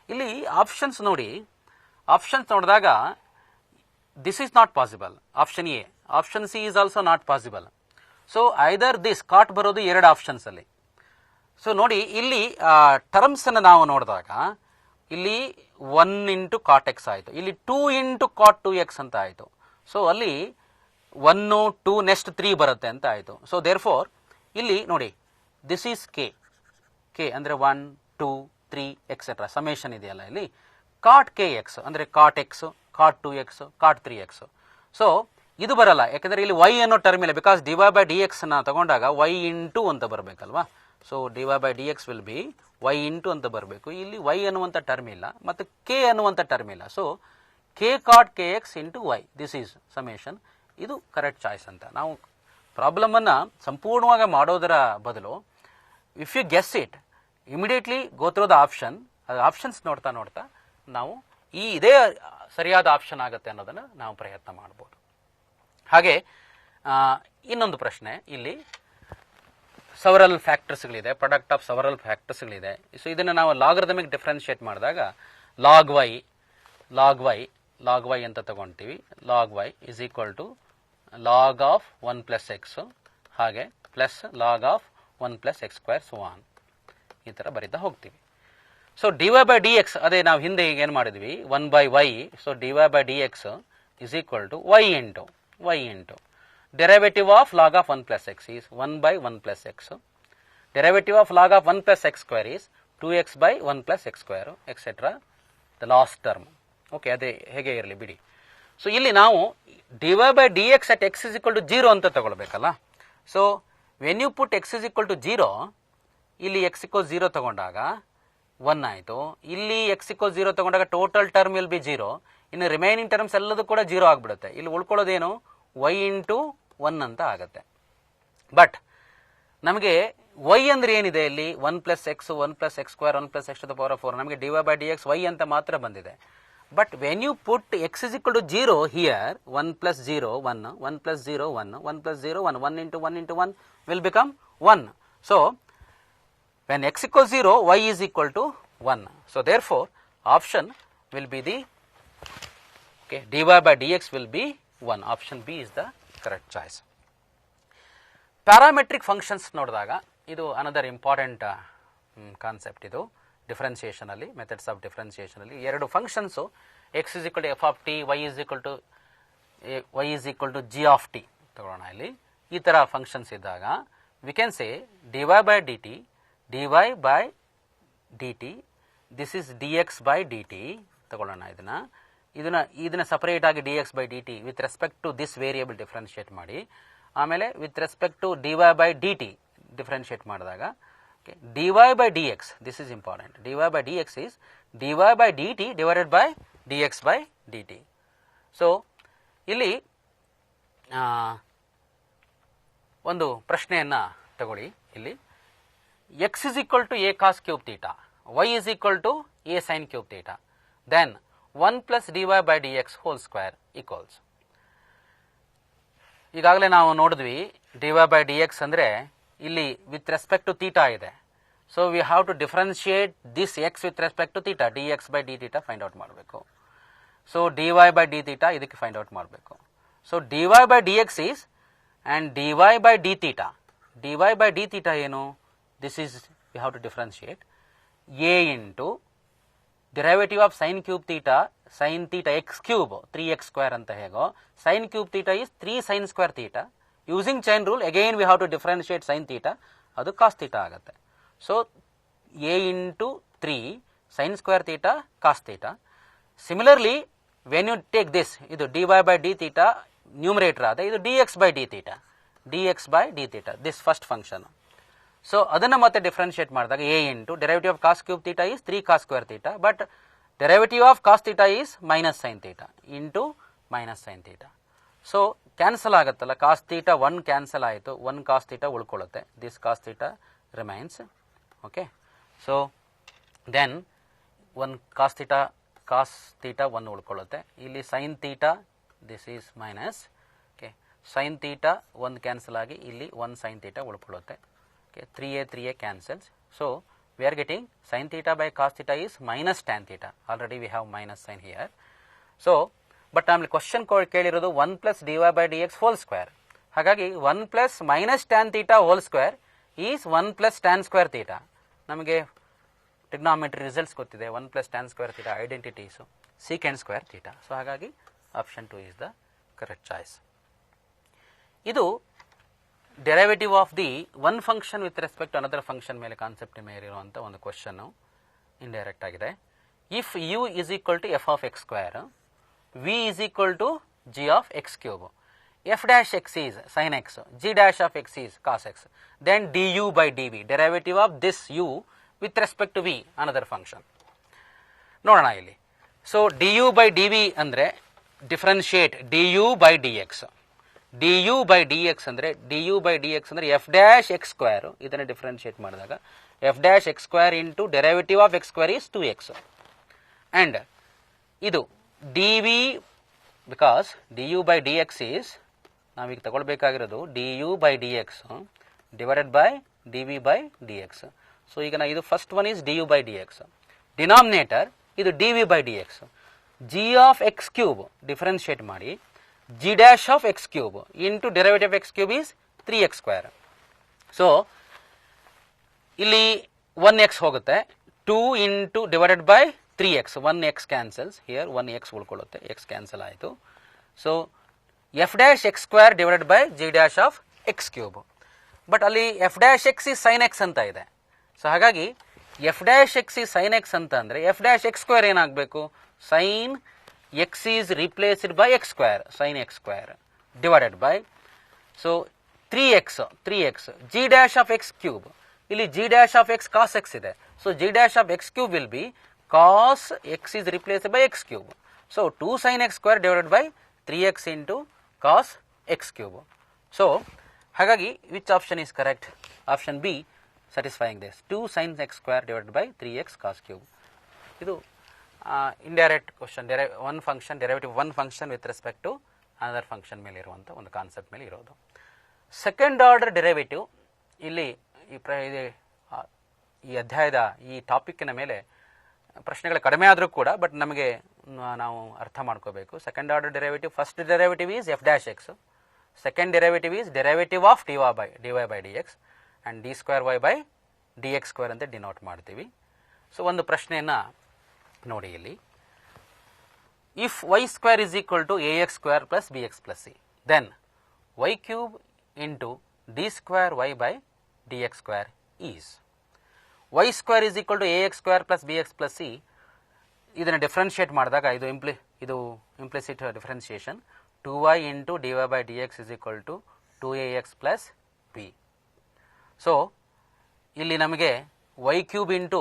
ಇಲ್ಲಿ ಆಪ್ಷನ್ಸ್ ನೋಡಿ, ಆಪ್ಷನ್ಸ್ ನೋಡಿದಾಗ this is not possible. Option A. Option C is also not possible. So either this cot ಬರೋದು ಎರಡು ಆಪ್ಷನ್ಸ್ ಅಲ್ಲಿ. ಸೊ ನೋಡಿ ಇಲ್ಲಿ ಟರ್ಮ್ಸ್ ಅನ್ನು ನಾವು ನೋಡಿದಾಗ ಇಲ್ಲಿ 1 ಇಂಟು ಕಾಟ್ ಎಕ್ಸ್ ಆಯಿತು, ಇಲ್ಲಿ 2 ಇಂಟು ಕಾಟ್ 2x ಅಂತ ಆಯಿತು. ಸೊ ಅಲ್ಲಿ 1 2 ನೆಕ್ಸ್ಟ್ 3 ಬರುತ್ತೆ ಅಂತ ಆಯಿತು. ಸೊ ದೇರ್ ಫೋರ್ ಇಲ್ಲಿ ನೋಡಿ ದಿಸ್ ಈಸ್ ಕೆ ಅಂದರೆ 1 2 3 ಎಕ್ಸೆಟ್ರಾ ಸಮೇಷನ್ ಇದೆಯಲ್ಲ, ಇಲ್ಲಿ ಕಾಟ್ ಕೆ ಎಕ್ಸ್ ಅಂದರೆ ಕಾಟ್ ಎಕ್ಸ್, ಕಾಟ್ 2x, ಕಾಟ್ 3x. ಸೊ ಇದು ಬರಲ್ಲ, ಯಾಕಂದರೆ ಇಲ್ಲಿ y ಅನ್ನೋ ಟರ್ಮ್ ಇಲ್ಲ. Because dy by d x ನ ತಗೊಂಡಾಗ y ಇಂಟು ಅಂತ ಬರಬೇಕಲ್ವಾ. So dy by d x will be y into ಅಂತ ಬರಬೇಕು. ಇಲ್ಲಿ y ಅನ್ನುವಂಥ ಟರ್ಮ್ ಇಲ್ಲ ಮತ್ತು k ಅನ್ನುವಂಥ ಟರ್ಮ್ ಇಲ್ಲ. So k cot k x into y, this is summation. ಇದು ಕರೆಕ್ಟ್ ಚಾಯ್ಸ್ ಅಂತ. ನಾವು ಪ್ರಾಬ್ಲಮನ್ನು ಸಂಪೂರ್ಣವಾಗಿ ಮಾಡೋದರ ಬದಲು if you guess it immediately go through the option, ಅದು ಆಪ್ಷನ್ಸ್ ನೋಡ್ತಾ ನೋಡ್ತಾ ನಾವು ಇದೇ ಸರಿಯಾದ ಆಪ್ಷನ್ ಆಗುತ್ತೆ ಅನ್ನೋದನ್ನು ನಾವು ಪ್ರಯತ್ನ ಮಾಡ್ಬೋದು. ಹಾಗೆ ಇನ್ನೊಂದು ಪ್ರಶ್ನೆ, ಇಲ್ಲಿ ಸವರಲ್ ಫ್ಯಾಕ್ಟರ್ಸ್ಗಳಿದೆ, ಪ್ರಾಡಕ್ಟ್ ಆಫ್ ಸವರಲ್ ಫ್ಯಾಕ್ಟರ್ಸ್ಗಳಿದೆ. ಸೊ ಇದನ್ನು ನಾವು ಲಾಗರಿಥಮಿಕ್ ಡಿಫ್ರೆನ್ಶಿಯೇಟ್ ಮಾಡಿದಾಗ ಲಾಗ್ ವೈ ಅಂತ ತಗೊಳ್ತೀವಿ. Log y is equal to log of 1 plus x ಹಾಗೆ plus log of 1 plus x square so on, ಈ ಥರ ಬರೀತಾ ಹೋಗ್ತೀವಿ. So d y by d x, ಅದೇ ನಾವು ಹಿಂದೆ ಏನು ಮಾಡಿದ್ವಿ 1 by y. So d y by d x is equal to y into derivative of log of 1 plus x is 1 by 1 plus x. Derivative of log of 1 plus x square is 2x by 1 plus x square, etc. The last term. Okay, ಅದೇ ಹೇಗೆ ಇರಲಿ ಬಿಡಿ. ಸೊ ಇಲ್ಲಿ ನಾವು dy by dx at x is equal to 0 ಅಂತ ತಗೊಳ್ಬೇಕಲ್ಲ. So when you put x is equal to 0, ಇಲ್ಲಿ x equals 0 ತಗೊಂಡಾಗ 1 ಆಯಿತು. ಇಲ್ಲಿ x equals 0 ತಗೊಂಡಾಗ ಟೋಟಲ್ ಟರ್ಮ್ ವಿಲ್ ಬಿ 0. ಇನ್ನು ರಿಮೈನಿಂಗ್ ಟರ್ಮ್ಸ್ ಎಲ್ಲದೂ ಕೂಡ 0 ಆಗಿಬಿಡುತ್ತೆ. ಇಲ್ಲಿ ಉಳ್ಕೊಳ್ಳೋದೇನು y ಇಂಟು 1 ಅಂತ ಆಗುತ್ತೆ. ಬಟ್ ನಮಗೆ y ಅಂದ್ರೆ ಏನಿದೆ ಇಲ್ಲಿ 1 plus x, 1 plus x square, 1 plus x to the power of 4, ನಮಗೆ d y by d x y ಅಂತ ಮಾತ್ರ ಬಂದಿದೆ. But when you put x is equal to 0 here 1 plus 0 1, 1 plus 0 1, 1 plus 0 1, 1 into 1 into 1 will become 1. So when x equal 0 y is equal to 1. So therefore option will be the dy by dx will be 1. Option B is the correct choice. Parametric functions ನೋಡಿದಾಗ ಇದು ಅನದರ್ ಇಂಪಾರ್ಟೆಂಟ್ ಕಾನ್ಸೆಪ್ಟ್. ಇದು ಡಿಫ್ರೆನ್ಸಿಯೇಷನ್ ಅಲ್ಲಿ, ಮೆಥಡ್ಸ್ ಆಫ್ ಡಿಫ್ರೆನ್ಸಿಯೇಷನ್ ಅಲ್ಲಿ ಎರಡು functions x is equal to f of t, y is equal to g of t ತಗೊಳ್ಳೋಣ. ಇಲ್ಲಿ ಈ ಥರ ಫಂಕ್ಷನ್ಸ್ ಇದ್ದಾಗ we can say dy by dt, dy by dt, this is dx by dt ತಗೊಳ್ಳೋಣ. ಇದನ್ನ ಸಪರೇಟ್ ಆಗಿ dx by dt with respect to this variable differentiate ಮಾಡಿ, ಆಮೇಲೆ with respect to dy by dt differentiate ಮಾಡಿದಾಗ dy by dx, this is important, dy by dx is dy by dt divided by dx by dt. So ಇಲ್ಲಿ ಒಂದು ಪ್ರಶ್ನೆಯನ್ನು ತಗೊಳ್ಳಿ. ಇಲ್ಲಿ x is equal to a cos cube theta, y is equal to a sin cube theta, then 1 plus dy by dx whole square equals. ಈಗಾಗಲೇ ನಾವು ನೋಡಿದ್ವಿ dy by dx ಅಂದರೆ ಇಲ್ಲಿ ವಿತ್ ರೆಸ್ಪೆಕ್ಟ್ ಟು ಥೀಟಾ ಇದೆ. So we have to differentiate this x with respect to theta, d x by d theta find out ಮಾಡಬೇಕು. So d y by d theta ಇದಕ್ಕೆ ಫೈಂಡ್ ಔಟ್ ಮಾಡಬೇಕು. So d y by d x is and d y by d theta. D y by d theta ಏನು? This is we have to differentiate a into derivative of sine cube theta, sign theta x cube 3x square ಅಂತ ಹೇಗೋ, sine cube theta is 3 sine square theta. Using chain rule again we have to differentiate sine theta, ಅದು ಕಾಸ್ ಥೀಟಾ ಆಗುತ್ತೆ. So a into 3 sine square theta cos theta. Similarly when you take this, ಇದು d y by d theta numerator ಆದ, ಇದು d x by d theta, d x by d theta, this first function. So ಅದನ್ನು ಮತ್ತೆ ಡಿಫ್ರೆನ್ಶಿಯೇಟ್ ಮಾಡಿದಾಗ a into derivative of cos cube theta is 3 cos square theta, but derivative of cos theta is minus sine theta into minus sine theta. So cancel ಆಗುತ್ತಲ್ಲ, ಕಾಸ್ ಥೀಟಾ 1 ಕ್ಯಾನ್ಸಲ್ ಆಯಿತು, 1 ಕಾಸ್ ಥೀಟಾ ಉಳ್ಕೊಳ್ಳುತ್ತೆ, this cos theta remains. Okay, so then 1 cos theta 1 ಉಳ್ಕೊಳ್ಳುತ್ತೆ. ಇಲ್ಲಿ sine theta this is minus. Okay, sine theta 1 cancel ಆಗಿ ಇಲ್ಲಿ 1 ಸೈನ್ ಥೀಟಾ ಉಳ್ಕೊಳ್ಳುತ್ತೆ. Okay, 3a cancels. So we are getting sin theta by cos theta is minus tan theta. Already we have minus sign here. So but ಆಮೇಲೆ ಕ್ವಶನ್ ಕೇಳಿರೋದು 1 plus dy by d x whole square. ಹಾಗಾಗಿ 1 plus minus tan theta whole square is 1 plus tan square theta. ನಮಗೆ ಟ್ರಿಗ್ನಾಮೆಟ್ರಿ ರಿಸಲ್ಟ್ಸ್ ಗೊತ್ತಿದೆ. 1 plus tan square theta identities secant square theta. So ಹಾಗಾಗಿ option 2 is the correct choice. ಇದು derivative of the one function with respect to another function ಮೇಲೆ ಕಾನ್ಸೆಪ್ಟ್ ಮೇಲೆ ಇರುವಂಥ ಒಂದು ಕ್ವಶನ್ನು ಇಂಡೈರೆಕ್ಟ್ ಆಗಿದೆ. If u is equal to f of x square, v is equal to g of x cube, f dash x is sine x, g dash of x is cos x, then d u by d v, derivative of this u with respect to v another function. ನೋಡೋಣ ಇಲ್ಲಿ. So d u by d v ಅಂದರೆ differentiate d u by d x. D u by d x ಅಂದರೆ d u by d x ಅಂದರೆ ಎಫ್ ಡ್ಯಾಶ್ ಎಕ್ಸ್ ಸ್ಕ್ವೇರು, ಇದನ್ನು ಡಿಫ್ರೆನ್ಶಿಯೇಟ್ ಮಾಡಿದಾಗ f dash x square into derivative of x square is 2x. And ಇದು d v, because d u by d x is, ನಾವೀಗ ತಗೊಳ್ಬೇಕಾಗಿರೋದು d u by d x divided by d v by d x. So ಈಗ ಇದು first one is d u by d x, denominator ಇದು d v by d x, g of x cube differentiate ಮಾಡಿ G dash of x cube into derivative x cube is 3x square. So ಇಲ್ಲಿ 1x ಹೋಗುತ್ತೆ, 2 into divided by 3x, 1x cancels here, 1x ಉಳ್ಕೊಳ್ಳುತ್ತೆ, x ಕ್ಯಾನ್ಸಲ್ ಆಯಿತು. So f dash x square divided by g dash of x cube. But ಅಲ್ಲಿ ಎಫ್ ಡ್ಯಾಶ್ ಎಕ್ಸ್ ಈ ಸೈನ್ ಎಕ್ಸ್ ಅಂತ ಇದೆ. ಸೊ ಹಾಗಾಗಿ ಎಫ್ ಡ್ಯಾಶ್ ಎಕ್ಸ್ ಈ ಸೈನ್ ಎಕ್ಸ್ ಅಂತ ಅಂದರೆ ಎಫ್ ಡ್ಯಾಶ್ ಎಕ್ಸ್ ಸ್ಕ್ವೇರ್ ಏನಾಗಬೇಕು, sine x is replaced by x square, sine x square divided by, so 3x g dash of x cube, ಇಲ್ಲಿ g dash of x cos x ಇದೆ. So g dash of x cube will be cos x is replaced by x cube. So 2 sin x square divided by 3x into cos x cube. So ಹಾಗಾಗಿ which option is correct? Option B satisfying this, 2 sin x square divided by 3x cos cube. ಇದು indirect question, one function derivative one function with respect to another function ಮೇಲೆ ಇರುವಂಥ ಒಂದು ಕಾನ್ಸೆಪ್ಟ್ ಮೇಲೆ ಇರೋದು. ಸೆಕೆಂಡ್ ಆರ್ಡರ್ ಡೆರಿವೇಟಿವ್ ಇಲ್ಲಿ ಈ ಅಧ್ಯಾಯದ ಈ ಟಾಪಿಕ್ಕಿನ ಮೇಲೆ ಪ್ರಶ್ನೆಗಳು ಕಡಿಮೆ ಆದರೂ ಕೂಡ ಬಟ್ ನಮಗೆ ನಾವು ಅರ್ಥ ಮಾಡ್ಕೋಬೇಕು. Second order derivative, first derivative is f dash x, second derivative is derivative of d y by d x and d square y by d x square ಅಂತ ಡಿನೋಟ್ ಮಾಡ್ತೀವಿ. ಸೊ ಒಂದು ಪ್ರಶ್ನೆಯನ್ನು ನೋಡಿ ಇಲ್ಲಿ, if y square is equal to a x square plus b x plus c, then y cube into d square y by d x square is, y square is equal to a x square plus b x plus c, ಇದನ್ನು ಡಿಫ್ರೆನ್ಷಿಯೇಟ್ ಮಾಡಿದಾಗ ಇದು implicit differentiation, 2y into d y by d x is equal to 2ax plus b. So ಇಲ್ಲಿ ನಮಗೆ y cube into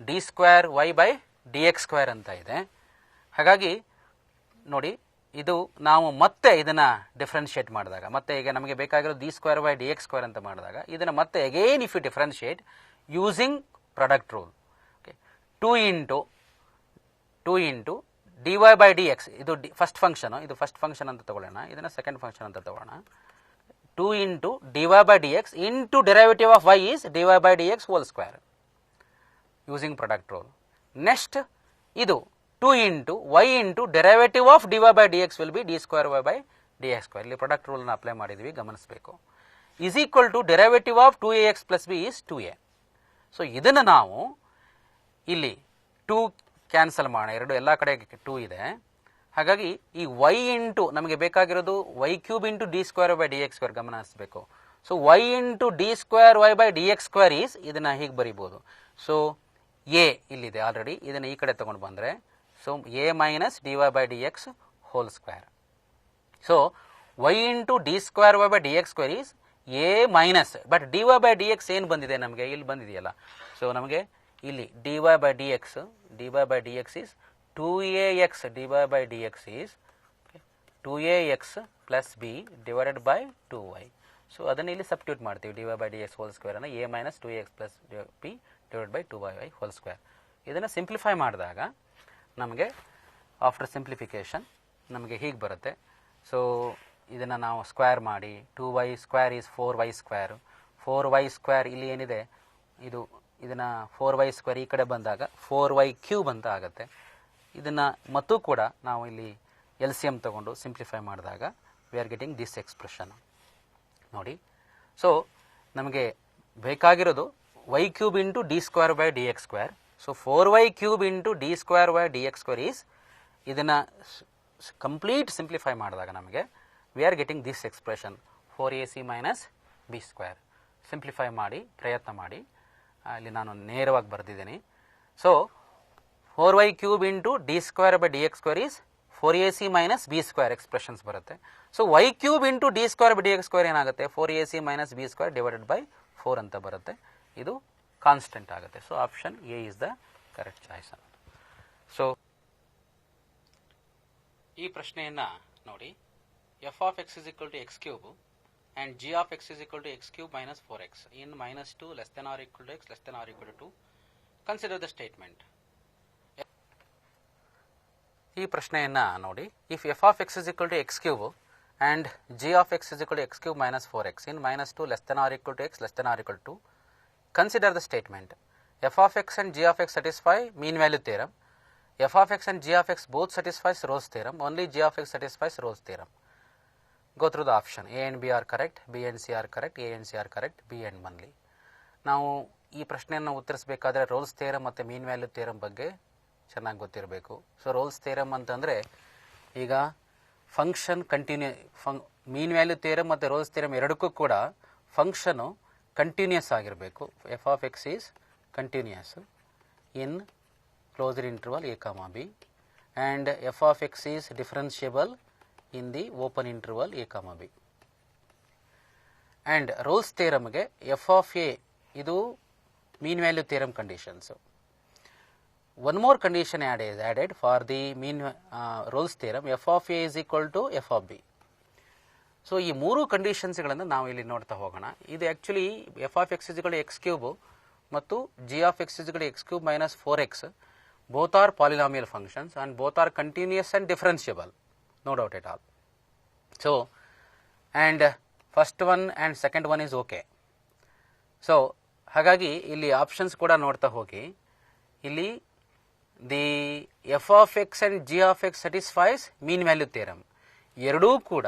d square y by d x square ಅಂತ ಇದೆ. ಹಾಗಾಗಿ ನೋಡಿ, ಇದು ನಾವು ಮತ್ತೆ ಇದನ್ನು ಡಿಫ್ರೆನ್ಷಿಯೇಟ್ ಮಾಡಿದಾಗ, ಮತ್ತೆ ಈಗ ನಮಗೆ ಬೇಕಾಗಿರೋದು d square by d x square ಅಂತ ಮಾಡಿದಾಗ ಇದನ್ನು ಮತ್ತೆ again if you differentiate using product rule, okay, 2 into d y by d x, ಇದು ಫಸ್ಟ್ ಫಂಕ್ಷನು, ಇದು ಫಸ್ಟ್ ಫಂಕ್ಷನ್ ಅಂತ ತಗೊಳ್ಳೋಣ, ಇದನ್ನು ಸೆಕೆಂಡ್ ಫಂಕ್ಷನ್ ಅಂತ ತಗೊಳ್ಳೋಣ. 2 into d y by d x into derivative of y is d y by d x whole square using product rule. Next ಇದು 2 into y into derivative of d y by d x will be d square y by d x square. ಇಲ್ಲಿ ಪ್ರಾಡಕ್ಟ್ ರೂಲ್ನ ಅಪ್ಲೈ ಮಾಡಿದ್ವಿ, ಗಮನಿಸಬೇಕು. Is equal to derivative of 2ax plus b is 2a. So ಇದನ್ನು ನಾವು ಇಲ್ಲಿ 2 ಕ್ಯಾನ್ಸಲ್ ಮಾಡೋಣ, ಎರಡು ಎಲ್ಲ ಕಡೆ 2 ಇದೆ. ಹಾಗಾಗಿ ಈ ವೈ ಇಂಟು ನಮಗೆ ಬೇಕಾಗಿರೋದು y cube into d square by d x square, ಗಮನಿಸಬೇಕು. So y into d square y by d x square is, ಇದನ್ನು ಹೀಗೆ ಬರಿಬೋದು. ಸೊ ಎ ಇಲ್ಲಿದೆ ಆಲ್ರೆಡಿ, ಇದನ್ನು ಈ ಕಡೆ ತೊಗೊಂಡು ಬಂದರೆ so a minus d y by d x whole square. So y into d square y by d x square is a minus, but d y by d x ಏನು ಬಂದಿದೆ ನಮಗೆ, ಇಲ್ಲಿ ಬಂದಿದೆಯಲ್ಲ. ಸೊ ನಮಗೆ ಇಲ್ಲಿ d y by d x is 2ax dy by dx is 2ax plus b divided by 2y. So ಅದನ್ನು ಇಲ್ಲಿ ಸಬ್ಸ್ಟಿಟ್ಯೂಟ್ ಮಾಡ್ತೀವಿ, dy by dx whole square ಅನ್ನು a minus 2ax plus b divide by 2y whole square. ಇದನ್ನು ಸಿಂಪ್ಲಿಫೈ ಮಾಡಿದಾಗ ನಮಗೆ ಆಫ್ಟರ್ ಸಿಂಪ್ಲಿಫಿಕೇಶನ್ ನಮಗೆ ಹೀಗೆ ಬರುತ್ತೆ. ಸೊ ಇದನ್ನು ನಾವು ಸ್ಕ್ವೇರ್ ಮಾಡಿ 2y square is 4y square, 4y square ಇಲ್ಲಿ ಏನಿದೆ ಇದನ್ನು 4y ಸ್ಕ್ವೇರ್ ಈ ಕಡೆ ಬಂದಾಗ 4y ಕ್ಯೂಬ್ ಅಂತ ಆಗುತ್ತೆ. ಇದನ್ನು ಮತ್ತೂ ಕೂಡ ನಾವು ಇಲ್ಲಿ ಎಲ್ ಸಿ ಎಮ್ ತಗೊಂಡು ಸಿಂಪ್ಲಿಫೈ ಮಾಡಿದಾಗ we are getting this expression ನೋಡಿ. ಸೊ ನಮಗೆ ಬೇಕಾಗಿರೋದು y cube into d square by d x square. So 4y cube into d square by d x square is, ಇದನ್ನು ಕಂಪ್ಲೀಟ್ ಸಿಂಪ್ಲಿಫೈ ಮಾಡಿದಾಗ ನಮಗೆ we are getting this expression 4ac minus b square. Simplify ಮಾಡಿ ಪ್ರಯತ್ನ ಮಾಡಿ, ಅಲ್ಲಿ ನಾನು ನೇರವಾಗಿ ಬರೆದಿದ್ದೀನಿ. So 4y cube into d square by d x square is 4ac minus b square expressions ಬರುತ್ತೆ. So y cube into d square by d x square ಏನಾಗುತ್ತೆ, 4ac minus b square divided by 4 ಅಂತ ಬರುತ್ತೆ. ಇದು ಕಾನ್ಸ್ಟೆಂಟ್ ಆಗುತ್ತೆ. So option A is the correct choice. So ಈ ಪ್ರಶ್ನೆಯನ್ನು ನೋಡಿ, f of x is equal to x cube and g of x is equal to x cube minus 4x in minus 2 less than or equal to x less than or equal to 2. Consider the statement. ಈ ಪ್ರಶ್ನೆಯನ್ನು ನೋಡಿ, if f of x is equal to x cube and g of x is equal to x cube minus 4x in minus 2 less than or equal to x less than or equal to 2, consider the statement. f of x and g of x satisfy mean value theorem. f of x and g of x both satisfies Rolle's theorem. Only g of x satisfies Rolle's theorem. Go through the option. A and B are correct, B and C are correct, A and C are correct, B and only. ನಾವು ಈ ಪ್ರಶ್ನೆಯನ್ನು ಉತ್ತರಿಸಬೇಕಾದ್ರೆ ರೋಲ್ಸ್ ಥಿಯರಮ್ ಮತ್ತು ಮೀನ್ ವ್ಯಾಲ್ಯೂ ಥಿಯರಮ್ ಬಗ್ಗೆ ಚೆನ್ನಾಗಿ ಗೊತ್ತಿರಬೇಕು. ಸೊ ರೋಲ್ಸ್ ಥಿಯರಮ್ ಅಂತಂದರೆ, ಈಗ ಫಂಕ್ಷನ್ ಮೀನ್ ವ್ಯಾಲ್ಯೂ ಥಿಯರಮ್ ಮತ್ತು ರೋಲ್ಸ್ ಥಿಯರಮ್ ಎರಡಕ್ಕೂ ಕೂಡ ಫಂಕ್ಷನು ಕಂಟಿನ್ಯೂಸ್ ಆಗಿರಬೇಕು. F of x is continuous in closed interval a comma b and f of x is differentiable in the open interval a comma b. And Rolle's theorem ಗೆ f of a ಇದು mean value theorem conditions. One more condition is added for the Rolle's theorem, f of a is equal to f of b. So ಈ ಮೂರು ಕಂಡೀಷನ್ಸ್ಗಳನ್ನು ನಾವು ಇಲ್ಲಿ ನೋಡ್ತಾ ಹೋಗೋಣ. ಇದು actually f of x is x cube ಮತ್ತು g of x is x cube minus 4x both are polynomial functions and both are continuous and differentiable. No doubt at all. So, and first one and second one is okay. So, ಹಾಗಾಗಿ ಇಲ್ಲಿ ಆಪ್ಷನ್ಸ್ ಕೂಡ ನೋಡ್ತಾ ಹೋಗಿ, ಇಲ್ಲಿ the f of x and g of x satisfies mean value theorem. ಎರಡೂ ಕೂಡ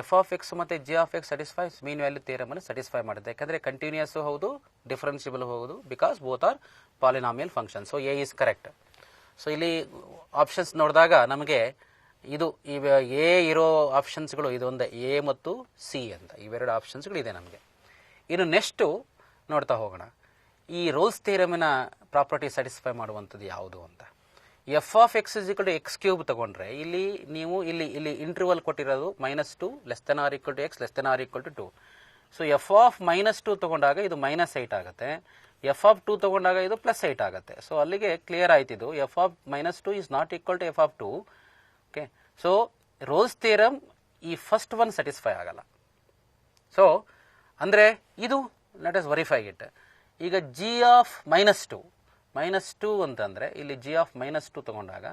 ಎಫ್ ಆಫ್ ಎಕ್ಸ್ ಮತ್ತು g of x satisfies mean value ಥಿಯರಮನ್ನು ಸಟಿಸ್ಫೈ ಮಾಡುತ್ತೆ. ಯಾಕಂದರೆ ಕಂಟಿನ್ಯೂಸ್ ಹೌದು, ಡಿಫರೆನ್ಷಿಯಬಲ್ ಹೌದು, because both are polynomial function. So A is correct. So ಇಲ್ಲಿ ಆಪ್ಷನ್ಸ್ ನೋಡಿದಾಗ ನಮಗೆ ಇದು ಎ ಇರೋ ಆಪ್ಷನ್ಸ್ಗಳು ಇದೊಂದೇ, ಎ ಮತ್ತು ಸಿ ಅಂತ ಇವೆರಡು ಆಪ್ಷನ್ಸ್ಗಳು ಇದೆ ನಮಗೆ. ಇನ್ನು ನೆಕ್ಸ್ಟು ನೋಡ್ತಾ ಹೋಗೋಣ, ಈ ರೋಲ್ಸ್ ಥಿಯರಮಿನ ಪ್ರಾಪರ್ಟಿ ಸ್ಯಾಟಿಸ್ಫೈ ಮಾಡುವಂಥದ್ದು ಯಾವುದು ಅಂತ. F of x is equal to x cube ತಗೊಂಡ್ರೆ ಇಲ್ಲಿ ನೀವು ಇಲ್ಲಿ ಇಂಟರ್ವಲ್ ಕೊಟ್ಟಿರೋದು -2 less than or equal to x less than or equal to 2. So f of -2 ತಗೊಂಡಾಗ ಇದು -8 ಆಗುತ್ತೆ, ಎಫ್ ಆಫ್ 2 ತಗೊಂಡಾಗ ಇದು +8 ಆಗುತ್ತೆ. ಸೊ ಅಲ್ಲಿಗೆ ಕ್ಲಿಯರ್ ಆಯ್ತಿದ್ದು f of -2 is not equal to f of 2. Okay, so Rolle's theorem ಈ ಫಸ್ಟ್ ಒನ್ ಸ್ಯಾಟಿಸ್ಫೈ ಆಗಲ್ಲ. ಸೊ ಅಂದರೆ ಇದು ಲೆಟ್ ಅಸ್ ವೆರಿಫೈ ಇಟ್. ಈಗ ಜಿ ಆಫ್ -2 ಅಂತಂದರೆ ಇಲ್ಲಿ ಜಿ ಆಫ್ -2 ತಗೊಂಡಾಗ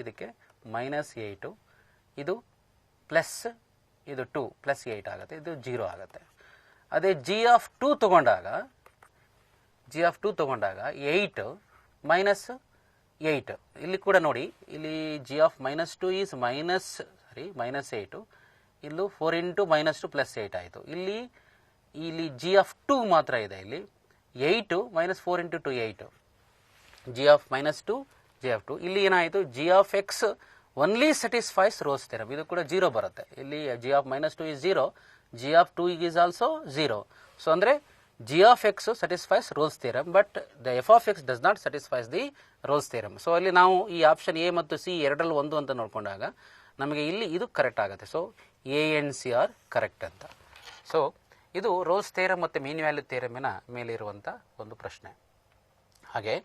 ಇದಕ್ಕೆ -8, ಇದು ಪ್ಲಸ್ ಇದು 2 +8 ಆಗುತ್ತೆ, ಇದು 0 ಆಗುತ್ತೆ. ಅದೇ ಜಿ ಆಫ್ 2 ತಗೊಂಡಾಗ 8 -8. ಇಲ್ಲಿ ಕೂಡ ನೋಡಿ, ಇಲ್ಲಿ ಜಿ ಆಫ್ -2 ಈಸ್ -8, ಇಲ್ಲೂ 4 × -2 +8 ಆಯಿತು. ಇಲ್ಲಿ ಜಿ ಆಫ್ 2 ಮಾತ್ರ ಇದೆ, ಇಲ್ಲಿ 8 -4 × 2 8, ಜಿ ಆಫ್ -2 ಜಿ ಆಫ್ 2. ಇಲ್ಲಿ ಏನಾಯಿತು, g of x only satisfies Rolle's theorem, ಇದು ಕೂಡ 0 ಬರುತ್ತೆ. ಇಲ್ಲಿ g of -2 is 0, g of 2 is also 0. So ಅಂದರೆ g of x satisfies Rolle's theorem, but the f of x does not satisfies the Rolle's theorem. So ಅಲ್ಲಿ ನಾವು ಈ ಆಪ್ಷನ್ ಎ ಮತ್ತು ಸಿ ಎರಡರಲ್ಲಿ ಒಂದು ಅಂತ ನೋಡಿಕೊಂಡಾಗ ನಮಗೆ ಇಲ್ಲಿ ಇದು ಕರೆಕ್ಟ್ ಆಗುತ್ತೆ. So A and C are correct ಅಂತ. ಸೊ ಇದು ರೋಲ್ಸ್ ಥಿಯರಮ್ ಮತ್ತು ಮೀನ್ ವ್ಯಾಲ್ಯೂ ಥಿಯರಮಿನ ಮೇಲಿರುವಂಥ ಒಂದು ಪ್ರಶ್ನೆ. ಹಾಗೆ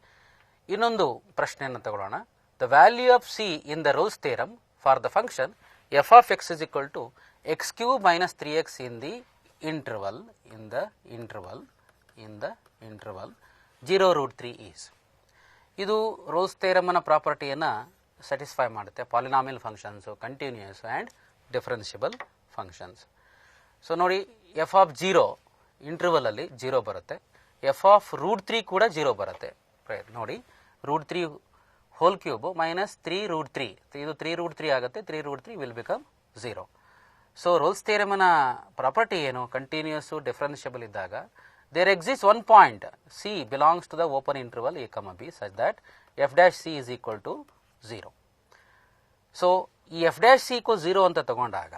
ಇನ್ನೊಂದು ಪ್ರಶ್ನೆಯನ್ನು ತಗೊಳ್ಳೋಣ. The value of c in the Rolle's theorem for the function f of x is equal to x cube minus 3x in the interval 0√3 is. ಇದು ರೋಲ್ಸ್ ಥಿಯರಮ್ನ ಪ್ರಾಪರ್ಟಿಯನ್ನು ಸ್ಯಾಟಿಸ್ಫೈ ಮಾಡುತ್ತೆ. Polynomial functions, continuous and differentiable functions. So ನೋಡಿ, ಎಫ್ ಆಫ್ 0 ಇಂಟರ್ವಲಲ್ಲಿ 0 ಬರುತ್ತೆ, ಎಫ್ ಆಫ್ √3 ಕೂಡ 0 ಬರುತ್ತೆ. ನೋಡಿ, √3 ಹೋಲ್ ಕ್ಯೂಬ್ ಮೈನಸ್ 3√3, ಇದು 3√3 ಆಗುತ್ತೆ, 3√3 ವಿಲ್ ಬಿಕಮ್ 0. ಸೊ ರೋಲ್ಸ್ ಥಿಯರಮ್ನ ಪ್ರಾಪರ್ಟಿ ಏನು? ಕಂಟಿನ್ಯೂಸ್ ಡಿಫರೆನ್ಷಿಯಬಲ್ ಇದ್ದಾಗ there exists one point C belongs to the open interval a comma b such that f dash c is equal to 0. So ಈ f dash c equals 0 ಅಂತ ತಗೊಂಡಾಗ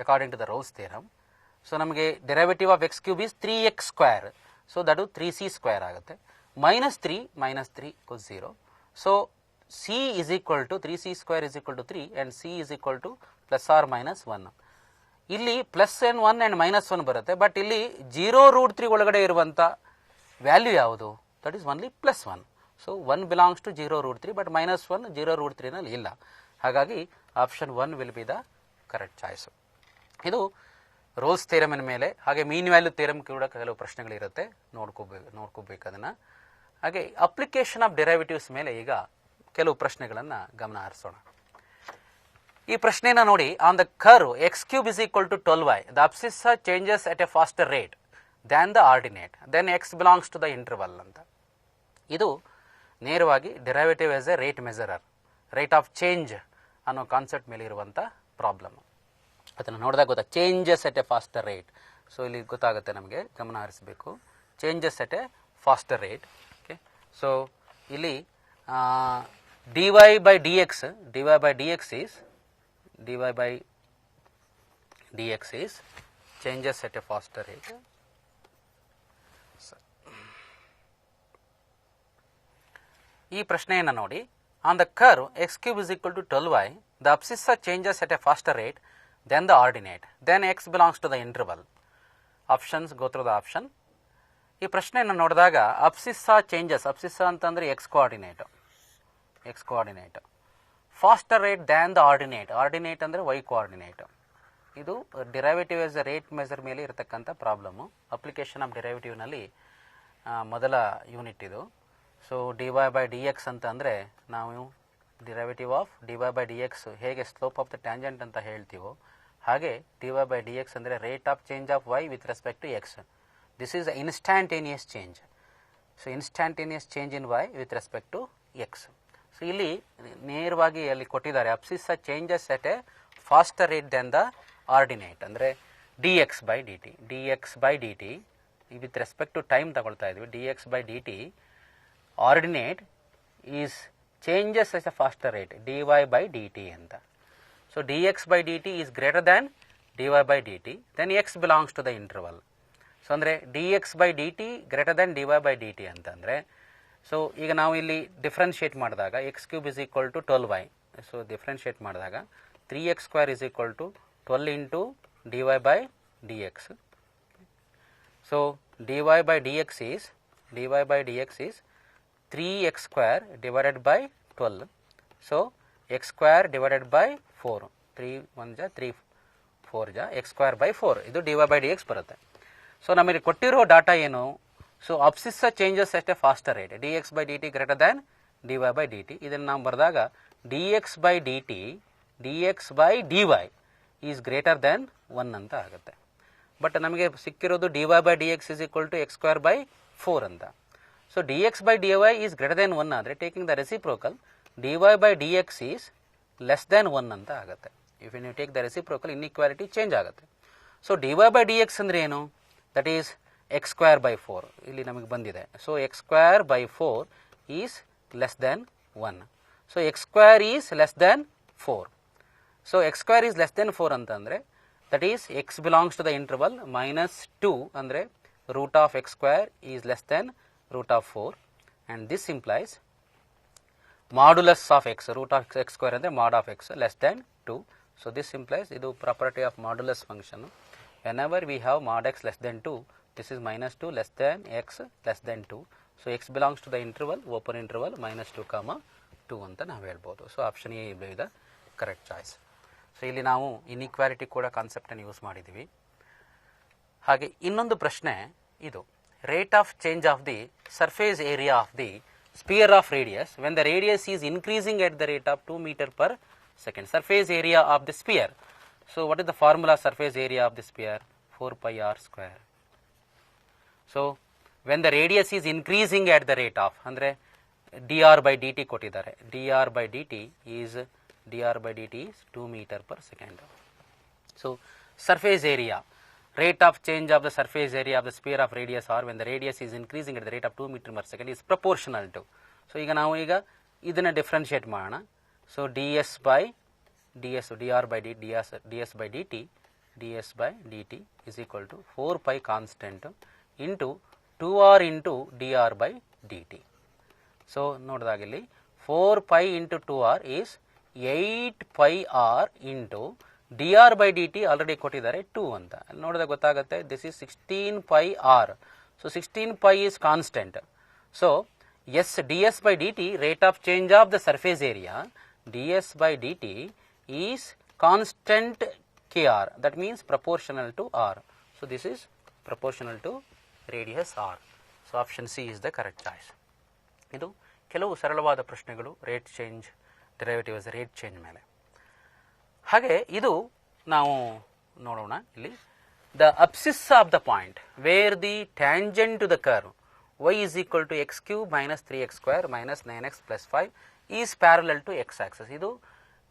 according to the Rolle's theorem, so ನಮಗೆ derivative of x cube is 3x square, so that 3c square ಆಗುತ್ತೆ. -3 equals 0. ಸೊ c is equal to 3c square is equal to 3 and c is equal to plus or minus 1. ಇಲ್ಲಿ ಪ್ಲಸ್ ಎನ್ 1 ಆ್ಯಂಡ್ -1 ಬರುತ್ತೆ, ಬಟ್ ಇಲ್ಲಿ 0√3 ಒಳಗಡೆ ಇರುವಂಥ ವ್ಯಾಲ್ಯೂ ಯಾವುದು? That is only +1. So 1 belongs to 0√3, but -1 0√3 ನಲ್ಲಿ ಇಲ್ಲ. ಹಾಗಾಗಿ option 1 will be the correct choice. ಇದು ರೋಲ್ಸ್ ಥಿಯರಮಿನ ಮೇಲೆ. ಹಾಗೆ ಮೀನ್ ವ್ಯಾಲ್ಯೂ ಥಿಯರಮ್ ಕೂಡ ಕೆಲವು ಪ್ರಶ್ನೆಗಳಿರುತ್ತೆ, ನೋಡ್ಕೋಬೇಕು ಅದನ್ನು. ಹಾಗೆ ಅಪ್ಲಿಕೇಶನ್ ಆಫ್ ಡೆರಿವೇಟಿವ್ಸ್ ಮೇಲೆ ಈಗ ಕೆಲವು ಪ್ರಶ್ನೆಗಳನ್ನು ಗಮನ ಹರಿಸೋಣ. ಈ ಪ್ರಶ್ನೆನ ನೋಡಿ, on the curve x cube is equal to 12y, the abscissa changes at a faster rate than the ordinate, then x belongs to the interval ಅಂತ. ಇದು ನೇರವಾಗಿ derivative as a rate measurer, rate of change ಅನ್ನೋ ಕಾನ್ಸೆಪ್ಟ್ ಮೇಲೆ ಇರುವಂಥ ಪ್ರಾಬ್ಲಮ್. ಅದನ್ನು ನೋಡಿದಾಗ ಗೊತ್ತಾ, changes at a faster rate. So ಇಲ್ಲಿ ಗೊತ್ತಾಗುತ್ತೆ ನಮಗೆ, ಗಮನ ಹರಿಸಬೇಕು. Changes at a faster rate. Okay, so ಇಲ್ಲಿ dy by dx is changes at a faster rate. ಈ ಪ್ರಶ್ನೆಯನ್ನು ನೋಡಿ, on the curve x cube is equal to 12y, the abscissa changes at a faster rate than the ordinate, then x belongs to the interval. Options, go through the option. ಈ ಪ್ರಶ್ನೆಯನ್ನು ನೋಡಿದಾಗ ಅಬ್ಸಿಸ್ಸಾ ಚೇಂಜಸ್, ಅಬ್ಸಿಸ್ಸಾ ಅಂತಂದರೆ x coordinate, faster rate than the ordinate, ordinate ಅಂದರೆ ವೈ ಕೋಆರ್ಡಿನೇಟ್. ಇದು derivative as a rate measure ಮೇಲೆ ಇರತಕ್ಕಂಥ ಪ್ರಾಬ್ಲಮ್ಮು. ಅಪ್ಲಿಕೇಶನ್ ಆಫ್ ಡಿರೈವೇಟಿವ್ನಲ್ಲಿ ಮೊದಲ ಯೂನಿಟ್ ಇದು. ಸೊ dy by dx ಅಂತ ಅಂದರೆ ನಾವು derivative of dy by dx ಹೇಗೆ ಸ್ಲೋಪ್ ಆಫ್ ದ ಟ್ಯಾಂಜೆಂಟ್ ಅಂತ ಹೇಳ್ತೀವೋ, ಹಾಗೆ dy by dx ಅಂದರೆ rate of change of y with respect to x. This is instantaneous change. So instantaneous change in y with respect to x. So ಇಲ್ಲಿ ನೇರವಾಗಿ ಅಲ್ಲಿ ಕೊಟ್ಟಿದ್ದಾರೆ, abscissa changes at a faster rate than the ordinate ಅಂದರೆ dx by dt with respect to time ತಗೊಳ್ತಾ ಇದ್ವಿ. dx by dt ordinate is changes as a faster rate dy by dt ಅಂತ. So dx by dt is greater than dy by dt, then x belongs to the interval. So ಅಂದರೆ dx by dt greater than dy by dt ಅಂತಂದರೆ, ಸೊ ಈಗ ನಾವು ಇಲ್ಲಿ ಡಿಫ್ರೆನ್ಷಿಯೇಟ್ ಮಾಡಿದಾಗ x cube is equal to 12y, so differentiate ಮಾಡಿದಾಗ 3x square is equal to 12 into dy by dx. So dy by dx is 3x square divided by 12. So x square divided by 4, 3 1 ja 3 4 ja x square by 4, ಇದು dy by dx ಬರುತ್ತೆ. ಸೊ ನಮಗೆ ಕೊಟ್ಟಿರೋ ಡಾಟಾ ಏನು? So abscissa changes at a faster rate dx by dt greater than dy by dt. ಇದನ್ನು ನಾವು ಬರೆದಾಗ dx by dt dy is greater than 1 ಅಂತ ಆಗುತ್ತೆ. ಬಟ್ ನಮಗೆ ಸಿಕ್ಕಿರೋದು dy by dx is equal to x square by 4 ಅಂತ. So dx by dy is greater than 1 ಆದರೆ taking the reciprocal dy by dx is less than 1 ಅಂತ ಆಗುತ್ತೆ. If you take the reciprocal inequality change ಆಗುತ್ತೆ. ಸೊ dy by dx ಅಂದರೆ ಏನು? That is x square by 4 ಇಲ್ಲಿ ನಮಗೆ ಬಂದಿದೆ. So x square by 4 is less than 1. So x square is less than 4. So x square is less than 4 ಅಂತಂದರೆ that is x belongs to the interval -2 ಅಂದರೆ root of x square is less than root of 4 and this implies modulus of x, root of x square ಅಂದರೆ mod of x less than 2. So this implies, ಇದು property of modulus function. Whenever we have ಮಾಡ್ x less than 2, this is -2 less than x less than 2. So x belongs to the interval, open interval -2, 2 ಅಂತ ನಾವು ಹೇಳ್ಬೋದು. So option A is the correct choice. So ಇಲ್ಲಿ ನಾವು ಇನ್ಇಕ್ವಾಲಿಟಿ ಕೂಡ ಕಾನ್ಸೆಪ್ಟನ್ನು ಯೂಸ್ ಮಾಡಿದ್ದೀವಿ. ಹಾಗೆ ಇನ್ನೊಂದು ಪ್ರಶ್ನೆ ಇದು, rate of change of the surface area of the sphere of radius when the radius is increasing at the rate of 2 meter per second. Surface area of the sphere. So what is the formula surface area of the sphere? 4πr square. So when the radius is increasing at the rate of ಅಂದರೆ dr by dt ಕೊಟ್ಟಿದ್ದಾರೆ. dr by dt is 2 meter per second. So surface area, rate of change of the surface area of the sphere of radius r when the radius is increasing at the rate of 2 meter per second is proportional to. So ಈಗ ನಾವು ಈಗ ಇದನ್ನ ಡಿಫ್ರೆನ್ಶಿಯೇಟ್ ಮಾಡೋಣ. So ds by dt is equal to 4 pi constant into 2r into dr by dt. So ನೋಡಿದಾಗ ಇಲ್ಲಿ 4 pi into 2r is 8 pi r into dr by dt already ಕೊಟ್ಟಿದ್ದಾರೆ 2 ಅಂತ. ಅಲ್ಲಿ ನೋಡಿದಾಗ ಗೊತ್ತಾಗುತ್ತೆ this is 16 pi r. So 16 pi is constant. So yes, ds by dt, rate of change of the surface area, ds by dt is constant kr, that means proportional to r. So this is proportional to radius r. So option C is the correct choice. ಇದು ಕೆಲವು ಸರಳವಾದ ಪ್ರಶ್ನೆಗಳು rate change, derivatives rate change ಮೇಲೆ. ಹಾಗೆ ಇದು ನಾವು ನೋಡೋಣ ಇಲ್ಲಿ the abscissa of the point where the tangent to the curve y is equal to x cube minus 3x square minus 9x plus 5 is parallel to x axis. ಇದು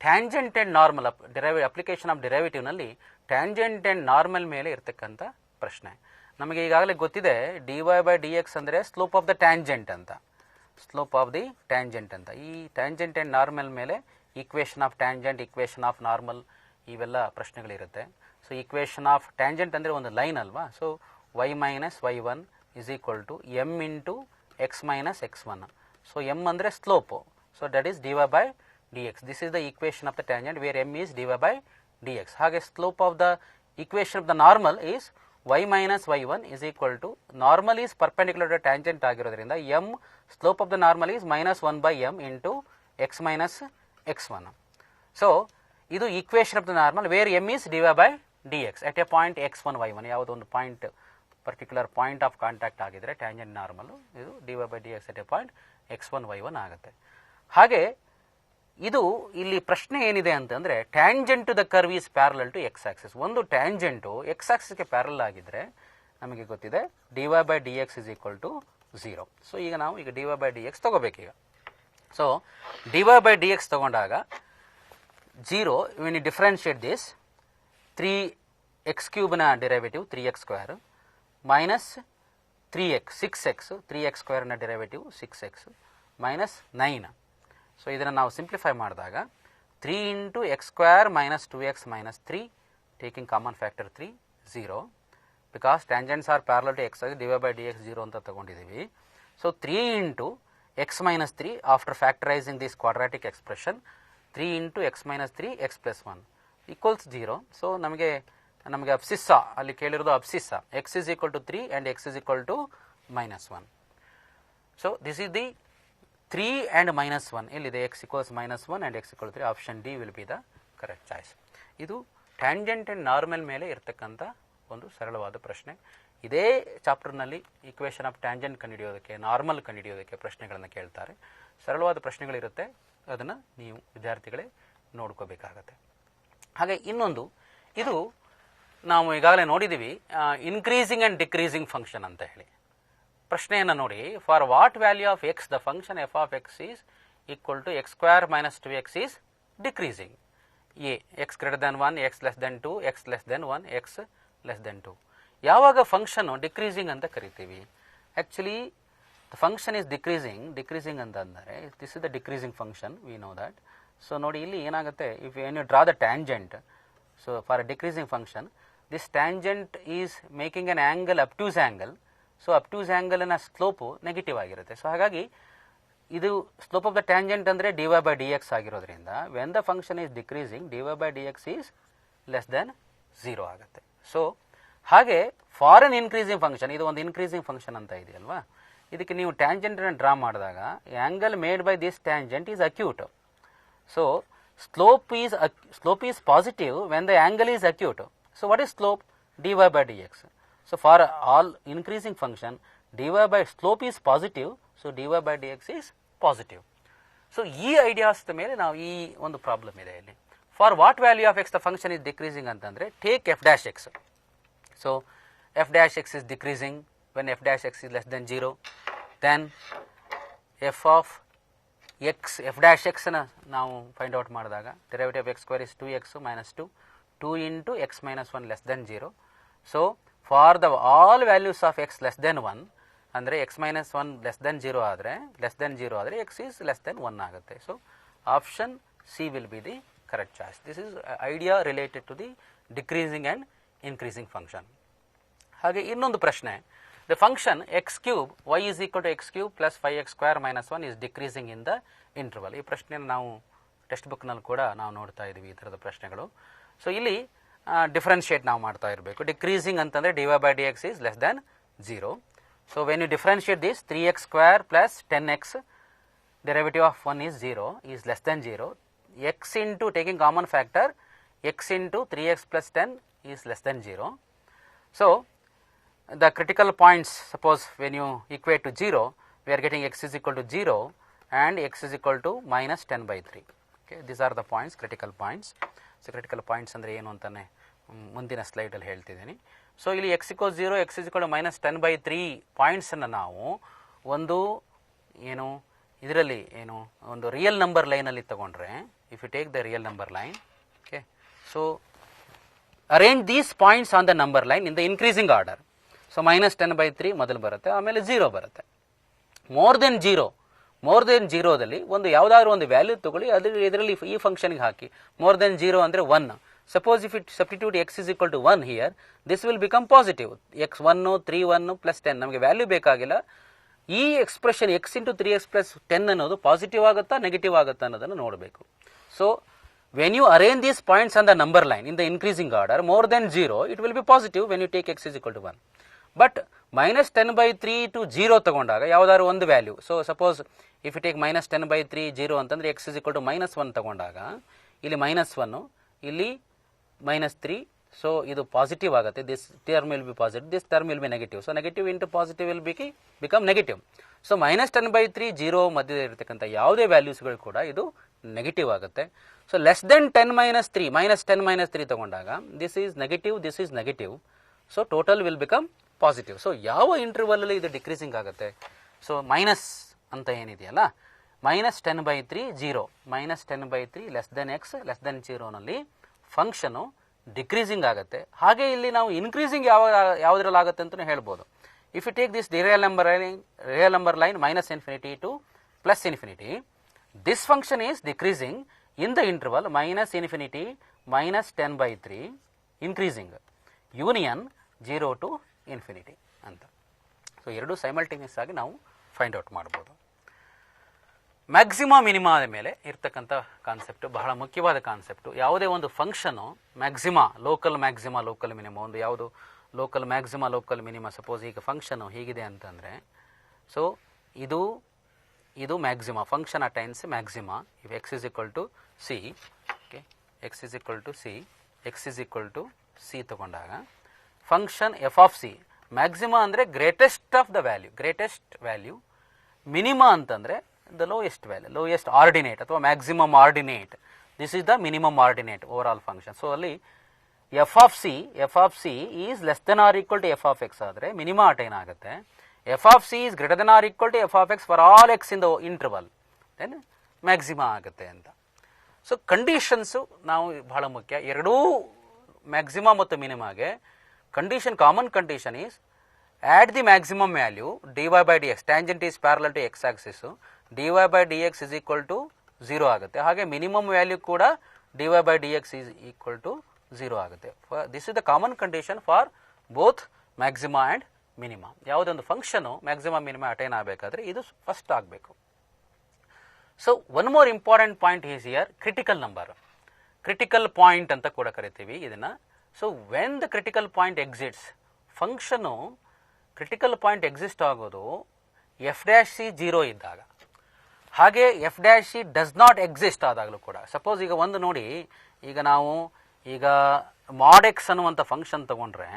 tangent and normal application of derivative ನಲ್ಲಿ ಟ್ಯಾಂಜೆಂಟ್ ಆ್ಯಂಡ್ ನಾರ್ಮಲ್ ಮೇಲೆ ಇರ್ತಕ್ಕಂಥ ಪ್ರಶ್ನೆ. ನಮಗೆ ಈಗಾಗಲೇ ಗೊತ್ತಿದೆ dy by dx ಅಂದರೆ ಸ್ಲೋಪ್ ಆಫ್ ದ ಟ್ಯಾಂಜೆಂಟ್ ಅಂತ, ಸ್ಲೋಪ್ ಆಫ್ ದಿ ಟ್ಯಾಂಜೆಂಟ್ ಅಂತ. ಈ ಟ್ಯಾಂಜೆಂಟ್ ಆ್ಯಂಡ್ ನಾರ್ಮಲ್ ಮೇಲೆ equation of tangent, equation of normal ಇವೆಲ್ಲ ಪ್ರಶ್ನೆಗಳಿರುತ್ತೆ. ಸೊ ಈಕ್ವೇಷನ್ ಆಫ್ ಟ್ಯಾಂಜೆಂಟ್ ಅಂದರೆ ಒಂದು ಲೈನ್ ಅಲ್ವಾ. So y minus y1 is equal to m into x minus x1. So m ಅಂದರೆ slope. So that is dy by dx. This is the equation of the tangent where m is dy by dx. ಹಾಗೆ slope of the equation of the normal is y minus y1 is equal to, normal is perpendicular to tangent ಆಗಿರೋದ್ರಿಂದ m slope of the normal is minus 1 by m into x minus x1. So ಇದು equation of the normal where m is dy by dx at a point x1 y1. ಯಾವುದೋ ಒಂದು point particular point of contact ಆಗಿದ್ರೆ ಟ್ಯಾಂಜೆಂಟ್ ನಾರ್ಮಲ್, ಇದು dy by dx at a point x1 y1 ಆಗುತ್ತೆ. ಹಾಗೆ ಇದು ಇಲ್ಲಿ ಪ್ರಶ್ನೆ ಏನಿದೆ ಅಂತಂದರೆ tangent to the curve is parallel to x axis. ಒಂದು ಟ್ಯಾಂಜೆಂಟು ಎಕ್ಸ್ ಆಕ್ಸಿಸ್ಗೆ ಪ್ಯಾರಲಲ್ ಆಗಿದ್ದರೆ ನಮಗೆ ಗೊತ್ತಿದೆ dy by dx is equal to 0. So ಈಗ ನಾವು ಈಗ dy by dx ತಗೋಬೇಕೀಗ. ಸೊ dy by dx ತಗೊಂಡಾಗ 0 when you differentiate this 3x ಕ್ಯೂಬ್ನ derivative 3x square minus 3x 6x 3x ಸ್ಕ್ವೇರ್ನ ಡೆರಿವೇಟಿವ್ 6x ಮೈನಸ್ 9. ಸೊ ಇದನ್ನು ನಾವು ಸಿಂಪ್ಲಿಫೈ ಮಾಡಿದಾಗ 3 into x square minus 2x minus 3 taking common factor 3 0 because tangents are parallel to x ಆಗಿ dy by dx 0 ಅಂತ ತಗೊಂಡಿದ್ದೀವಿ. So 3 into x minus 3 after factorising this quadratic expression 3 into x minus 3 x plus 1 equals 0. So ನಮಗೆ ಅಬ್ಸಿಸ್ಸಾ ಅಲ್ಲಿ ಕೇಳಿರೋದು abscissa x is equal to 3 and x is equal to minus 1. So this is the 3 and minus 1 ಎಲ್ಲಿದೆ x equals minus 1 and x equals 3. Option D will be the correct choice. ಇದು ಟ್ಯಾಂಜೆಂಟ್ ಆ್ಯಂಡ್ ನಾರ್ಮಲ್ ಮೇಲೆ ಇರ್ತಕ್ಕಂಥ ಒಂದು ಸರಳವಾದ ಪ್ರಶ್ನೆ. ಇದೇ ಚಾಪ್ಟರ್ನಲ್ಲಿ ಈಕ್ವೇಷನ್ ಆಫ್ ಟ್ಯಾಂಜೆಂಟ್ ಕಂಡುಹಿಡಿಯೋದಕ್ಕೆ, ನಾರ್ಮಲ್ ಕಂಡುಹಿಡಿಯೋದಕ್ಕೆ ಪ್ರಶ್ನೆಗಳನ್ನು ಕೇಳ್ತಾರೆ. ಸರಳವಾದ ಪ್ರಶ್ನೆಗಳಿರುತ್ತೆ, ಅದನ್ನು ನೀವು ವಿದ್ಯಾರ್ಥಿಗಳೇ ನೋಡ್ಕೋಬೇಕಾಗತ್ತೆ. ಹಾಗೆ ಇನ್ನೊಂದು, ಇದು ನಾವು ಈಗಾಗಲೇ ನೋಡಿದ್ದೀವಿ ಇನ್ಕ್ರೀಸಿಂಗ್ ಆ್ಯಂಡ್ ಡಿಕ್ರೀಸಿಂಗ್ ಫಂಕ್ಷನ್ ಅಂತ ಹೇಳಿ. ಪ್ರಶ್ನೆಯನ್ನು ನೋಡಿ, for what value of x the function f of x is equal to x square minus 2x is decreasing. A x greater than 1, x less than 2, x less than 1, x less than 2. ಯಾವಾಗ ಫಂಕ್ಷನ್ನು ಡಿಕ್ರೀಸಿಂಗ್ ಅಂತ ಕರಿತೀವಿ? Actually the function is decreasing ಅಂತ ಅಂದರೆ this is the decreasing function, we know that. So ನೋಡಿ ಇಲ್ಲಿ ಏನಾಗುತ್ತೆ, if when you draw the tangent, so for a decreasing function this tangent is making an angle obtuse angle. So obtuse ಆ್ಯಂಗಲಿನ ಸ್ಲೋಪು ನೆಗೆಟಿವ್ ಆಗಿರುತ್ತೆ. ಸೊ ಹಾಗಾಗಿ ಇದು ಸ್ಲೋಪ್ ಆಫ್ ದ ಟ್ಯಾಂಜೆಂಟ್ ಅಂದರೆ dy by dx ಆಗಿರೋದ್ರಿಂದ when the function is decreasing dy by dx is less than 0 ಆಗುತ್ತೆ. ಸೊ ಹಾಗೆ ಫಾರ್ ಅನ್ ಇನ್ಕ್ರೀಸಿಂಗ್ ಫಂಕ್ಷನ್, ಇದು ಒಂದು ಇನ್ಕ್ರೀಸಿಂಗ್ ಫಂಕ್ಷನ್ ಅಂತ ಇದೆಯಲ್ವಾ, ಇದಕ್ಕೆ ನೀವು ಟ್ಯಾಂಜೆಂಟನ್ನು ಡ್ರಾ ಮಾಡಿದಾಗ angle made by this tangent is acute. So slope is positive when the angle is acute. So what is slope? dy by dx. So for all increasing function dy by slope is positive, so dy by dx is positive. So ಈ ಐಡಿಯಾಸ್ ಮೇಲೆ ನಾವು ಈ ಒಂದು ಪ್ರಾಬ್ಲಮ್ ಇದೆ ಇಲ್ಲಿ. For what value of x the function is decreasing ಅಂತಂದರೆ take f dash x. So f dash x is decreasing when f dash x is less than 0. Then f of x f dash ಎಕ್ಸನ್ನು ನಾವು ಫೈಂಡ್ ಔಟ್ ಮಾಡಿದಾಗ derivative of x square is 2x minus 2 2 into x minus 1 less than 0. So for the all values of X less than 1 ಅಂದರೆ ಎಕ್ಸ್ ಮೈನಸ್ 1 ಲೆಸ್ ದೆನ್ 0 ಆದರೆ ಎಕ್ಸ್ ಈಸ್ ಲೆಸ್ ದೆನ್ 1 ಆಗುತ್ತೆ. So option c will be the correct choice. This is idea related to the decreasing and increasing function. ಹಾಗೆ ಇನ್ನೊಂದು ಪ್ರಶ್ನೆ, the function x cube y is equal to x cube plus 5x square minus 1 is decreasing in the interval. ಈ ಪ್ರಶ್ನೆಯನ್ನು ನಾವು ಟೆಕ್ಸ್ಟ್ ಬುಕ್ನಲ್ಲಿ ಕೂಡ ನಾವು ನೋಡ್ತಾ ಇದ್ದೀವಿ ಈ ಥರದ ಪ್ರಶ್ನೆಗಳು. ಸೊ ಇಲ್ಲಿ ಡಿಫ್ರೆನ್ಷಿಯೇಟ್ ನಾವು ಮಾಡ್ತಾ ಇರಬೇಕು. ಡಿಕ್ರೀಸಿಂಗ್ ಅಂತಂದರೆ dy by dx is less than 0. So when you differentiate this 3x square plus 10x derivative of 1 is 0 is less than 0. X into taking common factor x into 3x plus 10 is less than 0. So the critical points, suppose when you equate to 0, we are getting x is equal to 0 and x is equal to minus 10 by 3. Okay, these are the points, critical points. So critical points ಅಂದರೆ ಏನು ಅಂತಾನೆ ಮುಂದಿನ ಸ್ಲೈಡಲ್ಲಿ ಹೇಳ್ತಿದ್ದೀನಿ. ಸೊ ಇಲ್ಲಿ x equals 0, x is equal to minus 10 by 3 ಪಾಯಿಂಟ್ಸನ್ನು ನಾವು ಒಂದು ಏನು ಇದರಲ್ಲಿ ಏನು ಒಂದು ರಿಯಲ್ ನಂಬರ್ ಲೈನಲ್ಲಿ ತಗೊಂಡ್ರೆ, if you take the real number line, okay, so arrange these points on the number line in the increasing order. So minus 10 by 3 ಮೊದಲು ಬರುತ್ತೆ, ಆಮೇಲೆ 0 ಬರುತ್ತೆ. ಮೋರ್ ದೆನ್ ಜೀರೋದಲ್ಲಿ ಒಂದು ಯಾವುದಾದ್ರೂ ಒಂದು ವ್ಯಾಲ್ಯೂ ತಗೊಳ್ಳಿ, ಇದರಲ್ಲಿ ಈ ಫಂಕ್ಷನ್ಗೆ ಹಾಕಿ. ಮೋರ್ ದೆನ್ 0 ಅಂದರೆ 1. Suppose if it substitute x is equal to 1 here, this will become positive. x 1 3 1 plus 10 ನಮಗೆ ವ್ಯಾಲ್ಯೂ ಬೇಕಾಗಿಲ್ಲ. ಈ expression x into 3x plus 10 ಅನ್ನೋದು ಪಾಸಿಟಿವ್ ಆಗುತ್ತಾ ನೆಗೆಟಿವ್ ಆಗುತ್ತಾ ಅನ್ನೋದನ್ನು ನೋಡಬೇಕು. So when you arrange these points on the number line in the increasing order, more than 0 it will be positive when you take x is equal to 1. But minus 10 by 3 to 0 ತಗೊಂಡಾಗ ಯಾವುದಾದ್ರು ಒಂದು value, so suppose if you take minus 10 by 3 0 ಅಂತಂದರೆ x is equal to minus 1 ತಗೊಂಡಾಗ ಇಲ್ಲಿ minus 1, ಇಲ್ಲಿ minus 3, ಸೊ ಇದು ಪಾಸಿಟಿವ್ ಆಗುತ್ತೆ. This term will be positive, this term will B negative. So negative into positive will become negative. So minus 10 by 3 0 ಮಧ್ಯದಲ್ಲಿ ಇರತಕ್ಕಂಥ ಯಾವುದೇ ವ್ಯಾಲ್ಯೂಸ್ಗಳು ಕೂಡ ಇದು ನೆಗೆಟಿವ್ ಆಗುತ್ತೆ. So less than 10 minus 3 minus 10 minus 3 ತಗೊಂಡಾಗ this is negative, this is negative. So total will become positive. So ಯಾವ ಇಂಟರ್ವಲಲ್ಲಿ ಇದು ಡಿಕ್ರೀಸಿಂಗ್ ಆಗುತ್ತೆ? ಸೊ ಮೈನಸ್ ಅಂತ ಏನಿದೆಯಲ್ಲ, minus 10 by 3 0, minus 10 by 3 less than x less than 0ನಲ್ಲಿ ಫಂಕ್ಷನು ಡಿಕ್ರೀಸಿಂಗ್ ಆಗುತ್ತೆ. ಹಾಗೆ ಇಲ್ಲಿ ನಾವು ಇನ್ಕ್ರೀಸಿಂಗ್ ಯಾವುದ್ರಲ್ಲಿ ಆಗುತ್ತೆ ಅಂತಲೂ ಹೇಳ್ಬೋದು. If you take this real number line minus infinity to plus infinity, this function is decreasing in the interval minus infinity minus 10 by 3 increasing union 0 to infinity ಅಂತ. ಸೊ ಎರಡು ಸೈಮಲ್ಟೇನಿಯಸ್ ಆಗಿ ನಾವು ಫೈಂಡ್ ಔಟ್ ಮಾಡ್ಬೋದು. ಮ್ಯಾಕ್ಸಿಮಾ ಮಿನಿಮಾದ ಮೇಲೆ ಇರ್ತಕ್ಕಂಥ ಕಾನ್ಸೆಪ್ಟು ಬಹಳ ಮುಖ್ಯವಾದ ಕಾನ್ಸೆಪ್ಟು. ಯಾವುದೇ ಒಂದು function maxima, local maxima, local minima, ಒಂದು ಯಾವುದು local maxima, local minima. Suppose ಈಗ ಫಂಕ್ಷನು ಹೀಗಿದೆ ಅಂತಂದರೆ, ಸೊ ಇದು maxima, function attains maxima. If x is equal to c, okay, x is equal to c, x is equal to c ತಗೊಂಡಾಗ function f of c, maxima ಅಂದರೆ greatest of the value, minima ಅಂತಂದರೆ the lowest value, lowest ordinate ಅಥವಾ maximum ordinate. This is the minimum ordinate over all function. So ಅಲ್ಲಿ f of c is less than or equal to f of x ಆದರೆ ಮಿನಿಮಾ ಅಟೈನ್ ಆಗುತ್ತೆ. F of c is greater than or equal to f of x for all x in the interval, then maxima ಆಗುತ್ತೆ ಅಂತ. ಸೊ ಕಂಡೀಷನ್ಸು ನಾವು ಬಹಳ ಮುಖ್ಯ. ಎರಡೂ ಮ್ಯಾಕ್ಸಿಮಾ ಮತ್ತು ಮಿನಿಮಾಗೆ condition, common condition is add the maximum value dy by dx, tangent is parallel to x axis, dy by dx is equal to 0 ಆಗುತ್ತೆ. ಹಾಗೆ ಮಿನಿಮಮ್ ವ್ಯಾಲ್ಯೂ ಕೂಡ dy by dx is equal to 0 ಆಗುತ್ತೆ. This is the common condition for both maxima and minima. ಯಾವುದೊಂದು ಫಂಕ್ಷನು ಮ್ಯಾಕ್ಸಿಮಾ ಮಿನಿಮಾ ಅಟೈನ್ ಆಗಬೇಕಾದ್ರೆ ಇದು ಫಸ್ಟ್ ಆಗಬೇಕು. So one more important point is here critical number, critical point ಅಂತ ಕೂಡ ಕರಿತೀವಿ ಇದನ್ನು. So when the critical point exits, function critical point exist ಆಗೋದು ಎಫ್ ಡ್ಯಾಶ್ ಸಿ 0 ಇದ್ದಾಗ, ಹಾಗೆ F dash c does not exist ಆದಾಗಲೂ ಕೂಡ. ಸಪೋಸ್ ಈಗ ಒಂದು ನೋಡಿ, ಈಗ ನಾವು ಈಗ mod x ಅನ್ನುವಂಥ ಫಂಕ್ಷನ್ ತೊಗೊಂಡ್ರೆ,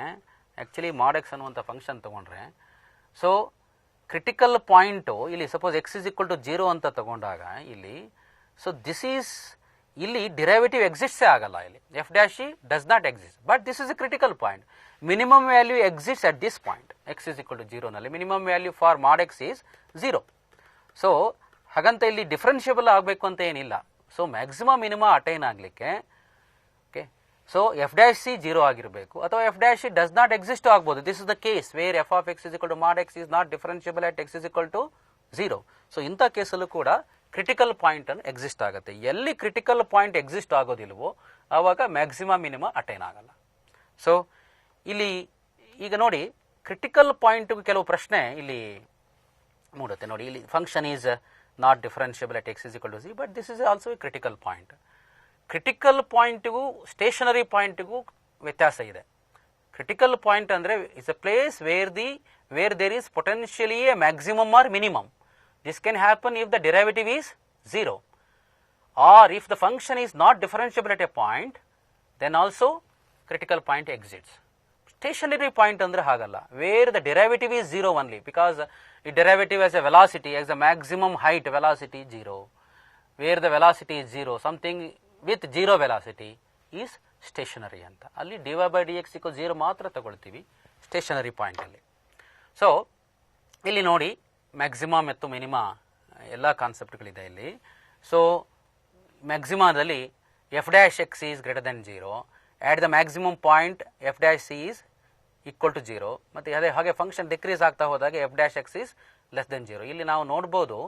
ಆ್ಯಕ್ಚುಲಿ mod x ಅನ್ನುವಂಥ ಫಂಕ್ಷನ್ ತೊಗೊಂಡ್ರೆ, ಸೊ ಕ್ರಿಟಿಕಲ್ ಪಾಯಿಂಟು ಇಲ್ಲಿ suppose x is equal to 0 ಅಂತ ತಗೊಂಡಾಗ ಇಲ್ಲಿ, ಸೊ ದಿಸ್ ಈಸ್ ಇಲ್ಲಿ ಡಿರೈವೇಟಿವ್ ಎಕ್ಸಿಸ್ಟೇ ಆಗಲ್ಲ. ಇಲ್ಲಿ f dash c does not exist, but this is a critical point. Minimum value exist at this point, x is equal to 0ನಲ್ಲಿ minimum value for mod x is 0. So ಹಾಗಂತ ಇಲ್ಲಿ ಡಿಫ್ರೆನ್ಷಿಯಬಲ್ ಆಗಬೇಕು ಅಂತ ಏನಿಲ್ಲ. ಸೊ ಮ್ಯಾಕ್ಸಿಮಮ್ ಮಿನಿಮಾ ಅಟೈನ್ ಆಗಲಿಕ್ಕೆ okay, so f dash c 0 ಆಗಿರಬೇಕು ಅಥವಾ f dash c does not exist ಆಗ್ಬೋದು. This is the case where f of x is equal to mod x is not differentiable at x is equal to 0. So ಇಂಥ ಕೇಸಲ್ಲೂ ಕೂಡ ಕ್ರಿಟಿಕಲ್ ಪಾಯಿಂಟ್ ಅನ್ನು ಎಕ್ಸಿಸ್ಟ್ ಆಗುತ್ತೆ. ಎಲ್ಲಿ ಕ್ರಿಟಿಕಲ್ ಪಾಯಿಂಟ್ ಎಕ್ಸಿಸ್ಟ್ ಆಗೋದಿಲ್ವೋ ಆವಾಗ ಮ್ಯಾಕ್ಸಿಮಮ್ ಮಿನಿಮಾ ಅಟೈನ್ ಆಗಲ್ಲ. ಸೊ ಇಲ್ಲಿ ಈಗ ನೋಡಿ ಕ್ರಿಟಿಕಲ್ ಪಾಯಿಂಟ್ ಕೆಲವು ಪ್ರಶ್ನೆ ಇಲ್ಲಿ ಮೂಡುತ್ತೆ ನೋಡಿ. ಇಲ್ಲಿ function is not differentiable at x is equal to c, but this is also a critical point. Critical ಪಾಯಿಂಟ್ಗೂ ಸ್ಟೇಷನರಿ ಪಾಯಿಂಟ್ಗೂ ವ್ಯತ್ಯಾಸ ಇದೆ. ಕ್ರಿಟಿಕಲ್ ಪಾಯಿಂಟ್ ಅಂದರೆ is a place where there is potentially a maximum or minimum. This can happen if the derivative is 0, or if the function is not differentiable at a point, then also critical point exists. Stationary point andre hagalla, where the derivative is 0 only, because the derivative has a velocity, as a maximum height velocity 0, where the velocity is 0, something with 0 velocity is stationary anta. Alli dy by dx equals 0 matra tagoltivi stationary point alli. So illi nodi maxima ಮತ್ತು ಮಿನಿಮಾ ಎಲ್ಲ ಕಾನ್ಸೆಪ್ಟ್ಗಳಿದೆ ಇಲ್ಲಿ. ಸೊ ಮ್ಯಾಕ್ಸಿಮಾದಲ್ಲಿ f dash x is greater than 0, at the maximum point f dash c is equal to 0, ಮತ್ತು ಅದೇ ಹಾಗೆ ಫಂಕ್ಷನ್ ಡಿಕ್ರೀಸ್ ಆಗ್ತಾ ಹೋದಾಗ f dash x is less than 0. ಇಲ್ಲಿ ನಾವು ನೋಡ್ಬೋದು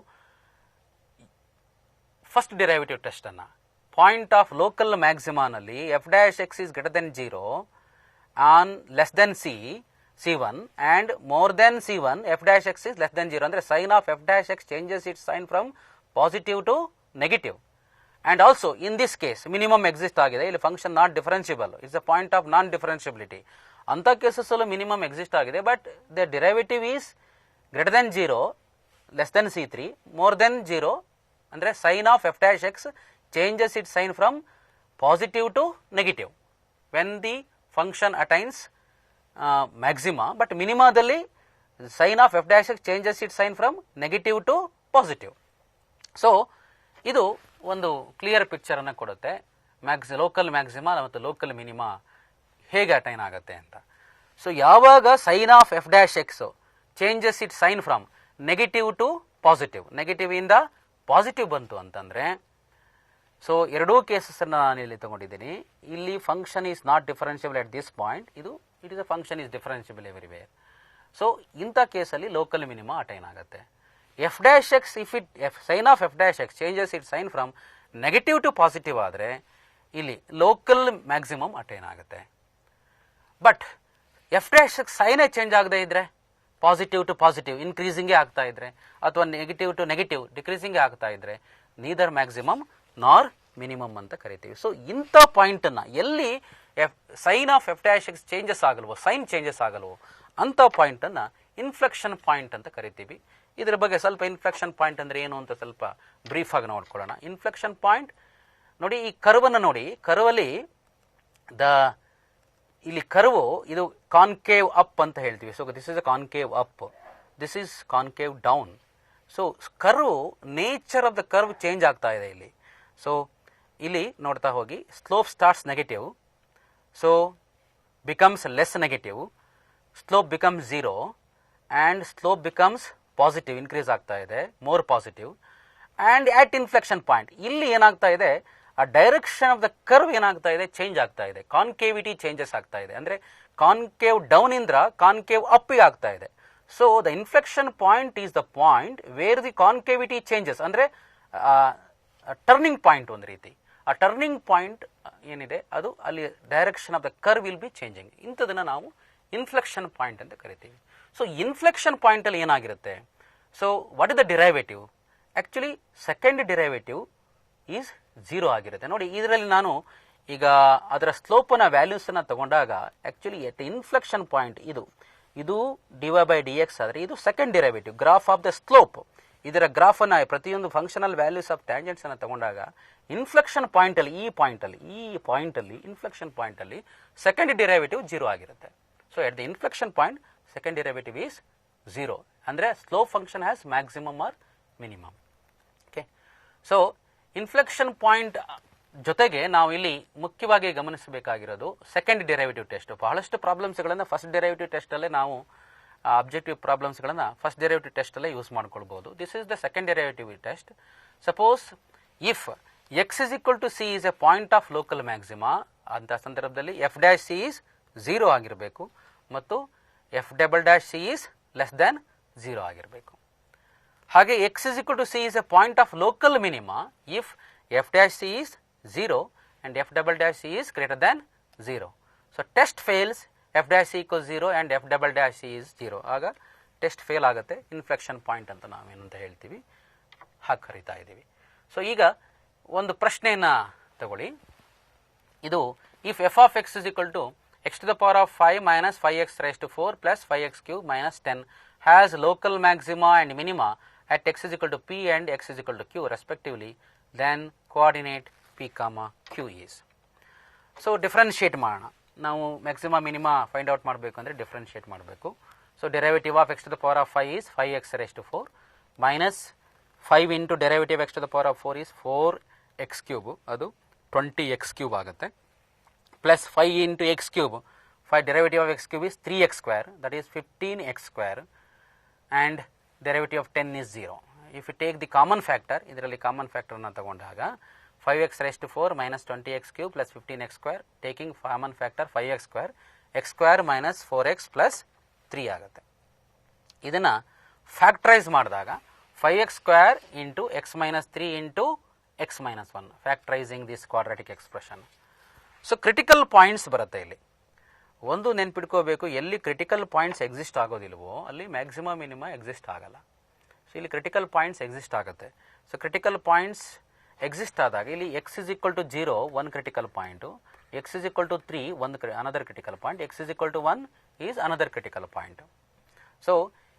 ಫಸ್ಟ್ ಡಿರೈವೇಟಿವ್ ಟೆಸ್ಟನ್ನು. ಪಾಯಿಂಟ್ ಆಫ್ ಲೋಕಲ್ ಮ್ಯಾಕ್ಸಿಮಾನಲ್ಲಿ f dash x is greater than 0 on less than C1 and more than C1 f dash x is less than 0. ಅಂದರೆ sign of f dash x changes its sign from positive to negative. And also in this case minimum exist ಆಗಿದೆ. ಇಲ್ಲಿ function not differentiable, it's a point of non differentiability. ಅಂಥ ಕೇಸಸ್ಸಲ್ಲೂ ಮಿನಿಮಮ್ ಎಕ್ಸಿಸ್ಟ್ ಆಗಿದೆ, but the derivative is greater than 0, less than C3, more than 0. ಅಂದರೆ sign of f dash x changes it sign from positive to negative when the function attains maxima, but ಮಿನಿಮಾದಲ್ಲಿ sign of f dash x changes it sign from negative to positive. So ಇದು ಒಂದು ಕ್ಲಿಯರ್ ಪಿಕ್ಚರನ್ನು ಕೊಡುತ್ತೆ ಲೋಕಲ್ ಮ್ಯಾಕ್ಸಿಮಾ ಮತ್ತು ಲೋಕಲ್ ಮಿನಿಮಾ ಹೇಗೆ ಅಟೈನ್ ಆಗುತ್ತೆ ಅಂತ. ಸೊ ಯಾವಾಗ sign of f dash x changes it sign from negative to positive, negative ಇಂದ ಪಾಸಿಟಿವ್ ಬಂತು ಅಂತಂದರೆ, ಸೊ ಎರಡೂ ಕೇಸಸ್ಸನ್ನು ನಾನು ಇಲ್ಲಿ ತಗೊಂಡಿದ್ದೀನಿ. ಇಲ್ಲಿ function is not differentiable at this point, it is a function is differentiable everywhere. So ಇಂಥ ಕೇಸಲ್ಲಿ ಲೋಕಲ್ ಮಿನಿಮಾ ಅಟೈನ್ ಆಗುತ್ತೆ. F dash x sign of f dash x changes it sign from negative to positive ಆದರೆ ಇಲ್ಲಿ ಲೋಕಲ್ ಮ್ಯಾಕ್ಸಿಮಮ್ ಅಟೈನ್ ಆಗುತ್ತೆ. But F dash X ಸೈನೇ change ಆಗದೆ ಇದ್ರೆ, ಪಾಸಿಟಿವ್ ಟು ಪಾಸಿಟಿವ್ ಇನ್ಕ್ರೀಸಿಂಗೇ ಆಗ್ತಾ ಇದ್ರೆ ಅಥವಾ ನೆಗೆಟಿವ್ ಟು ನೆಗೆಟಿವ್ ಡಿಕ್ರೀಸಿಂಗೇ ಆಗ್ತಾ ಇದ್ರೆ, ನೀದರ್ ಮ್ಯಾಕ್ಸಿಮಮ್ ನಾರ್ ಮಿನಿಮಮ್ ಅಂತ ಕರಿತೀವಿ. ಸೊ ಇಂಥ ಪಾಯಿಂಟನ್ನು ಎಲ್ಲಿ sign of f dash x changes ಆಗಲ್ವೋ, ಸೈನ್ ಚೇಂಜಸ್ ಆಗಲ್ವೋ ಅಂಥ ಪಾಯಿಂಟನ್ನು ಇನ್ಫ್ಲೆಕ್ಷನ್ ಪಾಯಿಂಟ್ ಅಂತ ಕರಿತೀವಿ. ಇದರ ಬಗ್ಗೆ ಸ್ವಲ್ಪ ಇನ್ಫ್ಲೆಕ್ಷನ್ ಪಾಯಿಂಟ್ ಅಂದರೆ ಏನು ಅಂತ ಸ್ವಲ್ಪ ಬ್ರೀಫಾಗಿ ನೋಡ್ಕೊಳ್ಳೋಣ. ಇನ್ಫ್ಲೆಕ್ಷನ್ ಪಾಯಿಂಟ್ ನೋಡಿ, ಈ ಕರ್ವನ್ನು ನೋಡಿ, ಕರ್ವಲ್ಲಿ ಇಲ್ಲಿ ಕರ್ವು ಇದು ಕಾನ್ಕೇವ್ ಅಪ್ ಅಂತ ಹೇಳ್ತೀವಿ. So this is a concave up, this is concave down. So curve, nature of the curve change ಆಗ್ತಾ ಇದೆ ಇಲ್ಲಿ. ಸೊ ಇಲ್ಲಿ ನೋಡ್ತಾ ಹೋಗಿ, slope starts negative, so becomes less negative, slope becomes 0 and slope becomes positive, increase ಆಗ್ತಾ ಇದೆ, more positive. And at inflection point ಇಲ್ಲಿ ಏನಾಗ್ತಾ ಇದೆ, ಆ ಡೈರೆಕ್ಷನ್ ಆಫ್ ದ ಕರ್ವ್ ಏನಾಗ್ತಾ ಇದೆ, ಚೇಂಜ್ ಆಗ್ತಾ ಇದೆ, ಕಾನ್ಕೇವಿಟಿ ಚೇಂಜಸ್ ಆಗ್ತಾ ಇದೆ. ಅಂದರೆ ಕಾನ್ಕೇವ್ ಡೌನ್ ಇಂದ ಕಾನ್ಕೇವ್ ಅಪ್ಪಿಗೆ ಆಗ್ತಾ ಇದೆ. So the inflection point is the point where the concavity changes, ಅಂದರೆ ಟರ್ನಿಂಗ್ ಪಾಯಿಂಟ್ ಒಂದು ರೀತಿ. ಆ ಟರ್ನಿಂಗ್ ಪಾಯಿಂಟ್ ಏನಿದೆ ಅದು ಅಲ್ಲಿ direction of the curve will be changing. ಇಂಥದನ್ನು ನಾವು ಇನ್ಫ್ಲೆಕ್ಷನ್ ಪಾಯಿಂಟ್ ಅಂತ ಕರಿತೀವಿ. ಸೊ ಇನ್ಫ್ಲೆಕ್ಷನ್ ಪಾಯಿಂಟಲ್ಲಿ ಏನಾಗಿರುತ್ತೆ, so what is the derivative? Actually second derivative is 0 ಆಗಿರುತ್ತೆ. ನೋಡಿ, ಇದರಲ್ಲಿ ನಾನು ಈಗ ಅದರ ಸ್ಲೋಪನ ವ್ಯಾಲ್ಯೂಸನ್ನು ತಗೊಂಡಾಗ ಆ್ಯಕ್ಚುಲಿ ಎಟ್ ಇನ್ಫ್ಲೆಕ್ಷನ್ ಪಾಯಿಂಟ್ ಇದು dy ಬೈ ಡಿ ಎಕ್ಸ್ ಆದರೆ ಇದು second derivative, graph of the slope. ಇದರ ಗ್ರಾಫನ್ನು ಪ್ರತಿಯೊಂದು ಫಂಕ್ಷನಲ್ ವ್ಯಾಲ್ಯೂಸ್ ಆಫ್ ಟ್ಯಾಂಜೆಂಟ್ಸನ್ನು ತಗೊಂಡಾಗ ಇನ್ಫ್ಲೆಕ್ಷನ್ ಪಾಯಿಂಟಲ್ಲಿ ಈ ಪಾಯಿಂಟಲ್ಲಿ ಇನ್ಫ್ಲೆಕ್ಷನ್ ಪಾಯಿಂಟಲ್ಲಿ ಸೆಕೆಂಡ್ ಡಿರೈವೇಟಿವ್ 0 ಆಗಿರುತ್ತೆ. So at the inflection point second derivative is 0, ಅಂದರೆ slope function has maximum or minimum. Okay, so inflection point ಜೊತೆಗೆ ನಾವು ಇಲ್ಲಿ ಮುಖ್ಯವಾಗಿ ಗಮನಿಸಬೇಕಾಗಿರೋದು ಸೆಕೆಂಡ್ ಡಿರೈವೇಟಿವ್ ಟೆಸ್ಟ್. ಬಹಳಷ್ಟು ಪ್ರಾಬ್ಲಮ್ಸ್ಗಳನ್ನು ಫಸ್ಟ್ ಡಿರೈವೇಟಿವ್ ಟೆಸ್ಟಲ್ಲೇ ನಾವು ಅಬ್ಜೆಕ್ಟಿವ್ ಪ್ರಾಬ್ಲಮ್ಸ್ಗಳನ್ನು ಫಸ್ಟ್ ಡೆರಿವೇಟಿವ್ ಟೆಸ್ಟಲ್ಲೇ ಯೂಸ್ ಮಾಡ್ಕೊಳ್ಬೋದು. This is the second derivative test. Suppose if x is equal to c is a point of local maxima ಅಂತ ಸಂದರ್ಭದಲ್ಲಿ ಎಫ್ ಡ್ಯಾಶ್ ಸಿ ಈಸ್ 0 ಆಗಿರಬೇಕು ಮತ್ತು f double dash c is less than 0 ಆಗಿರಬೇಕು. ಹಾಗೆ x is equal to c is a point of local minima if f dash c is 0 and f double dash c is greater than 0. So test fails, f dash c equals 0 and f double dash c is 0. ಆಗ ಟೆಸ್ಟ್ ಫೇಲ್ ಆಗುತ್ತೆ, ಇನ್ಫ್ಲೆಕ್ಷನ್ ಪಾಯಿಂಟ್ ಅಂತ ನಾವೇನಂತ ಹೇಳ್ತೀವಿ, ಹಾಗೆ ಕರಿತಾ ಇದ್ದೀವಿ. ಸೊ ಈಗ ಒಂದು ಪ್ರಶ್ನೆಯನ್ನು ತಗೊಳ್ಳಿ. ಇದು if f of x is equal to x to the power of 5 minus 5x raised to 4 plus 5x cube minus 10 has local maxima and minima at x is equal to p and x is equal to q respectively, then coordinate p comma q is. So differentiate ಮಾಡೋಣ. ನಾವು ಮ್ಯಾಕ್ಸಿಮಾ ಮಿನಿಮಾ ಫೈಂಡ್ ಔಟ್ ಮಾಡಬೇಕು ಅಂದರೆ ಡಿಫ್ರೆನ್ಷಿಯೇಟ್ ಮಾಡಬೇಕು. So derivative of x to the power of 5 is 5x raised to 4 minus 5 into derivative x to the power of 4 is 4x cube, ಅದು 20x cube ಆಗುತ್ತೆ, plus 5 into x cube, 5 derivative of x cube is 3x square, that is 15x square, and derivative of 10 is 0. If you take the common factor, ಇದರಲ್ಲಿ ಕಾಮನ್ ಫ್ಯಾಕ್ಟರ್ನ ತಗೊಂಡಾಗ 5x raised to 4 minus 20x cube plus 15x square, taking common factor 5x square, x square minus 4x plus 3 ಆಗುತ್ತೆ. ಇದನ್ನು ಫ್ಯಾಕ್ಟರೈಸ್ ಮಾಡಿದಾಗ 5x square into x minus 3 into x minus 1, factorizing this quadratic expression. So critical points ಬರುತ್ತೆ ಇಲ್ಲಿ. ಒಂದು ನೆನ್ಪಿಟ್ಕೋಬೇಕು, ಎಲ್ಲಿ ಕ್ರಿಟಿಕಲ್ ಪಾಯಿಂಟ್ಸ್ ಎಕ್ಸಿಸ್ಟ್ ಆಗೋದಿಲ್ವೋ ಅಲ್ಲಿ ಮ್ಯಾಕ್ಸಿಮಮ್ ಮಿನಿಮಮ್ ಎಕ್ಸಿಸ್ಟ್ ಆಗಲ್ಲ. ಸೊ ಇಲ್ಲಿ ಕ್ರಿಟಿಕಲ್ ಪಾಯಿಂಟ್ಸ್ ಎಕ್ಸಿಸ್ಟ್ ಆಗುತ್ತೆ. ಸೊ ಕ್ರಿಟಿಕಲ್ ಪಾಯಿಂಟ್ಸ್ ಎಕ್ಸಿಸ್ಟ್ ಆದಾಗ ಇಲ್ಲಿ ಎಕ್ಸ್ ಇಸ್ ಈಕ್ವಲ್ ಟು 0 ಒಂದು critical point, x is equal to 3 another critical point, x is equal to 1 is another critical point. So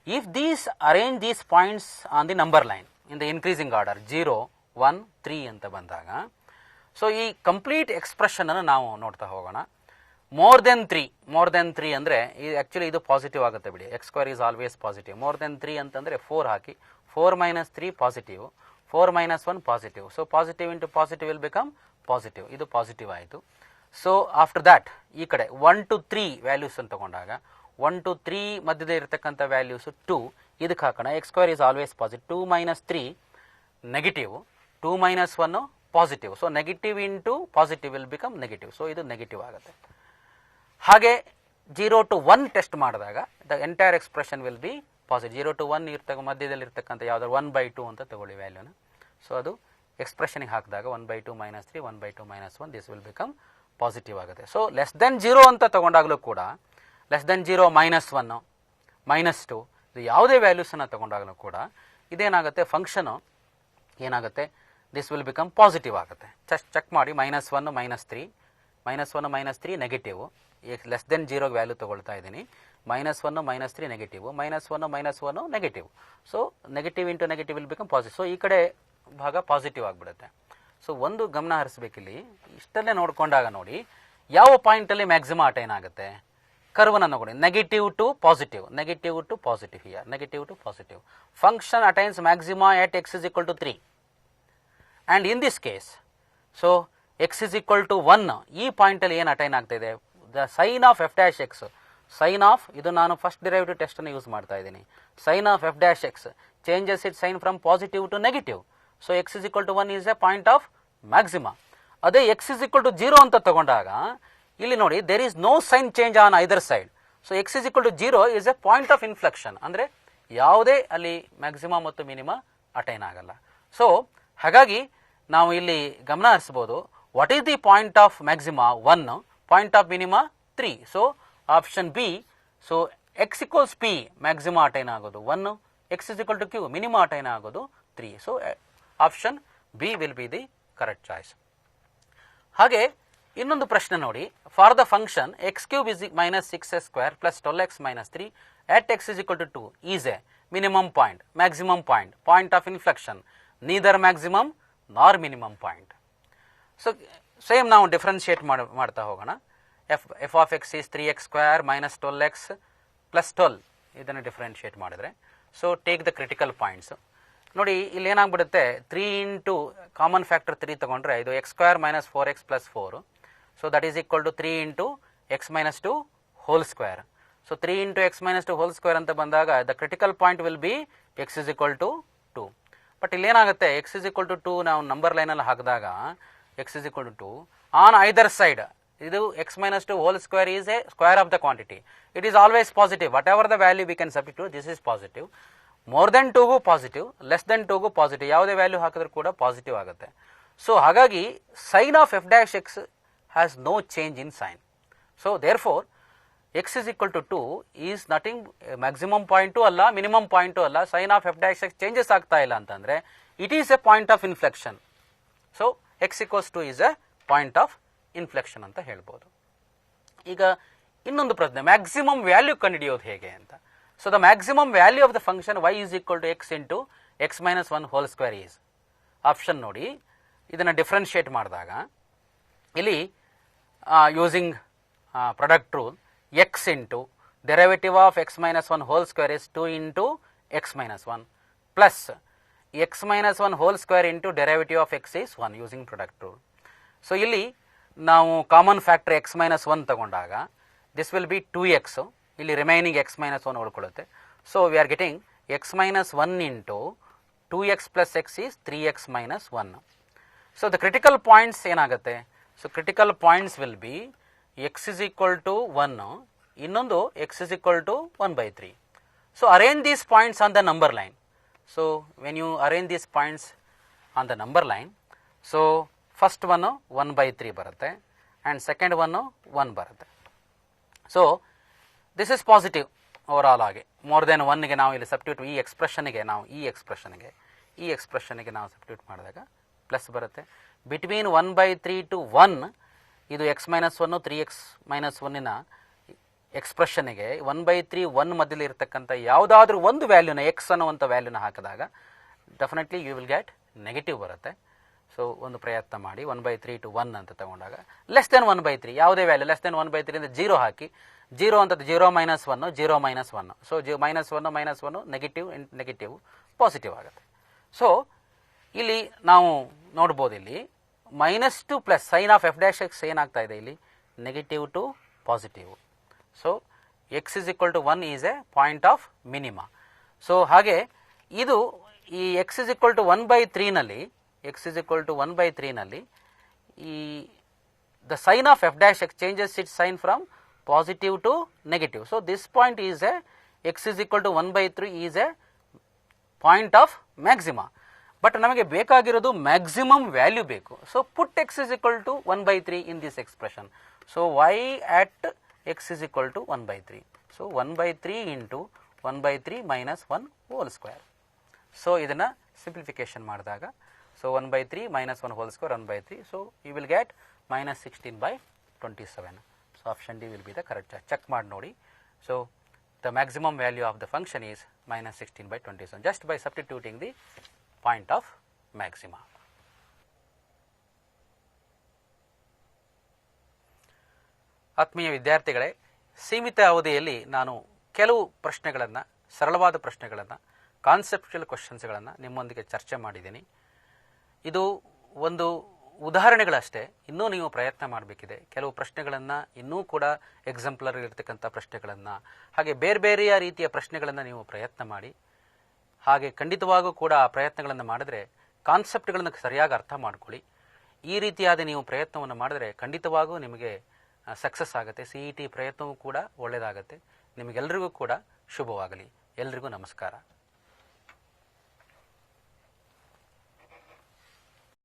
if these arrange these points on the number line in the increasing order 0, 1, 3 ಅಂತ ಬಂದಾಗ, ಸೊ ಈ ಕಂಪ್ಲೀಟ್ ಎಕ್ಸ್ಪ್ರೆಷನನ್ನು ನಾವು ನೋಡ್ತಾ ಹೋಗೋಣ. ಮೋರ್ ದೆನ್ 3 ಅಂದರೆ ಆ್ಯಕ್ಚುಲಿ ಇದು ಪಾಸಿಟಿವ್ ಆಗುತ್ತೆ ಬಿಡಿ, X square is always positive. More then 3 ಅಂತಂದರೆ 4 ಹಾಕಿ, 4 minus 3 positive, 4 minus 1 positive. So positive into positive will become positive, ಇದು ಪಾಸಿಟಿವ್ ಆಯಿತು. ಸೊ ಆಫ್ಟರ್ ದ್ಯಾಟ್ ಈ ಕಡೆ 1 to 3 ವ್ಯಾಲ್ಯೂಸ್ ಅಂತ ತಗೊಂಡಾಗ 1 to 3 ಮಧ್ಯದಲ್ಲಿ ಇರತಕ್ಕಂಥ ವ್ಯಾಲ್ಯೂಸು 2, ಇದಕ್ಕೆ ಹಾಕೋಣ. X square is always positive, 2 minus 3 negative, 2 minus 1 positive. So negative into positive will become negative, so ಇದು ನೆಗೆಟಿವ್ ಆಗುತ್ತೆ. ಹಾಗೆ 0 to 1 ಟೆಸ್ಟ್ ಮಾಡಿದಾಗ the entire expression will be positive. 0 to 1 ಮಧ್ಯದಲ್ಲಿ ಇರ್ತಕ್ಕಂಥ ಯಾವುದಾದ್ರು 1/2 ಅಂತ ತಗೊಳ್ಳಿ ವ್ಯಾಲ್ಯೂನ. ಸೊ ಅದು ಎಕ್ಸ್ಪ್ರೆಷನ್ಗೆ ಹಾಕಿದಾಗ 1/2 minus 3, 1/2 minus 1, this will become positive ಆಗುತ್ತೆ. ಸೊ ಲೆಸ್ ದೆನ್ 0 ಅಂತ ತಗೊಂಡಾಗಲೂ ಕೂಡ, ಲೆಸ್ ದೆನ್ 0, -1, -2 ಇದು ಯಾವುದೇ ವ್ಯಾಲ್ಯೂಸನ್ನು ತಗೊಂಡಾಗಲೂ ಕೂಡ ಇದೇನಾಗುತ್ತೆ, ಫಂಕ್ಷನು ಏನಾಗುತ್ತೆ, ದಿಸ್ ವಿಲ್ ಬಿಕಮ್ ಪಾಸಿಟಿವ್ ಆಗುತ್ತೆ. ಚೆಕ್ ಮಾಡಿ, -1, -3, -1, -3 ನೆಗೆಟಿವ್, ಲೆಸ್ ದೆನ್ 0 ವ್ಯಾಲ್ಯೂ ತೊಗೊಳ್ತಾ ಇದ್ದೀನಿ, -1, -3 negative, -1, -1 negative. So negative into negative will become positive. So ಈ ಕಡೆ ಭಾಗ ಪಾಸಿಟಿವ್ ಆಗಿಬಿಡುತ್ತೆ. ಸೊ ಒಂದು ಗಮನ ಹರಿಸ್ಬೇಕಿಲ್ಲಿ, ಇಷ್ಟಲ್ಲೇ ನೋಡಿಕೊಂಡಾಗ ನೋಡಿ ಯಾವ ಪಾಯಿಂಟಲ್ಲಿ ಮ್ಯಾಕ್ಸಿಮಮ್ ಅಟೈನ್ ಆಗುತ್ತೆ, ಕರ್ವನ್ನ ನೋಡಿ, negative to positive, negative to positive, here negative to positive. Function attains maxima at x is equal to 3, and in this case so x is equal to 1, ಈ ಪಾಯಿಂಟಲ್ಲಿ ಏನು ಅಟೈನ್ ಆಗ್ತಾ ಇದೆ, the sign of f dash x, sign of, ಇದು ನಾನು ಫಸ್ಟ್ ಡಿರೈವೇಟಿವ್ ಟೆಸ್ಟನ್ನು ಯೂಸ್ ಮಾಡ್ತಾ ಇದ್ದೀನಿ, sign of f dash x changes it sign from positive to negative. So x is equal to 1 is a point of maxima. ಅದೇ x is equal to 0 ಅಂತ ತಗೊಂಡಾಗ ಇಲ್ಲಿ ನೋಡಿ, there is no sign change on either side. So x is equal to 0 is a point of inflection, ಅಂದರೆ ಯಾವುದೇ ಅಲ್ಲಿ ಮ್ಯಾಕ್ಸಿಮಾ ಮತ್ತು ಮಿನಿಮಾ ಅಟೈನ್ ಆಗಲ್ಲ. ಸೊ ಹಾಗಾಗಿ ನಾವು ಇಲ್ಲಿ ಗಮನ ಹರಿಸ್ಬೋದು, what is the point of maxima 1, point of minima 3. So option B, so x equals p maxima attain ಆಗೋದು 1, x is equal to q minima attain ಆಗೋದು 3. So option B will be the correct choice. ಹಾಗೆ ಇನ್ನೊಂದು ಪ್ರಶ್ನೆ ನೋಡಿ, for the function x³ is -6x² plus 12x minus 3 at x is equal to 2 is A minimum point, maximum point, point of inflection, neither maximum ನಾರ್ ಮಿನಿಮಮ್ ಪಾಯಿಂಟ್. ಸೊ ಸೇಮ್ ನಾವು ಡಿಫ್ರೆನ್ಷಿಯೇಟ್ ಮಾಡ್ತಾ ಹೋಗೋಣ. F of x is 3x² minus 12x plus 12, ಇದನ್ನು ಡಿಫ್ರೆನ್ಷಿಯೇಟ್ ಮಾಡಿದ್ರೆ, so take the critical points. ನೋಡಿ ಇಲ್ಲಿ ಏನಾಗ್ಬಿಡುತ್ತೆ, 3 ಇಂಟು ಕಾಮನ್ ಫ್ಯಾಕ್ಟರ್ 3 ತಗೊಂಡ್ರೆ ಇದು x² minus 4x plus 4, so that is equal to 3 into x minus 2 whole square. So 3 into x minus 2 whole square ಅಂತ ಬಂದಾಗ the critical point will be x is equal to 2. But ಇಲ್ಲೇನಾಗುತ್ತೆ, ಎಕ್ಸ್ ಇಸ್ ಈಕ್ವಲ್ ಟು 2 ನಾವು ನಂಬರ್ ಲೈನಲ್ಲಿ ಹಾಕಿದಾಗ x is equal to 2 on either side. ಇದು x minus 2 whole square is a square of the quantity. It is always positive. Whatever the value we can substitute, this is positive. More than 2ಗೂ ಪಾಸಿಟಿವ್, ಲೆಸ್ ದೆನ್ 2ಗೂ ಪಾಸಿಟಿವ್. ಯಾವುದೇ ವ್ಯಾಲ್ಯೂ ಹಾಕಿದ್ರೂ ಕೂಡ ಪಾಸಿಟಿವ್ ಆಗುತ್ತೆ. ಸೊ ಹಾಗಾಗಿ sign of f dash x has no change in sign. So therefore x is equal to 2 is nothing, maximum point ಅಲ್ಲ, ಮಿನಿಮಮ್ ಪಾಯಿಂಟು ಅಲ್ಲ. Sign of f dash x changes ಆಗ್ತಾ ಇಲ್ಲ ಅಂತಂದರೆ it is a point of inflection. So X equals to is a point of inflection ಅಂತ ಹೇಳ್ಬೋದು. ಈಗ ಇನ್ನೊಂದು ಪ್ರಶ್ನೆ, ಮ್ಯಾಕ್ಸಿಮಮ್ ವ್ಯಾಲ್ಯೂ ಕಂಡುಹಿಡಿಯೋದು ಹೇಗೆ ಅಂತ. So the maximum value of the function y is equal to x into x minus 1 whole square is. Option ನೋಡಿ, ಇದನ್ನು ಡಿಫ್ರೆನ್ಷಿಯೇಟ್ ಮಾಡಿದಾಗ ಇಲ್ಲಿ using product rule x into derivative of x minus 1 whole square is 2 into x minus 1 plus x minus 1 whole square into derivative of x is 1 using product rule. So ಇಲ್ಲಿ ನಾವು ಕಾಮನ್ ಫ್ಯಾಕ್ಟರ್ ಎಕ್ಸ್ ಮೈನಸ್ 1 ತಗೊಂಡಾಗ ದಿಸ್ ವಿಲ್ ಬಿ 2x. ಇಲ್ಲಿ ರಿಮೈನಿಂಗ್ ಎಕ್ಸ್ ಮೈನಸ್ 1 ಉಳ್ಕೊಳ್ಳುತ್ತೆ. So we are getting x minus 1 into 2x plus x is 3x minus 1. So the critical points ಏನಾಗುತ್ತೆ, so critical points will be x is equal to 1, ಇನ್ನೊಂದು x is equal to 1/3. So arrange these points on the number line. So when you arrange these points on the number line, so first ಒನ್ನು 1/3 ಬರುತ್ತೆ ಆ್ಯಂಡ್ ಸೆಕೆಂಡ್ ಒನ್ನು 1 ಬರುತ್ತೆ. So this is positive over all ಆಗಿ. ಮೋರ್ ದೆನ್ 1ಗೆ ನಾವು ಇಲ್ಲಿ ಸಬ್ಸ್ಟಿಟ್ಯೂಟ್ ಈ ಎಕ್ಸ್ಪ್ರೆಷನ್ಗೆ ನಾವು ಸಬ್ಸ್ಟಿಟ್ಯೂಟ್ ಮಾಡಿದಾಗ ಪ್ಲಸ್ ಬರುತ್ತೆ. ಬಿಟ್ವೀನ್ 1/3 ಟು 1 ಇದು ಎಕ್ಸ್ ಮೈನಸ್ 1 3x ಮೈನಸ್ 1ನ ಎಕ್ಸ್ಪ್ರೆಷನ್ಗೆ 1/3 1 ಮಧ್ಯದಲ್ಲಿ ಇರತಕ್ಕಂಥ ಯಾವುದಾದ್ರೂ ಒಂದು ವ್ಯಾಲ್ಯೂನ ಎಕ್ಸ್ ಅನ್ನುವಂಥ ವ್ಯಾಲ್ಯೂನ ಹಾಕಿದಾಗ definitely you will get negative ಬರುತ್ತೆ. ಸೊ ಒಂದು ಪ್ರಯತ್ನ ಮಾಡಿ 1/3 ಟು 1 ಅಂತ ತಗೊಂಡಾಗ ಲೆಸ್ ದೆನ್ 1/3 ಯಾವುದೇ ವ್ಯಾಲ್ಯೂ ಲೆಸ್ ದೆನ್ 1/3 ಅಂದರೆ 0 ಹಾಕಿ. 0 ಅಂತದ್ದು 0 minus 1 0 minus 1. So -1 negative positive ಆಗುತ್ತೆ. ಸೊ ಇಲ್ಲಿ ನಾವು ನೋಡ್ಬೋದು, ಇಲ್ಲಿ -2 plus sign of f dash x ಏನಾಗ್ತಾ ಇದೆ ಇಲ್ಲಿ negative to positive. So x is equal to 1 is a point of minima. So ಹಾಗೆ ಇದು ಈ ಎಕ್ಸ್ ಇಸ್ ಈಕ್ವಲ್ ಟು 1/3ನಲ್ಲಿ ಈ the sign of f dash x changes it sign from positive to negative. So this point is A x is equal to 1/3 is a point of maxima. But ನಮಗೆ ಬೇಕಾಗಿರೋದು ಮ್ಯಾಕ್ಸಿಮಮ್ ವ್ಯಾಲ್ಯೂ ಬೇಕು. So put x is equal to 1/3 in this expression. So y at x is equal to 1/3. So 1/3 into 1/3 minus 1 whole square. So ಇದನ್ನು ಸಿಂಪ್ಲಿಫಿಕೇಶನ್ ಮಾಡಿದಾಗ so 1/3 minus 1 whole square 1/3. So you will get -16/27. So option D will be the correct. Check ಮಾಡಿ ನೋಡಿ. So the maximum value of the function is -16/27 just by substituting the point of maxima. ಆತ್ಮೀಯ ವಿದ್ಯಾರ್ಥಿಗಳೇ, ಸೀಮಿತ ಅವಧಿಯಲ್ಲಿ ನಾನು ಕೆಲವು ಪ್ರಶ್ನೆಗಳನ್ನು, ಸರಳವಾದ ಪ್ರಶ್ನೆಗಳನ್ನು, ಕಾನ್ಸೆಪ್ಚುಯಲ್ ಕ್ವಶನ್ಸ್ಗಳನ್ನು ನಿಮ್ಮೊಂದಿಗೆ ಚರ್ಚೆ ಮಾಡಿದ್ದೀನಿ. ಇದು ಒಂದು ಉದಾಹರಣೆಗಳಷ್ಟೇ. ಇನ್ನೂ ನೀವು ಪ್ರಯತ್ನ ಮಾಡಬೇಕಿದೆ. ಕೆಲವು ಪ್ರಶ್ನೆಗಳನ್ನು ಇನ್ನೂ ಕೂಡ ಎಕ್ಸಾಂಪ್ಲರ್ ಇರತಕ್ಕಂಥ ಪ್ರಶ್ನೆಗಳನ್ನು, ಹಾಗೆ ಬೇರೆ ಬೇರೆಯ ರೀತಿಯ ಪ್ರಶ್ನೆಗಳನ್ನು ನೀವು ಪ್ರಯತ್ನ ಮಾಡಿ. ಹಾಗೆ ಖಂಡಿತವಾಗೂ ಕೂಡ ಆ ಪ್ರಯತ್ನಗಳನ್ನು ಮಾಡಿದ್ರೆ ಕಾನ್ಸೆಪ್ಟ್ಗಳನ್ನು ಸರಿಯಾಗಿ ಅರ್ಥ ಮಾಡ್ಕೊಳ್ಳಿ. ಈ ರೀತಿಯಾದ ನೀವು ಪ್ರಯತ್ನವನ್ನು ಮಾಡಿದ್ರೆ ಖಂಡಿತವಾಗೂ ನಿಮಗೆ ಸಕ್ಸಸ್ ಆಗುತ್ತೆ. CET ಪ್ರಯತ್ನವೂ ಕೂಡ ಒಳ್ಳೆಯದಾಗುತ್ತೆ. ನಿಮಗೆಲ್ಲರಿಗೂ ಕೂಡ ಶುಭವಾಗಲಿ. ಎಲ್ರಿಗೂ ನಮಸ್ಕಾರ.